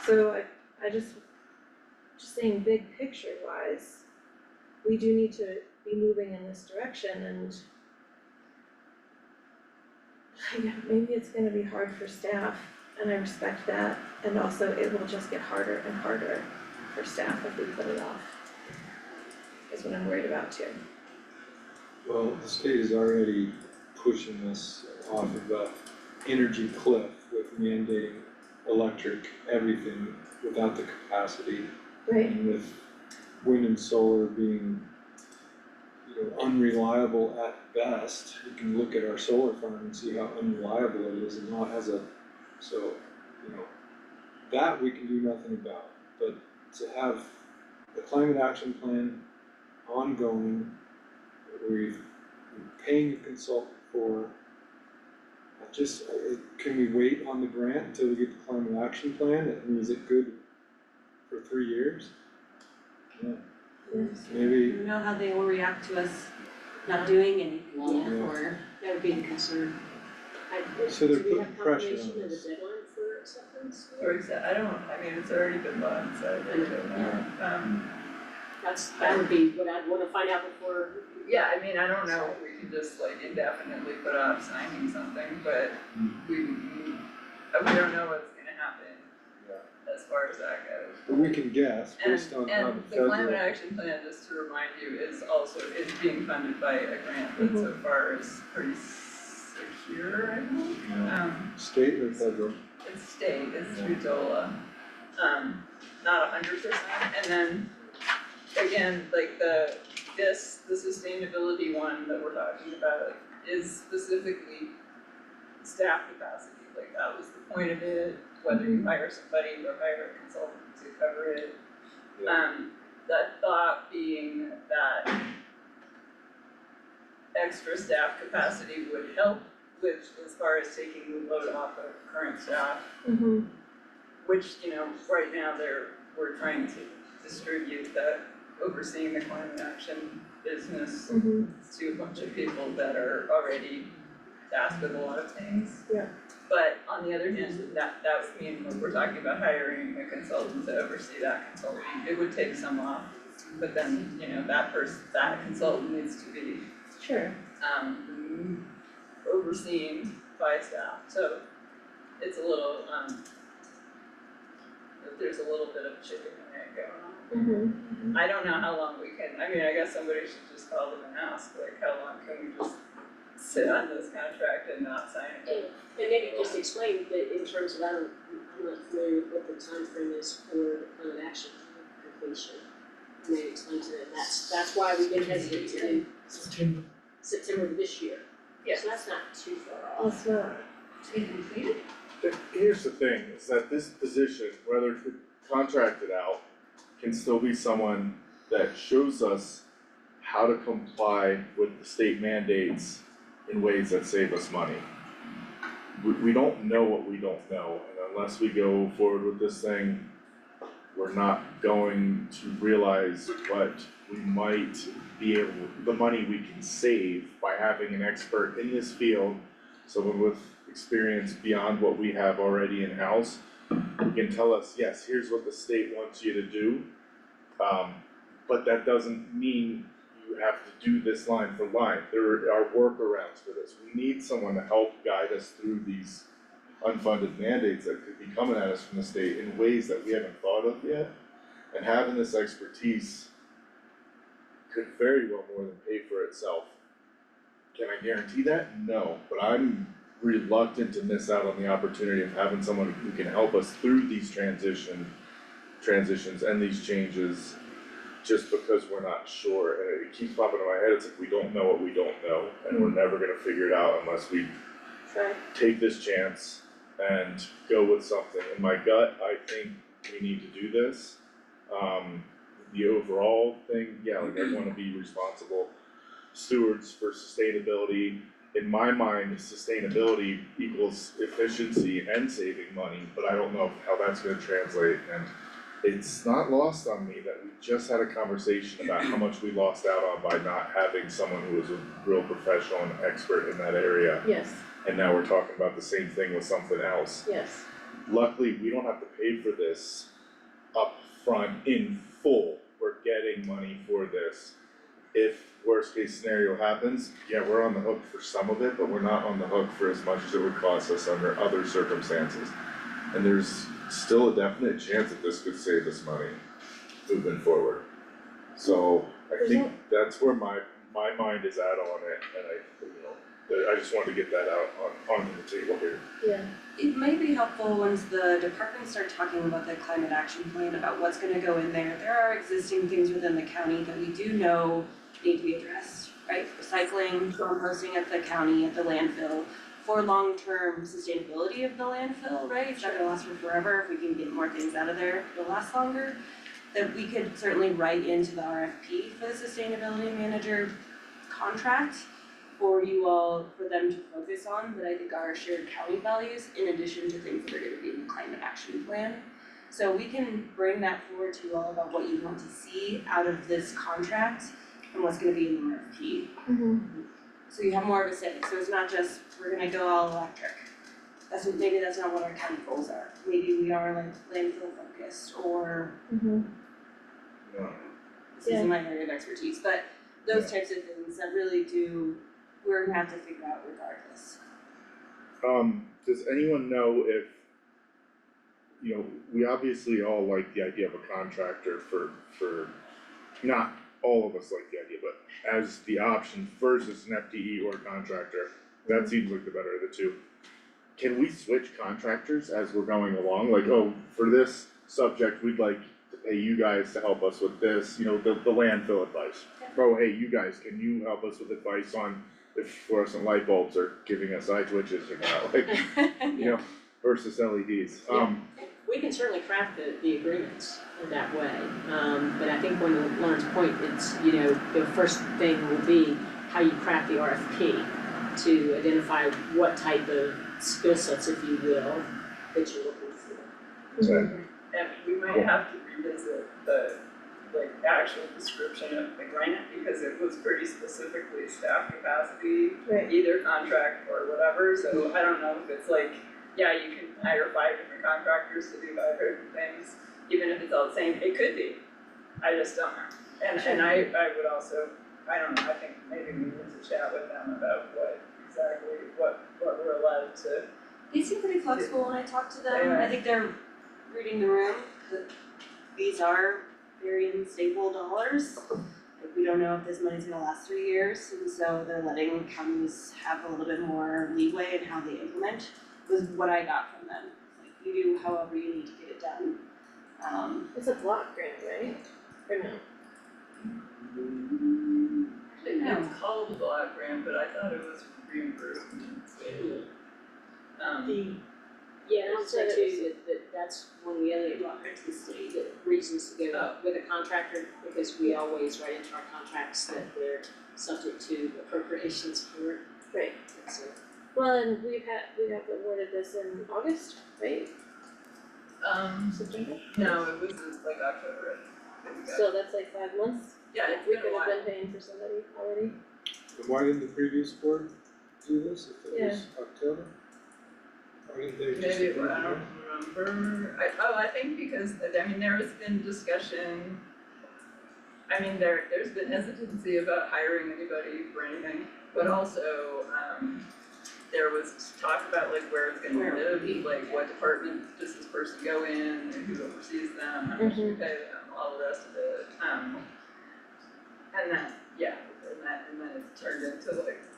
So I just saying big picture wise, we do need to be moving in this direction, and yeah, maybe it's gonna be hard for staff, and I respect that, and also it will just get harder and harder for staff if we put it off, is what I'm worried about too. Well, the state is already pushing us off of a energy cliff with mandating electric everything without the capacity. Right. And with wind and solar being, unreliable at best, you can look at our solar farm and see how unreliable it is and not has so, that we can do nothing about. But to have the climate action plan ongoing, we're paying a consultant for, can we wait on the grant until we get the climate action plan? And is it good for 3 years? Yeah. Maybe. You know how they will react to us not doing anything Yeah. or. That would be the concern. So they're Do we putting have pressure confirmation on of the us. deadline for acceptance? Or is that, it's already been done, so I really don't know. That would be what I'd wanna find out before. Yeah, I don't know if we can just like indefinitely put off signing something, but we don't know what's gonna happen as far as that goes. But we can guess based on how the And the federal. climate action plan, just to remind you, is being funded by a grant that so far is pretty secure, I think. State or federal? It's state, it's through DOLA, not 100%, and then, again, like the sustainability one that we're talking about is specifically staff capacity, like that was the point of it, whether you hire somebody or hire a consultant to cover it. The thought being that extra staff capacity would help with, as far as taking the load off of current staff, which, right now we're trying to distribute that overseeing the climate action business to a bunch of people that are already tasked with a lot of things. Yeah. But on the other hand, that would mean when we're talking about hiring a consultant to oversee that consultant, it would take some off. But then, that consultant needs to be Sure. overseen by staff, so it's a little, there's a little bit of chicken and egg going on. I don't know how long we can, I guess somebody should just call them and ask, like, how long can we just sit on this contract and not sign it? And maybe just explain that in terms of, I'm not familiar with what the timeframe is for the climate action completion. Maybe explain to them, that's why we've been hesitant to do September of this year. Yes. So that's not too far off. That's not. To be completed? Here's the thing, is that this position, whether it's contracted out, can still be someone that shows us how to comply with the state mandates in ways that save us money. We don't know what we don't know, and unless we go forward with this thing, we're not going to realize what we might be able, the money we can save by having an expert in this field, someone with experience beyond what we have already in-house, who can tell us, yes, here's what the state wants you to do, but that doesn't mean you have to do this line for line. There are workarounds for this. We need someone to help guide us through these unfunded mandates that could be coming at us from the state in ways that we haven't thought of yet. And having this expertise could very well more than pay for itself. Can I guarantee that? No, but I'm reluctant to miss out on the opportunity of having someone who can help us through these transitions and these changes, just because we're not sure, and it keeps popping in my head, it's like we don't know what we don't know, and we're never gonna figure it out unless we take this chance and go with something. In my gut, I think we need to do this. The overall thing, yeah, like I wanna be responsible stewards for sustainability. In my mind, sustainability equals efficiency and saving money, but I don't know how that's gonna translate, and it's not lost on me that we just had a conversation about how much we lost out on by not having someone who was a real professional and expert in that area. Yes. And now we're talking about the same thing with something else. Yes. Luckily, we don't have to pay for this up front in full. We're getting money for this. If worst case scenario happens, yeah, we're on the hook for some of it, but we're not on the hook for as much as it would cost us under other circumstances. And there's still a definite chance that this could save us money moving forward. So I think that's where my my mind is at on it, and I just wanted to get that out on the table here. Yeah. It may be helpful once the departments start talking about the climate action plan, about what's gonna go in there. There are existing things within the county that we do know need to be addressed, right? Recycling, composting at the county, at the landfill, for long-term sustainability of the landfill, right? It's not gonna last for forever. If we can get more things out of there, it'll last longer. That we could certainly write into the RFP for the sustainability manager contract for you all, for them to focus on, that I think are shared county values, in addition to things that are gonna be in the climate action plan. So we can bring that forward to you all about what you want to see out of this contract and what's gonna be in the RFP. So you have more of a say, so it's not just, we're gonna go all electric. Maybe that's not what our county goals are. Maybe we are like landfill focused, or this isn't my area of expertise, but those types of things that really do, we're gonna have to figure out regardless. Does anyone know if, we obviously all like the idea of a contractor for, not all of us like the idea, but as the option versus an FTE or contractor, that seems like the better of the two. Can we switch contractors as we're going along? Like, oh, for this subject, we'd like to pay you guys to help us with this, the landfill advice. Oh, hey, you guys, can you help us with advice on if fluorescent light bulbs are giving us eye twitches or not, like, versus LEDs. We can certainly craft the agreements in that way, but I think when Lauren's point, it's, the first thing will be how you craft the RFP to identify what type of skill sets, if you will, that you're looking for. And we might have to revisit the actual description of the grant, because it was pretty specifically staff capacity, either contract or whatever, so I don't know if it's you can hire 5 different contractors to do 5 different things, even if it's all the same, it could be, I just don't know. And I would also, I don't know, I think maybe we need to chat with them about what we're allowed to. They seem pretty flexible when I talk to them. I think they're reading the room, that these are very unstable dollars. Like, we don't know if this money's gonna last 3 years, and so they're letting counties have a little bit more leeway in how they implement, was what I got from them. Like, you do however you need to get it done. It's a block grant, right? Or no? It's called a block grant, but I thought it was reimbursement. Yeah, I'll say too, that's one of the other reasons to go with a contractor, because we always write into our contracts that they're subject to appropriations for. Right. So, Well, and we have awarded this in August, right? September? No, it was October. So that's 5 months? Yeah, it's We been a could have while. been paying for somebody already. And why didn't the previous board do this if it was October? Why didn't they just? Maybe, I don't remember, I think because, there has been discussion, there's been hesitancy about hiring anybody for anything, but also, there was talk about where it's gonna live, what department does this person go in, and who oversees them, how much we pay them, all the rest of it, and then, and then it turned into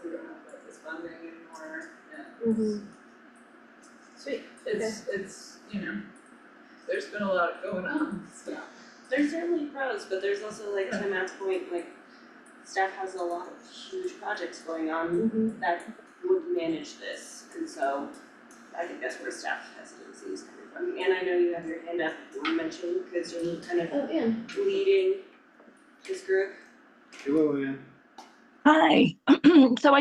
we don't have this funding anymore, Sweet. It's, there's been a lot going on, so. There's certainly pros, but there's also to Matt's point, staff has a lot of huge projects going on that would manage this, and so I think that's where staff hesitancy is coming from. And I know you have your hand up, you mentioned, because you're kind of leading this group. Hello, Ann. Hi, so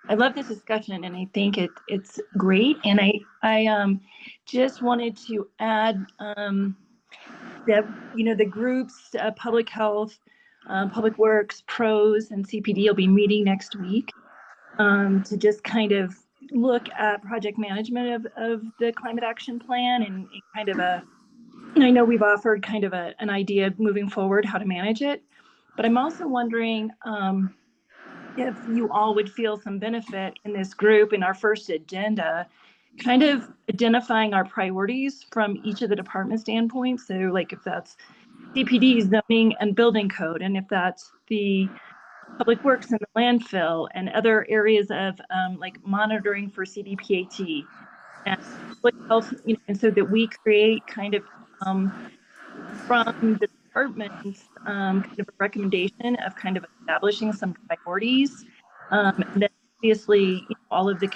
I love this discussion and I think it's great, and I just wanted to add that the groups, public health, public works, pros, and CPD will be meeting next week to just kind of look at project management of the climate action plan and kind of I know we've offered kind of an idea moving forward how to manage it, but I'm also wondering if you all would feel some benefit in this group in our first agenda, kind of identifying our priorities from each of the department standpoints. So if that's CPD, zoning, and building code, and if that's the public works and the landfill and other areas of like monitoring for CDPHE and public health, and so that we create kind of from the departments kind of a recommendation of kind of establishing some priorities. And then obviously, all of the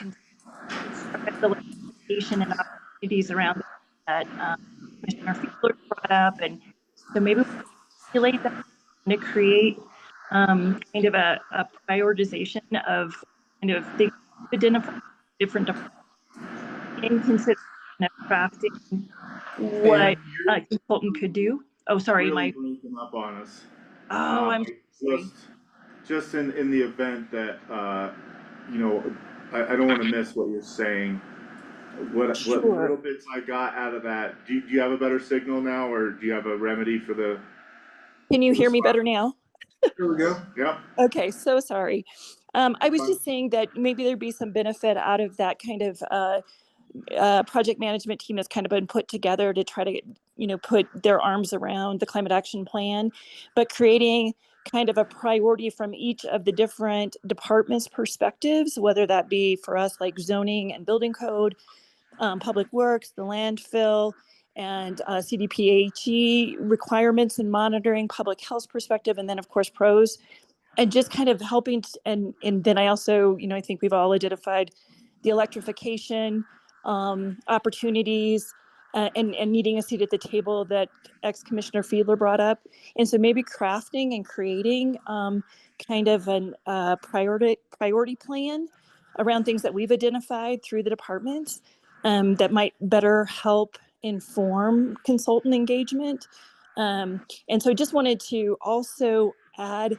legislation and opportunities around that Commissioner Fiedler brought up. And so maybe we relate that to create kind of a prioritization of kind of things to identify different departments in consideration of crafting what a consultant could do. Oh, sorry, really breaking up on us. Oh, I'm sorry. Just in the event that I don't want to miss what you're saying. What little bits I got out of that. Do you have a better signal now, or do you have a remedy for the? Can you hear me better now? Here we go. Yep. Okay, so sorry. I was just saying that maybe there'd be some benefit out of that kind of project management team that's kind of been put together to try to put their arms around the climate action plan, but creating kind of a priority from each of the different departments' perspectives, whether that be for us like zoning and building code, public works, the landfill, and CDPHE requirements and monitoring, public health perspective, and then of course pros, and just kind of helping. And then I also, I think we've all identified the electrification opportunities and needing a seat at the table that ex-Commissioner Fiedler brought up. And so maybe crafting and creating kind of an priority plan around things that we've identified through the departments that might better help inform consultant engagement. And so I just wanted to also add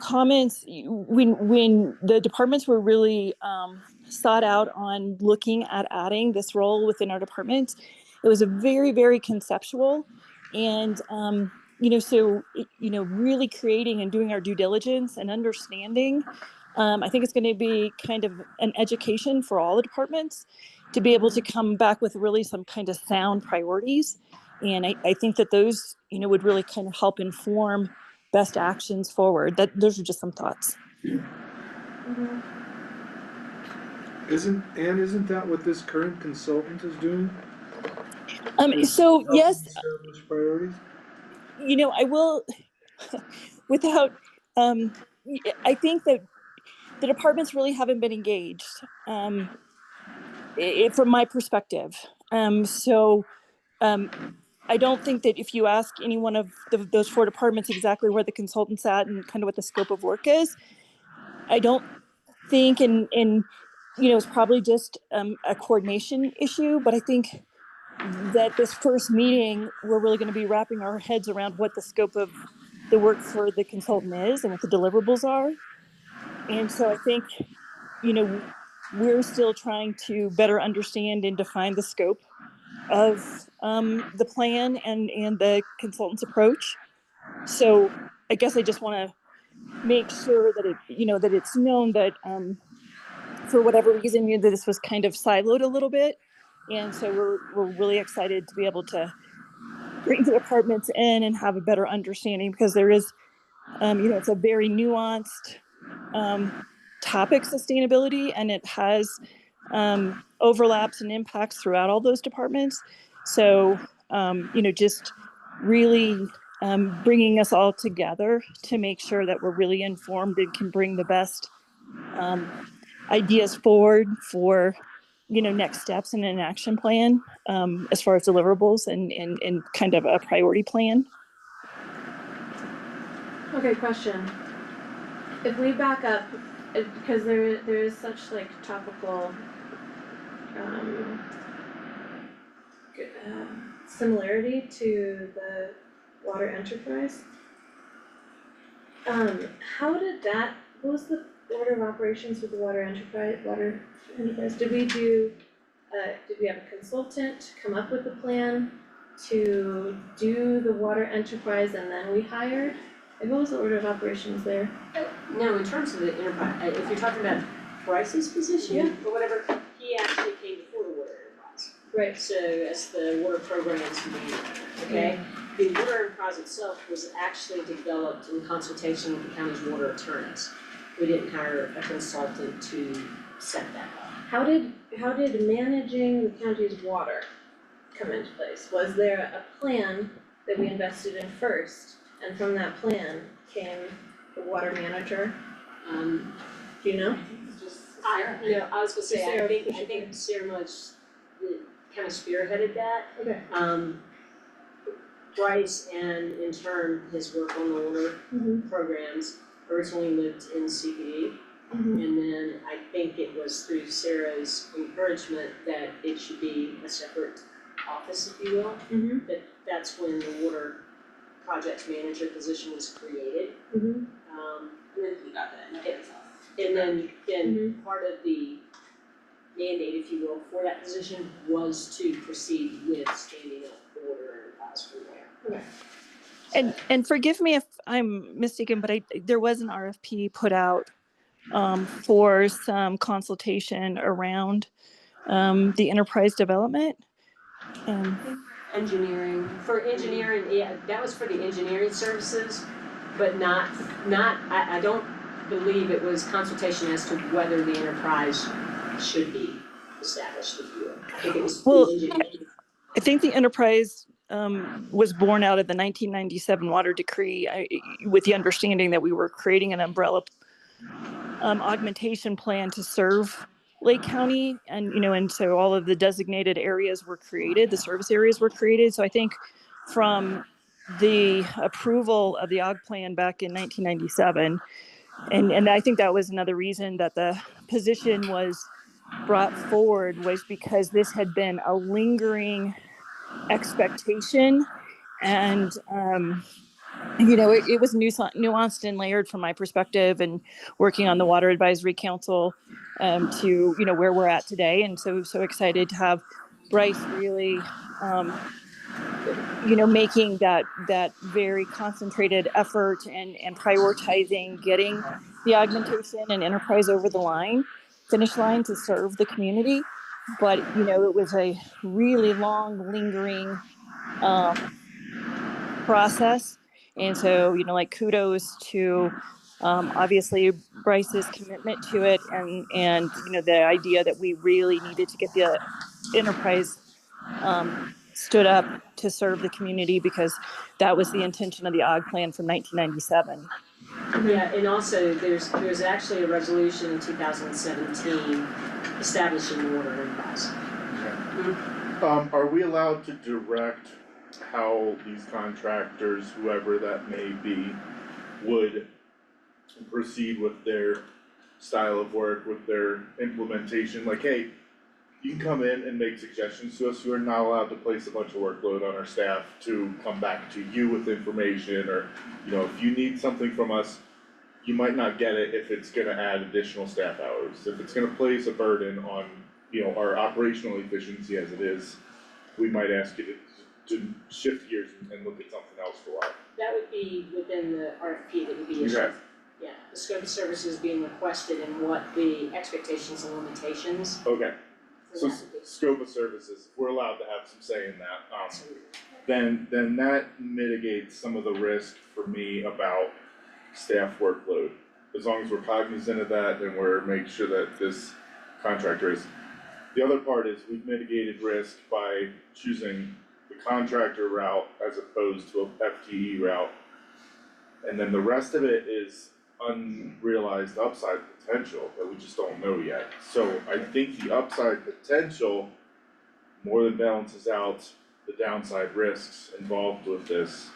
comments when the departments were really sought out on looking at adding this role within our department. It was a very, very conceptual, and so really creating and doing our due diligence and understanding. I think it's going to be kind of an education for all the departments to be able to come back with really some kind of sound priorities, and I think that those would really kind of help inform best actions forward. Those are just some thoughts. Isn't that what this current consultant is doing? So yes, priorities? I will without I think that the departments really haven't been engaged from my perspective. I don't think that if you ask any one of those four departments exactly where the consultant's at and kind of what the scope of work is, I don't think it's probably just a coordination issue, but I think that this first meeting, we're really going to be wrapping our heads around what the scope of the work for the consultant is and what the deliverables are. And so I think, we're still trying to better understand and define the scope of the plan and the consultant's approach. So I guess I just want to make sure that that it's known that for whatever reason, that this was kind of siloed a little bit. And so we're really excited to be able to bring the departments in and have a better understanding, because there is, it's a very nuanced topic, sustainability, and it has overlaps and impacts throughout all those departments. So, just really bringing us all together to make sure that we're really informed and can bring the best ideas forward for next steps in an action plan as far as deliverables and kind of a priority plan. Okay, question. If we back up, because there is such like topical similarity to the water enterprise. What was the order of operations with the water enterprise? Did we have a consultant come up with a plan to do the water enterprise and then we hired? And what was the order of operations there? No, in terms of the enterprise, if you're talking about Bryce's position or whatever, he actually came before the water enterprise. Right. So as the water programs leader, okay? the water enterprise itself was actually developed in consultation with the county's water attorneys. We didn't hire a consultant to set that up. How did managing the county's water come into place? Was there a plan that we invested in first, and from that plan came the water manager? Do you know? I was gonna say, Sarah, I think Sarah much kind of spearheaded that. Okay. Bryce and in turn, his work on the water programs originally lived in CPD. And then I think it was through Sarah's encouragement that it should be a separate office, if you will. That's when the water projects manager position was created. And then he got that in himself. And then part of the mandate, if you will, for that position was to proceed with standing up the water enterprise from there. Okay. And forgive me if I'm mistaken, but there was an RFP put out for some consultation around the enterprise development. Engineering, yeah, that was for the engineering services, but not, I don't believe it was consultation as to whether the enterprise should be established, if you will. I think it was engineering. I think the enterprise was born out of the 1997 water decree with the understanding that we were creating an umbrella augmentation plan to serve Lake County, and so all of the designated areas were created, the service areas were created. So I think from the approval of the AUG plan back in 1997, and I think that was another reason that the position was brought forward, was because this had been a lingering expectation, and it was nuanced and layered from my perspective, and working on the Water Advisory Council to where we're at today. And so excited to have Bryce really making that very concentrated effort and prioritizing getting the augmentation and enterprise over the finish line to serve the community. But it was a really long lingering process. And so, kudos to obviously Bryce's commitment to it, and the idea that we really needed to get the enterprise stood up to serve the community, because that was the intention of the AUG plan from 1997. Yeah, and also there's actually a resolution in 2017 establishing the water enterprise. Are we allowed to direct how these contractors, whoever that may be, would proceed with their style of work, with their implementation? Like, hey, you can come in and make suggestions to us. You are not allowed to place a bunch of workload on our staff to come back to you with information, or, if you need something from us, you might not get it if it's gonna add additional staff hours. If it's gonna place a burden on, our operational efficiency as it is, we might ask you to shift gears and look at something else for a while. That would be within the RFP that would be issued. Okay. Yeah, the scope of services being requested and what the expectations and limitations. Okay, so scope of services, if we're allowed to have some say in that, then that mitigates some of the risk for me about staff workload. As long as we're cognizant of that, and we're making sure that this contractor is. The other part is we've mitigated risk by choosing the contractor route as opposed to a FTE route. And then the rest of it is unrealized upside potential that we just don't know yet. So I think the upside potential more than balances out the downside risks involved with this.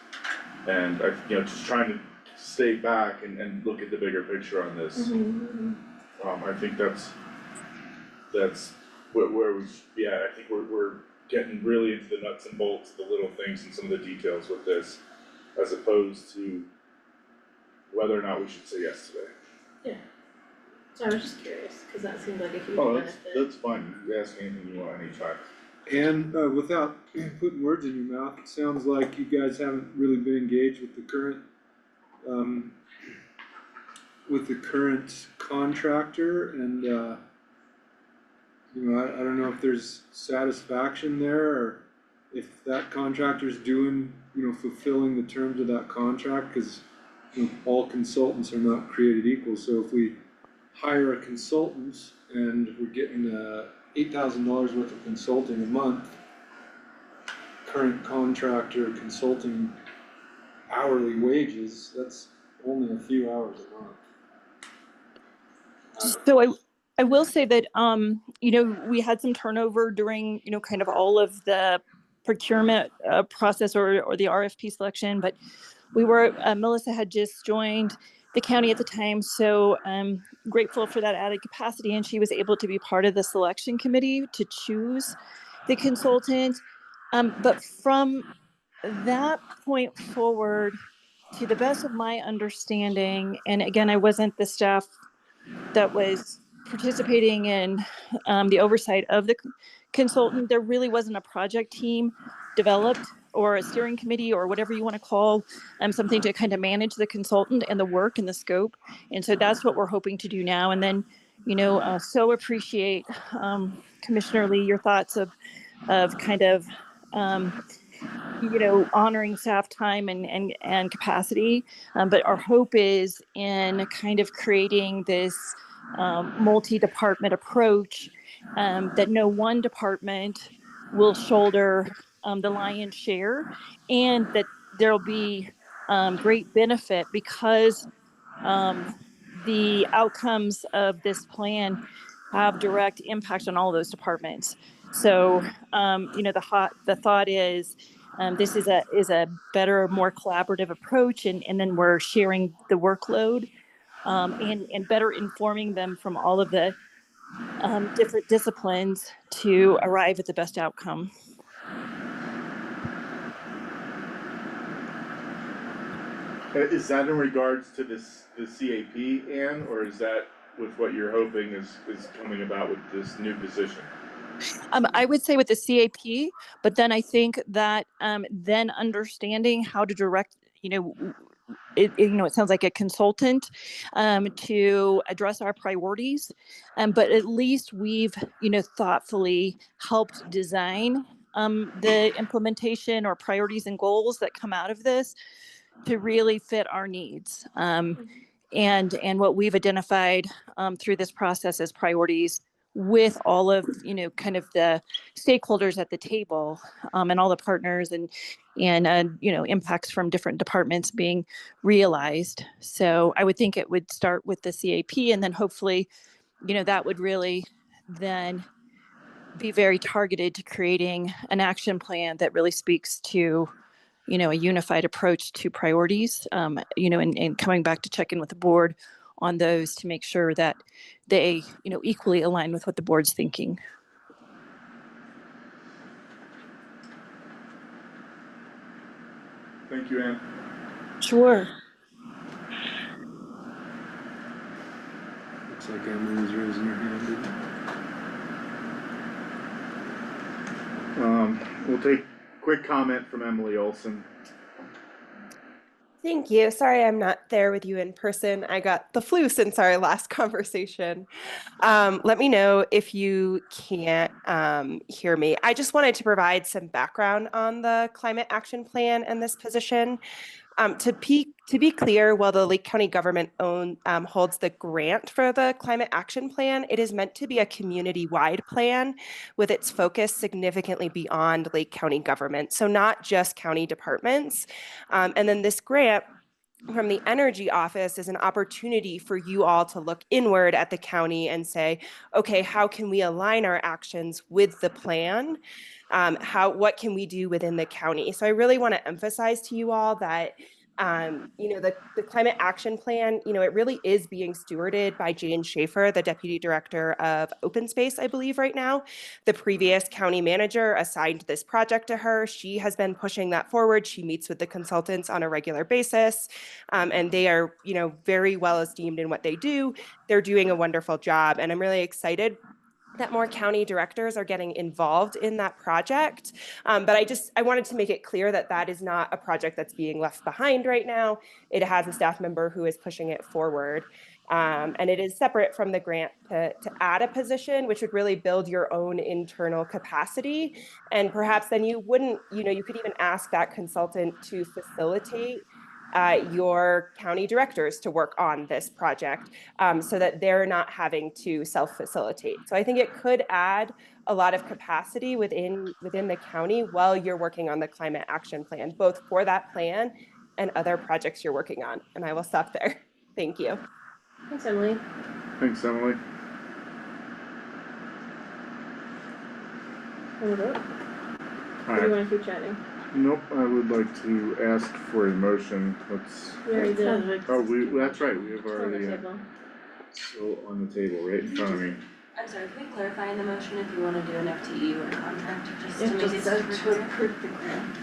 And just trying to stay back and look at the bigger picture on this. I think that's where we should be at. I think we're getting really into the nuts and bolts, the little things and some of the details with this, as opposed to whether or not we should say yes today. Yeah. So I was just curious, because that seemed like a huge Oh, benefit. that's fine. You ask anything you want anytime. And without putting words in your mouth, it sounds like you guys haven't really been engaged with the current contractor, and I don't know if there's satisfaction there, or if that contractor's doing fulfilling the terms of that contract, because all consultants are not created equal. So if we hire a consultant and we're getting $8,000 worth of consulting a month, current contractor consulting hourly wages, that's only a few hours a month. So I will say that, we had some turnover during, kind of all of the procurement process or the RFP selection, but Melissa had just joined the county at the time. So grateful for that added capacity. And she was able to be part of the selection committee to choose the consultant. But from that point forward, to the best of my understanding, and again, I wasn't the staff that was participating in the oversight of the consultant, there really wasn't a project team developed or a steering committee or whatever you want to call something to kind of manage the consultant and the work and the scope. And so that's what we're hoping to do now. And then, so appreciate Commissioner Lee, your thoughts of kind of honoring staff time and capacity. But our hope is in kind of creating this multi-department approach that no one department will shoulder the lion's share, and that there'll be great benefit because the outcomes of this plan have direct impact on all those departments. So, the thought is this is a better, more collaborative approach, and then we're sharing the workload and better informing them from all of the different disciplines to arrive at the best outcome. Is that in regards to the CAP, Ann, or is that with what you're hoping is coming about with this new position? I would say with the CAP, but then I think that then understanding how to direct, it sounds like a consultant to address our priorities, but at least we've, thoughtfully helped design the implementation or priorities and goals that come out of this to really fit our needs. And what we've identified through this process as priorities with all of, kind of the stakeholders at the table and all the partners and impacts from different departments being realized. So I would think it would start with the CAP, and then hopefully, that would really then be very targeted to creating an action plan that really speaks to a unified approach to priorities, and coming back to check in with the board on those to make sure that they, equally align with what the board's thinking. Thank you, Ann. Sure. Looks like Emily's raising her hand. We'll take quick comment from Emily Olson. Thank you. Sorry I'm not there with you in person. I got the flu since our last conversation. Let me know if you can't hear me. I just wanted to provide some background on the climate action plan and this position. To be clear, while the Lake County government holds the grant for the climate action plan, it is meant to be a community-wide plan with its focus significantly beyond Lake County government. So not just county departments. And then this grant from the Energy Office is an opportunity for you all to look inward at the county and say, okay, how can we align our actions with the plan? What can we do within the county? So I really want to emphasize to you all that the climate action plan, it really is being stewarded by Jane Schaefer, the Deputy Director of Open Space, I believe right now. The previous county manager assigned this project to her. She has been pushing that forward. She meets with the consultants on a regular basis, and they are, very well esteemed in what they do. They're doing a wonderful job, and I'm really excited that more county directors are getting involved in that project. But I wanted to make it clear that that is not a project that's being left behind right now. It has a staff member who is pushing it forward. And it is separate from the grant to add a position, which would really build your own internal capacity. And perhaps then you wouldn't, you could even ask that consultant to facilitate your county directors to work on this project so that they're not having to self-facilitate. So I think it could add a lot of capacity within the county while you're working on the climate action plan, both for that plan and other projects you're working on. And I will stop there. Thank you. Thanks, Emily. Thanks, Emily. Wanna vote? Or do Alright, you wanna keep chatting? nope, I would like to ask for a motion, let's, We already did. that's right, we have It's on the already, table. so on the table, right in front of me. I'm sorry, can we clarify in the motion if you wanna do an FTE or a contract, just to It make just it said super to clear? approve the grant.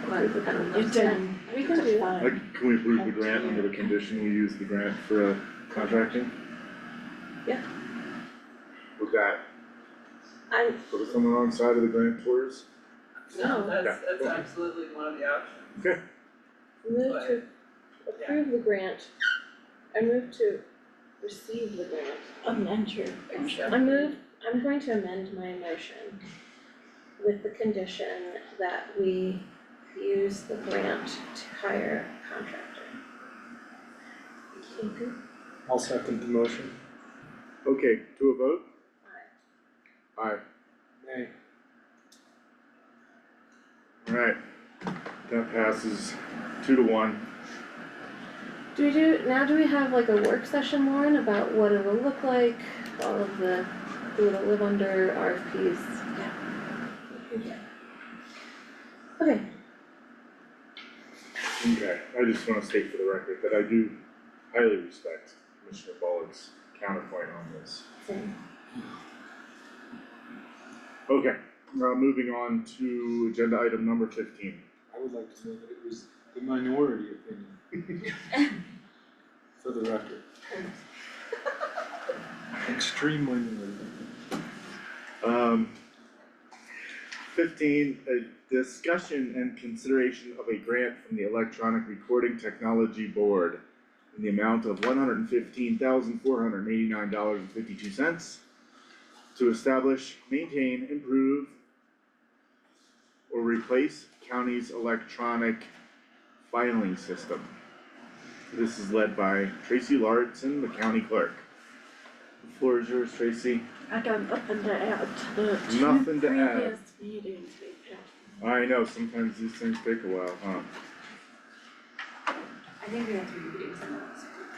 Okay, It but didn't. We can do that. Like, can we approve the grant under the condition we use the grant for contracting? Yeah. Would that I'm, put us on the wrong side of the grantor's? No, Yeah. that's absolutely one of the options. Okay. move to approve the grant. I move to receive the grant. Amend your motion. I'm going to amend my motion with the condition that we use the grant to hire a contractor. I'll second the motion. Okay, to a vote? Aye. Nay. Alright, that passes 2-1. Do we have like a work session, Lauren, about what it'll look like, all of the, who it'll live under, RFPs? Yeah. Okay, Okay, I just wanna state for the record that I do highly respect Commissioner Bullock's counterpoint on this. same. Okay, moving on to agenda item number 15. I would like to know that it was the minority opinion. For the record. Extreme minority. 15, a discussion and consideration of a grant from the Electronic Recording Technology Board in the amount of $115,489.52 to establish, maintain, improve, or replace county's electronic filing system. This is led by Tracy Larson, the county clerk. The floor is yours, Tracy. I got nothing to add to the Nothing two to add. previous meetings we've had. I know, sometimes these things take a while, huh? I think we have 3 meetings in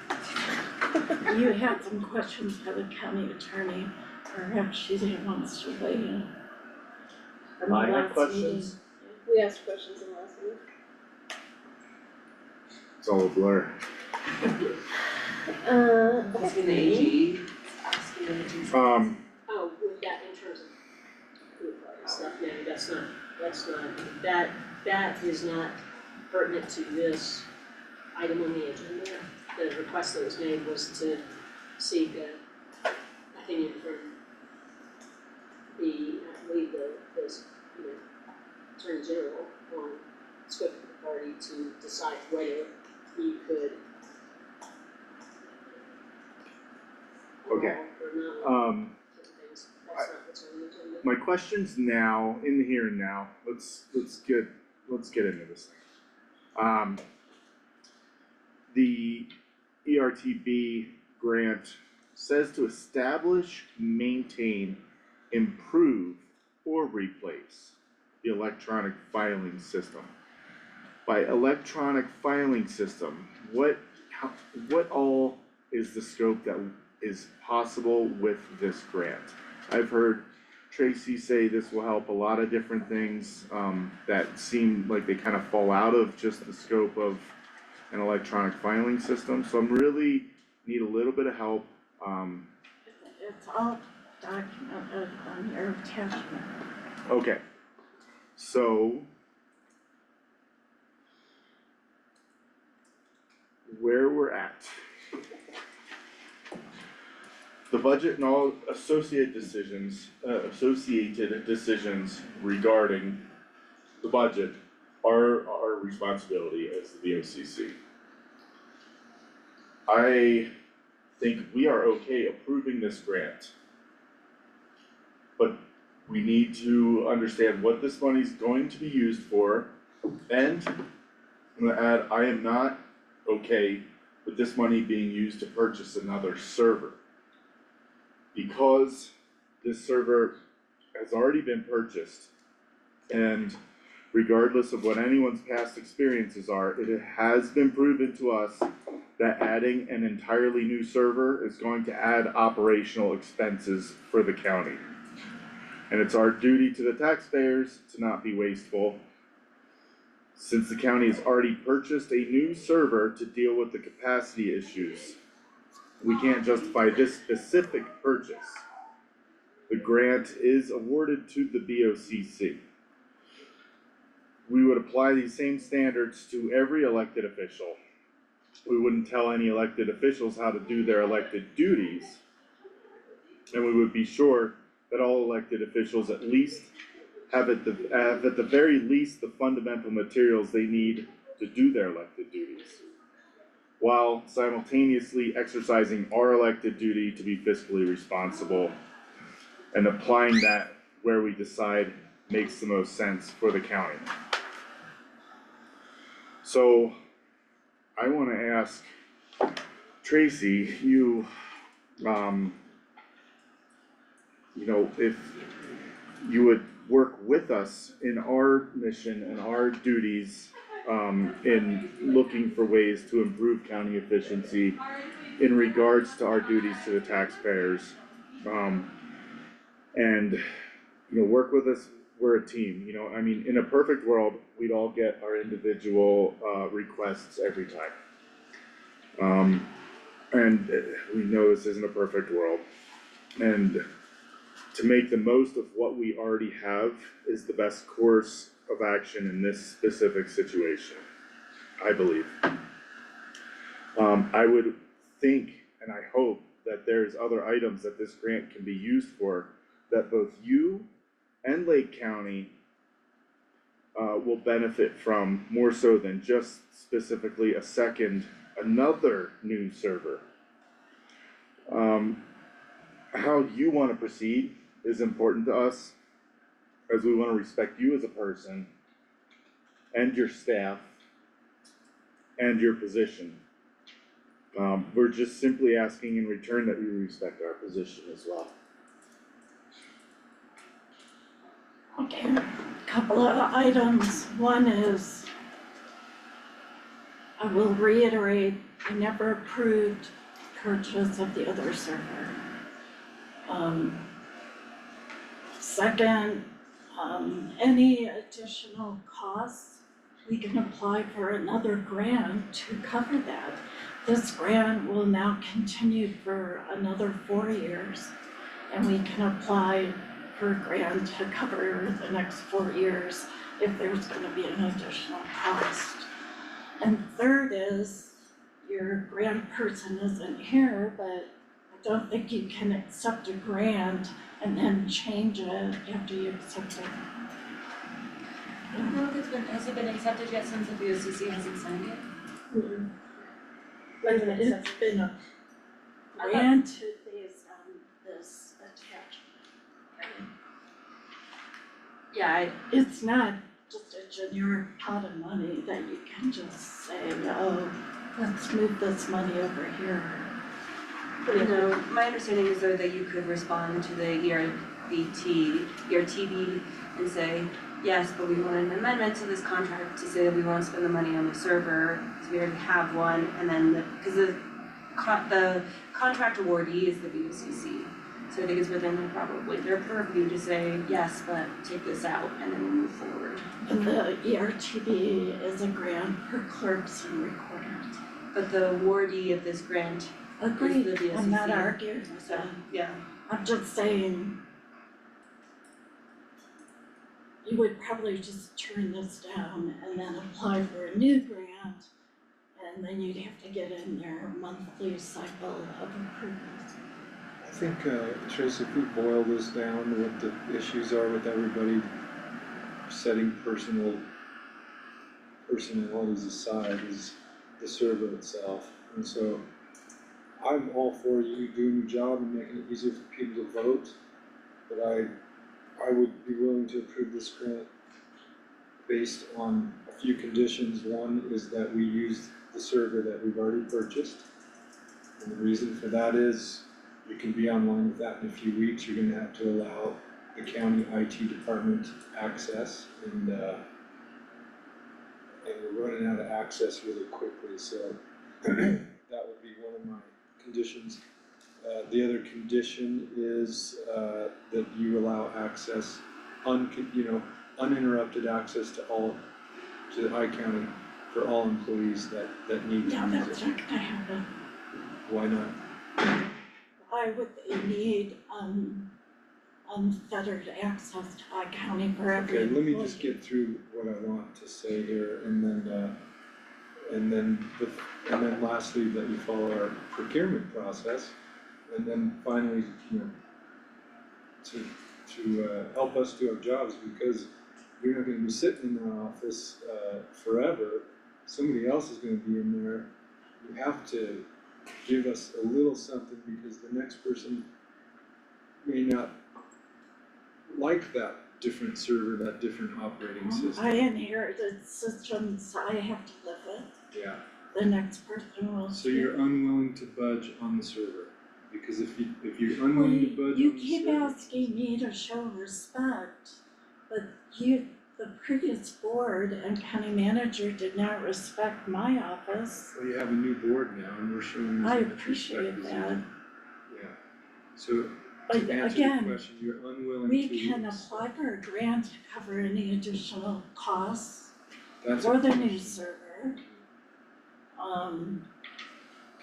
that. You had some questions for the county attorney, perhaps she wants to weigh in. From the I have last questions. meeting. We asked questions in the last week. It's all a blur. Asking the AG, asking the AG. Oh, with that in terms of group stuff, no, that's not, that is not pertinent to this item on the agenda. The request that was made was to seek an opinion from the, I believe the Attorney General on scope of authority to decide whether you could Okay. or not certain things. That's not what's on the agenda. My questions now, in the here and now, let's get into this thing. The ERTB grant says to establish, maintain, improve, or replace the electronic filing system. By electronic filing system, what all is the scope that is possible with this grant? I've heard Tracy say this will help a lot of different things that seem like they kind of fall out of just the scope of an electronic filing system, so I'm really need a little bit of help. It's all documented on your attachment. Okay, so where we're at. The budget and all associated decisions regarding the budget are our responsibility as the BOCC. I think we are okay approving this grant. But we need to understand what this money is going to be used for, and I'm gonna add, I am not okay with this money being used to purchase another server. Because this server has already been purchased, and regardless of what anyone's past experiences are, it has been proven to us that adding an entirely new server is going to add operational expenses for the county. And it's our duty to the taxpayers to not be wasteful, since the county has already purchased a new server to deal with the capacity issues. We can't justify this specific purchase. The grant is awarded to the BOCC. We would apply these same standards to every elected official. We wouldn't tell any elected officials how to do their elected duties. And we would be sure that all elected officials at least have at the very least the fundamental materials they need to do their elected duties, while simultaneously exercising our elected duty to be fiscally responsible and applying that where we decide makes the most sense for the county. So I wanna ask Tracy, you know, if you would work with us in our mission and our duties in looking for ways to improve county efficiency in regards to our duties to the taxpayers. And, you know, work with us, we're a team, you know, I mean, in a perfect world, we'd all get our individual requests every time. And we know this isn't a perfect world. And to make the most of what we already have is the best course of action in this specific situation, I believe. I would think and I hope that there's other items that this grant can be used for that both you and Lake County will benefit from more so than just specifically another new server. How you want to proceed is important to us, as we want to respect you as a person and your staff and your position. We're just simply asking in return that you respect our position as well. Okay, a couple of items. One is, I will reiterate, I never approved purchase of the other server. Second, any additional costs, we can apply for another grant to cover that. This grant will now continue for another 4 years, and we can apply for a grant to cover the next 4 years if there's gonna be an additional cost. And third is, your grant person isn't here, but I don't think you can accept a grant and then change it after you accept it. I don't know if has it been accepted yet since the BOCC hasn't signed it? It's been granted based on this attachment. Yeah, It's not just a generic pot of money that you can just say, oh, let's move this money over here. you know, my understanding is though that you could respond to the ERTB and say, yes, but we want an amendment to this contract to say that we want to spend the money on the server, because we already have one, and then because the contract awardee is the BOCC. So I think it's within their purview to say, yes, but take this out, and then we'll move forward. And the ERTB is a grant for clerks and recorders. But the awardee of this grant Agreed, is the BOCC. I'm not arguing with So, that. yeah. I'm just saying, you would probably just turn this down and then apply for a new grant, and then you'd have to get in their monthly cycle of approvals. I think, Tracy, if we boil this down to what the issues are with everybody, setting personalities aside is the server itself. And so I'm all for you doing your job and making it easier for people to vote, but I would be willing to approve this grant based on a few conditions. One is that we use the server that we've already purchased. And the reason for that is you can be online with that in a few weeks. You're gonna have to allow the county IT department access, and we're running out of access really quickly, so that would be one of my conditions. The other condition is that you allow access, uninterrupted access to the I-County for all employees that need to Yeah, use that's it. not gonna happen. Why not? Why would they need unfettered access to I-County for every Okay, let me employee? just get through what I want to say here, and then lastly, that you follow our procurement process, and then finally, to help us do our jobs, because you're not gonna be sitting in that office forever. Somebody else is gonna be in there. You have to give us a little something, because the next person may not like that different server, that different operating system. I inherited systems I have to live with. Yeah. The next person will. So you're unwilling to budge on the server, because if you're unwilling to budge on the server. You keep asking me to show respect, but the previous board and county manager did not respect my office. Well, you have a new board now, and we're showing you I as much appreciate respect as you that. can. Yeah, so But to answer the again, question, you're unwilling to. we can apply for a grant to cover any additional costs That's for a the new question. server.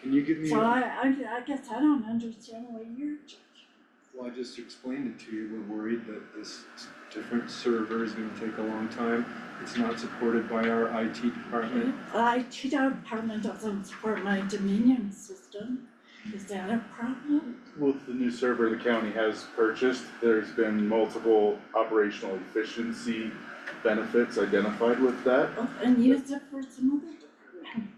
Can you give me? So I guess I don't understand what you're judging. Well, I just explained it to you. We're worried that this different server is gonna take a long time. It's not supported by our IT department. The IT department doesn't support my Dominion system. Is that a problem? With the new server the county has purchased, there's been multiple operational efficiency benefits identified with that. Well, then use it for some other department.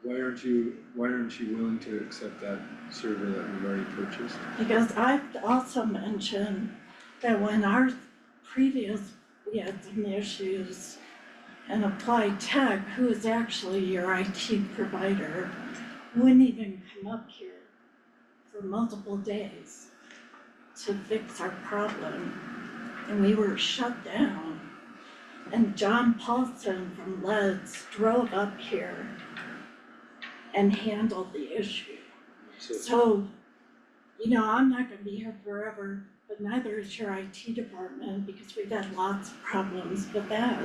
Why aren't you willing to accept that server that we've already purchased? Because I've also mentioned that when we had some issues, and Applied Tech, who is actually your IT provider, wouldn't even come up here for multiple days to fix our problem, and we were shut down. And John Paulson from Leeds drove up here and handled the issue. So, I'm not gonna be here forever, but neither is your IT department, because we've had lots of problems with that.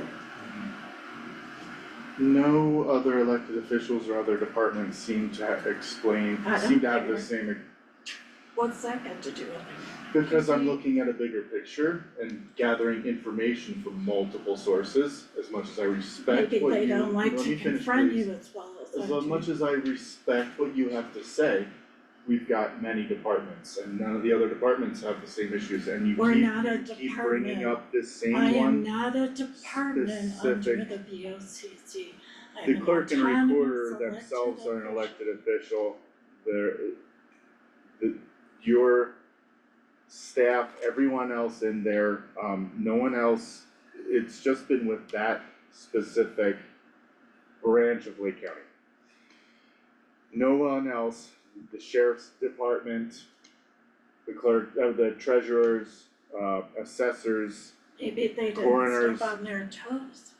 No other elected officials or other departments seem to have the same, What's that got to do with it? because I'm looking at a bigger picture and gathering information from multiple sources, as much as I respect Maybe what they you, don't like let to me finish, confront please. you as well as I As do. much as I respect what you have to say, we've got many departments, and none of the other departments have the same issues, and you We're keep, not a keep bringing department. up this same I am one. not a department under specific- the BOCC. I The am an clerk and autonomous recorder elected themselves are an official. elected official, your staff, everyone else in there, no one else, it's just been with that specific branch of Lake County. No one else, the sheriff's department, the clerk, the treasurers, assessors, Maybe they didn't coroners. step on their toes,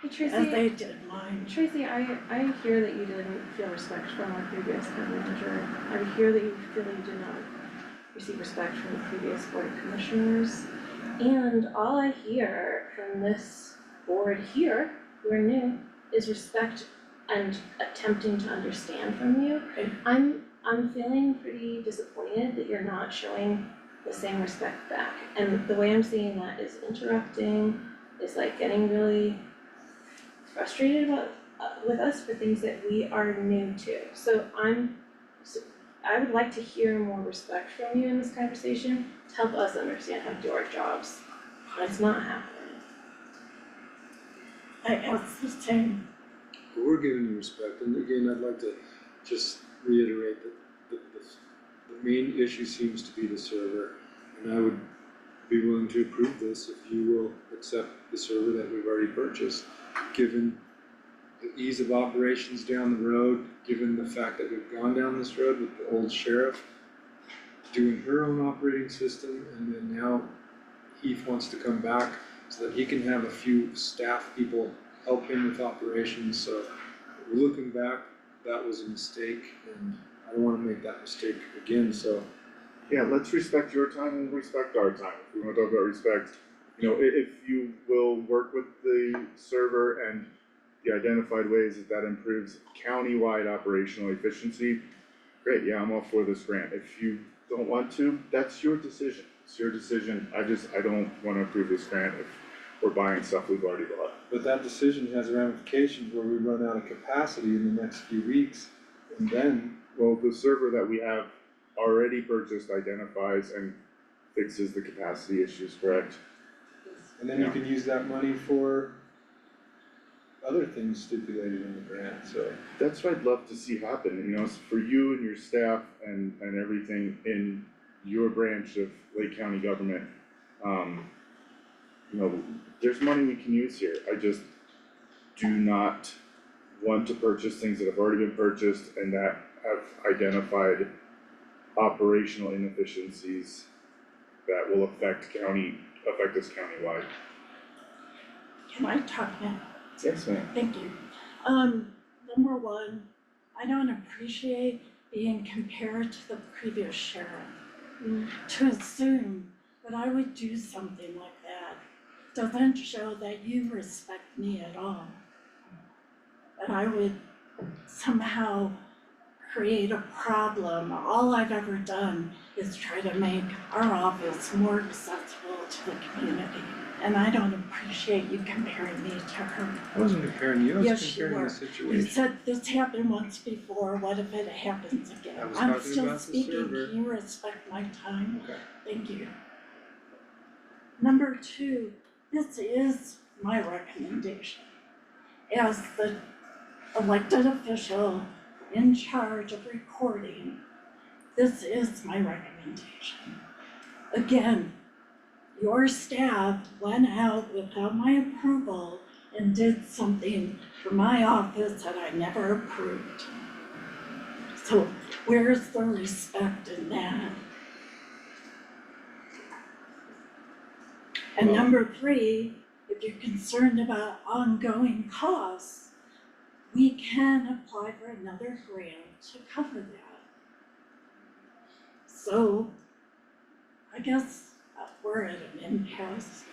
Hey Tracy. as they did mine. Tracy, I hear that you didn't feel respect from our previous county manager. I hear that you feel that you did not receive respect from the previous board of commissioners. And all I hear from this board here, who are new, is respect and attempting to understand from you. I'm feeling pretty disappointed that you're not showing the same respect back. And the way I'm seeing that is interrupting, is like getting really frustrated about with us for things that we are new to. So I would like to hear more respect from you in this conversation to help us understand how to do our jobs. But it's not happening. I asked the same. But we're giving you respect, and again, I'd like to just reiterate that the main issue seems to be the server. And I would be willing to approve this if you will accept the server that we've already purchased, given the ease of operations down the road, given the fact that we've gone down this road with the old sheriff doing her own operating system, and then now Heath wants to come back so that he can have a few staff people help him with operations. So looking back, that was a mistake, and I don't wanna make that mistake again, so. Yeah, let's respect your time and respect our time. If we wanna talk about respect, you know, if you will work with the server and the identified ways that improves county-wide operational efficiency, great, yeah, I'm all for this grant. If you don't want to, that's your decision. It's your decision. I don't wanna approve this grant if we're buying stuff we've already bought. But that decision has ramifications where we run out of capacity in the next few weeks, and then. Well, the server that we have already purchased identifies and fixes the capacity issues, correct? And then you can use that money for other things stipulated in the grant, so. That's what I'd love to see happen, you know, for you and your staff and everything in your branch of Lake County government. You know, there's money we can use here. I just do not want to purchase things that have already been purchased and that have identified operational inefficiencies that will affect us countywide. Can I talk now? Yes, ma'am. Thank you. Number one, I don't appreciate being compared to the previous sheriff. To assume that I would do something like that doesn't show that you respect me at all. That I would somehow create a problem. All I've ever done is try to make our office more accessible to the community. And I don't appreciate you comparing me to her. I wasn't comparing you, I was Yes, you comparing were. the situation. You said this happened once before, what if it happens again? I was I'm talking still about the speaking, server. can you respect my time? Okay. Thank you. Number two, this is my recommendation. As the elected official in charge of recording, this is my recommendation. Again, your staff went out without my approval and did something for my office that I never approved. So where's the respect in that? And number three, if you're concerned about ongoing costs, we can apply for another grant to cover that. So I guess we're at an impasse.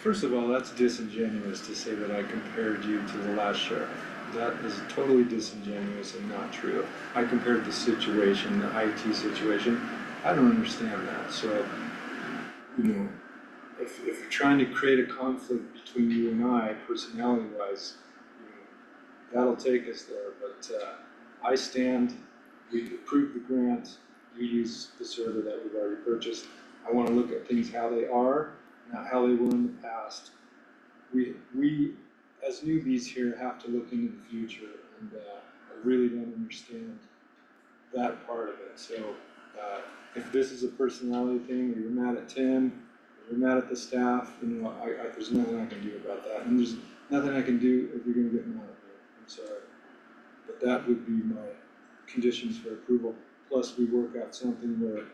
First of all, that's disingenuous to say that I compared you to the last sheriff. That is totally disingenuous and not true. I compared the situation, the IT situation. I don't understand that, so, you know, if you're trying to create a conflict between you and I, personality-wise, you know, that'll take us there, but, I stand, we approved the grant, you use the server that we've already purchased. I wanna look at things how they are, not how they were in the past. We as newbies here have to look into the future, and I really don't understand that part of it. So if this is a personality thing, or you're mad at Tim, or you're mad at the staff, you know, there's nothing I can do about that. And there's nothing I can do if you're gonna get mad at me, I'm sorry. But that would be my conditions for approval. Plus, we work out something where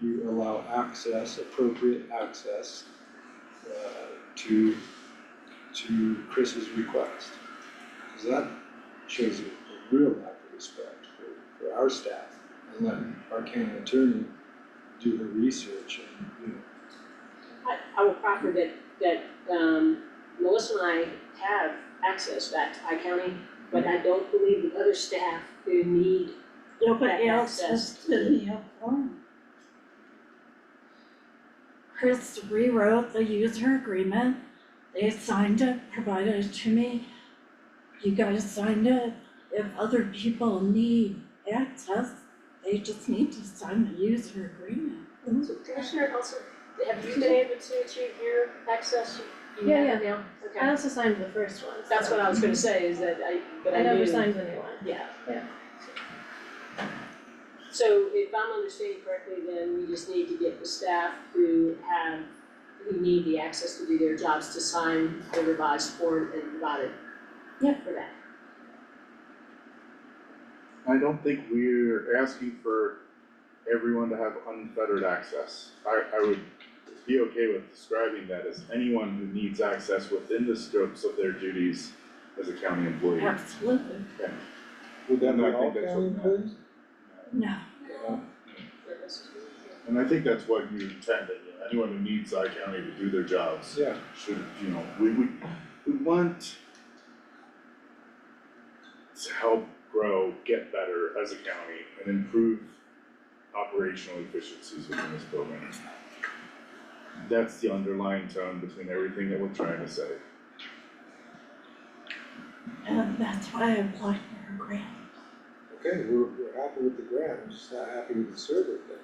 you allow access, appropriate access, to Chris's request. Because that shows a real lack of respect for our staff, and letting our county attorney do her research and, you know. I will proffer that Melissa and I have access back to iCounty, but I don't believe the other staff who need Nobody that else has access given me a form. Chris rewrote the user agreement, they signed it, provided it to me. You guys signed it. If other people need access, they just need to sign the user agreement. So Commissioner, also, have you been able to achieve your access? You Yeah, have yeah. now? Okay. I also signed the first one. That's what I was gonna say, is that I I never knew- signed the new one. Yeah. Yeah. So if I'm understanding correctly, then we just need to get the staff who need the access to do their jobs to sign the revised form and provide it. Yeah. For that. I don't think we're asking for everyone to have unfettered access. I would be okay with describing that as anyone who needs access within the scopes of their duties as a county employee. Absolutely. Okay. Would that be And I all think that's county what- employees? No. And I think that's what you intended, you know, anyone who needs I-County to do their jobs Yeah. should, you know, we want to help grow, get better as a county and improve operational efficiencies within this building. That's the underlying tone between everything that we're trying to say. And that's why I applied for a grant. Okay, we're happy with the grant, I'm just not happy with the server thing.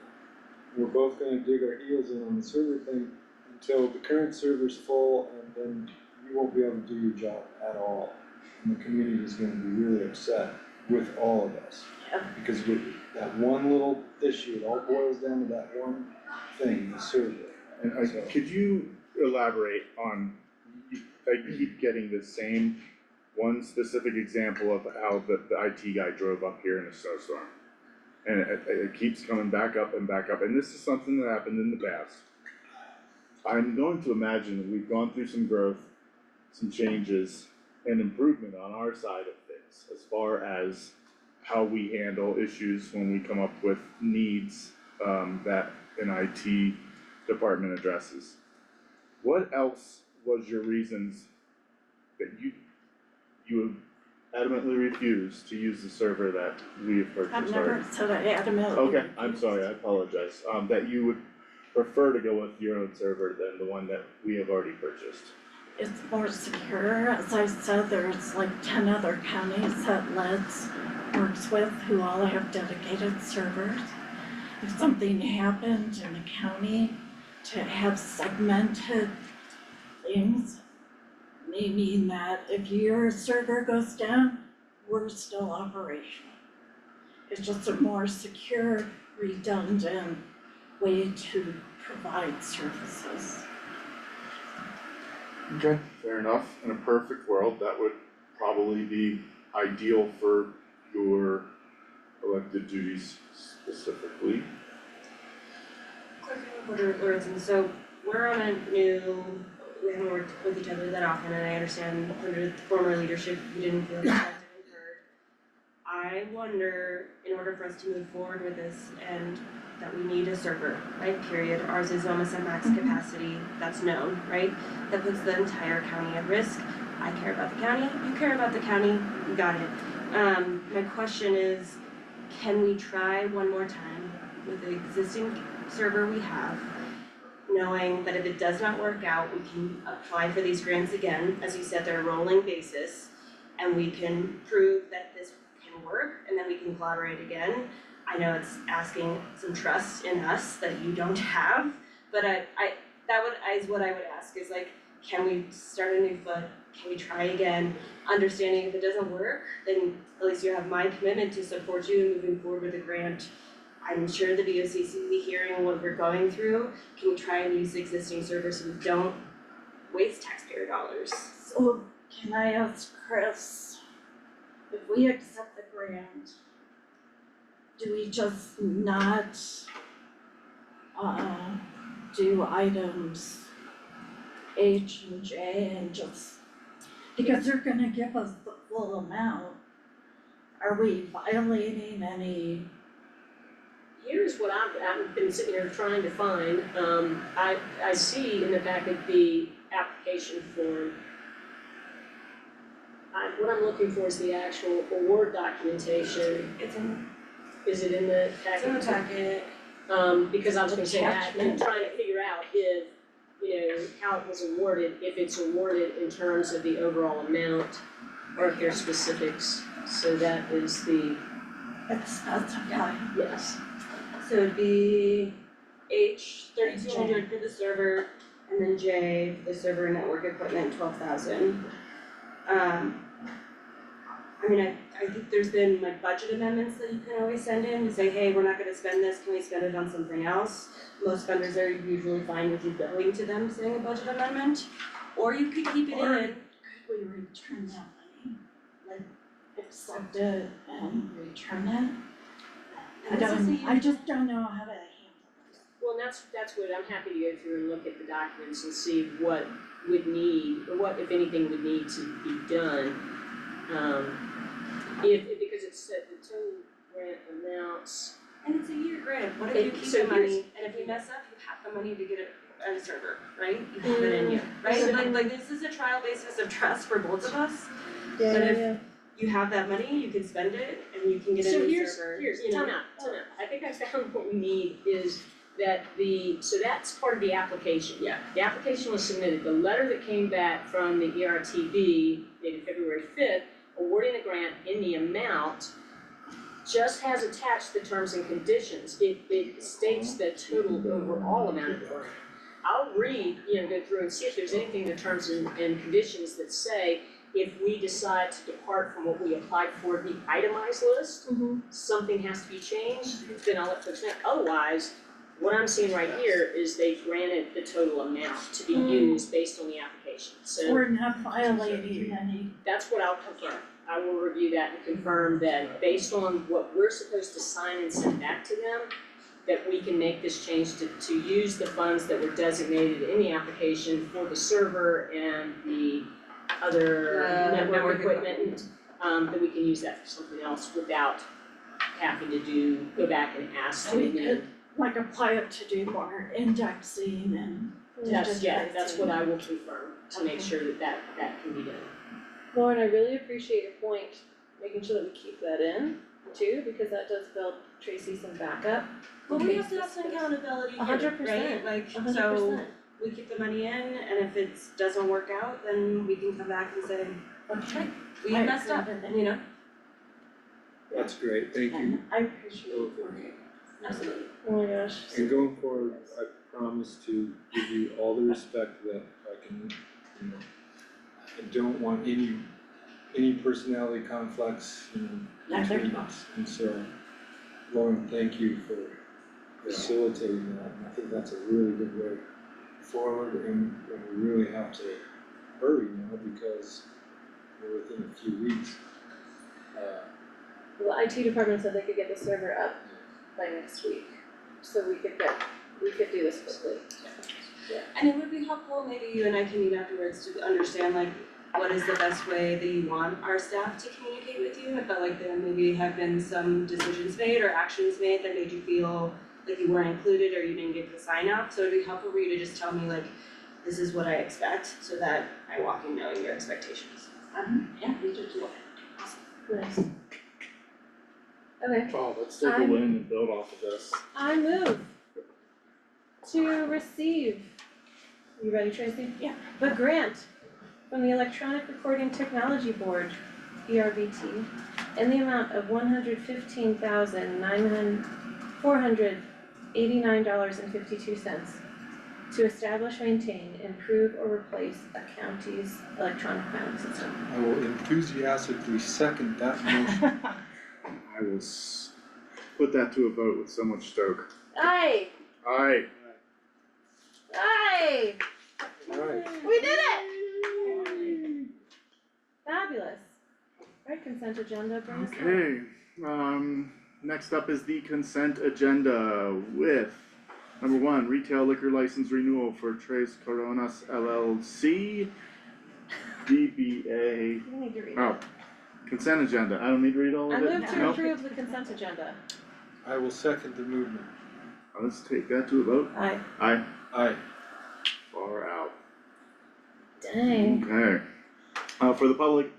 We're both gonna dig our heels in on the server thing until the current server's full, and then you won't be able to do your job at all. And the community is gonna be really upset with all of us. Yep. Because with that one little issue, it all boils down to that one thing, the server. And So- could you elaborate on, I keep getting the same one specific example of how the IT guy drove up here in a snowstorm. And it keeps coming back up, and this is something that happened in the past. I'm going to imagine that we've gone through some growth, some changes, and improvement on our side of things as far as how we handle issues when we come up with needs that an IT department addresses. What else was your reasons that you adamantly refused to use the server that we have purchased? I've never said I adamantly. Okay, I'm sorry, I apologize, that you would prefer to go with your own server than the one that we have already purchased. It's more secure. As I said, there's like 10 other counties that LEDS works with who all have dedicated servers. If something happened in a county, to have segmented things may mean that if your server goes down, we're still operational. It's just a more secure, redundant way to provide services. Okay, fair enough. In a perfect world, that would probably be ideal for your elected duties specifically. Clerk and Recorder Lorenzen, so we're on a new, we haven't worked with each other that often, and I understand under former leadership, you didn't feel that had been heard. I wonder, in order for us to move forward with this, and that we need a server, right, period, ours is almost at max capacity, that's known, right? That puts the entire county at risk. I care about the county, you care about the county, you got it. My question is, can we try one more time with the existing server we have, knowing that if it does not work out, we can apply for these grants again, as you said, they're a rolling basis, and we can prove that this can work, and then we can collaborate again. I know it's asking some trust in us that you don't have, but is what I would ask, is like, can we start a new foot? Can we try again? Understanding if it doesn't work, then at least you have my commitment to support you in moving forward with the grant. I'm sure the BOCC will be hearing what we're going through. Can we try and use existing servers so we don't waste taxpayer dollars? So can I ask Chris, if we accept the grant, do we just not do items H and J and just, because they're gonna give us the full amount, are we violating any? Here's what I've been sitting here trying to find. I see in the back of the application form, what I'm looking for is the actual award documentation. Is it in the packet? It's in the packet. Because I was gonna say, I've been trying to figure out if, how it was awarded, if it's awarded in terms of the overall amount, or if there's specifics. So that is the. That's okay. Yes. So it'd be H, 3,200 for the server, and then J for the server and network equipment, 12,000. I mean, I think there's been like budget amendments that you can always send in to say, hey, we're not gonna spend this, can we spend it on something else? Most vendors are usually fine with you going to them saying a budget amendment, or you could keep it Or in. could we return that money? Like accept it and return it? I just don't know how to handle this. Well, that's what, I'm happy to go through and look at the documents and see what would need, or what, if anything, would need to be done. Because it said the total grant amounts. And it's a year grant, what if you keep the money, and if you mess up, you have the money to get it at a server, right? You have it in you, right? Like this is a trial basis of trust for both of us. But if you have that money, you can spend it and you can get a new server. So here's, time out. I think I found what we need is that so that's part of the application. Yeah. The application was submitted, the letter that came back from the ERTB dated February 5th, awarding the grant in the amount, just has attached the terms and conditions. It states the total overall amount of the grant. I'll read, go through and see if there's anything in the terms and conditions that say, if we decide to depart from what we applied for the itemized list, something has to be changed, then I'll let folks know. Otherwise, what I'm seeing right here is they granted the total amount to be used based on the application, so. We're not violating any. That's what I'll confirm. I will review that and confirm that based on what we're supposed to sign and send back to them, that we can make this change to use the funds that were designated in the application for the server and the other network equipment, that we can use that for something else without having to go back and ask We to could like apply it to do more indexing and. That's what I will confirm to make sure that can be done. Lauren, I really appreciate your point, making sure that we keep that in too, because that does build Tracy some backup. But we have to have some accountability here, 100%, right? Like, 100%. so we keep the money in, and if it doesn't work out, then we can come back and say, okay, we messed up, That's great, thank you. I appreciate it. Absolutely. Oh my gosh. And going forward, I promise to give you all the respect that I can, I don't want any personality conflicts, between us. And so, Lauren, thank you for facilitating that, and I think that's a really good way forward, and we really have to hurry now because we're within a few weeks. The IT department said they could get the server up by next week, so we could do this quickly. Yeah. And it would be helpful, maybe you and I can meet afterwards to understand like, what is the best way that you want our staff to communicate with you? I felt like there maybe have been some decisions made or actions made that made you feel like you weren't included or you didn't get the sign off, so it'd be helpful for you to just tell me like, this is what I expect, so that I walk in knowing your expectations. Yeah, we just do it. Awesome. Nice. Okay. Oh, let's take a win and build off of this. I move to receive, you ready, Tracy? Yeah. The grant from the Electronic Recording Technology Board, ERBT, in the amount of $115,489.52 to establish, maintain, improve, or replace a county's electronic filing system. I will enthusiastically second that motion. I will put that to a vote with so much stoke. Aye! Aye. Aye! Alright. We did it! Fabulous. Alright, consent agenda, bring us home. Okay, next up is the consent agenda with number 1, retail liquor license renewal for Tres Coronas LLC, DBA. You need to read it. Oh, consent agenda, I don't need to read all I of it? move to No? approve the consent agenda. I will second the movement. Let's take that to a vote. Aye. Aye. Aye. Far out. Dang. Okay. For the public,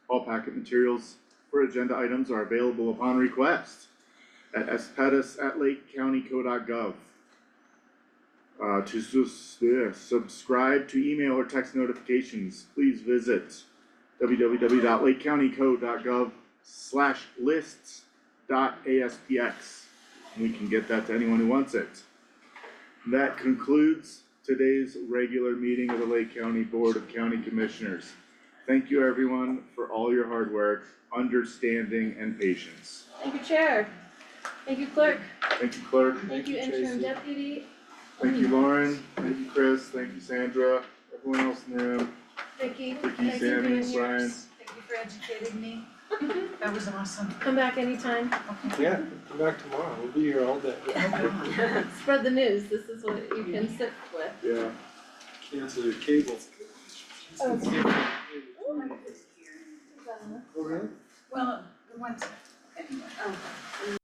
all packet materials for agenda items are available upon request at spedis@lakecountyco.gov. To subscribe to email or text notifications, please visit www.lakecountyco.gov/lists.aspx. We can get that to anyone who wants it. That concludes today's regular meeting of the Lake County Board of County Commissioners. Thank you everyone for all your hard work, understanding and patience. Thank you, Chair. Thank you, Clerk. Thank you, Clerk. Thank you, Interim Deputy. Thank you, Lauren. Thank you, Chris. Thank you, Sandra. Everyone else in the room. Vicky, Vicky, thanks for Sammy, being here. Brian. Thank you for educating me. That was awesome. Come back anytime. Yeah, come back tomorrow, we'll be here all day. Spread the news. This is what you can sit with. Yeah. Cancel your cable. Oh, Oh, really? Well, the ones, anyway. Oh.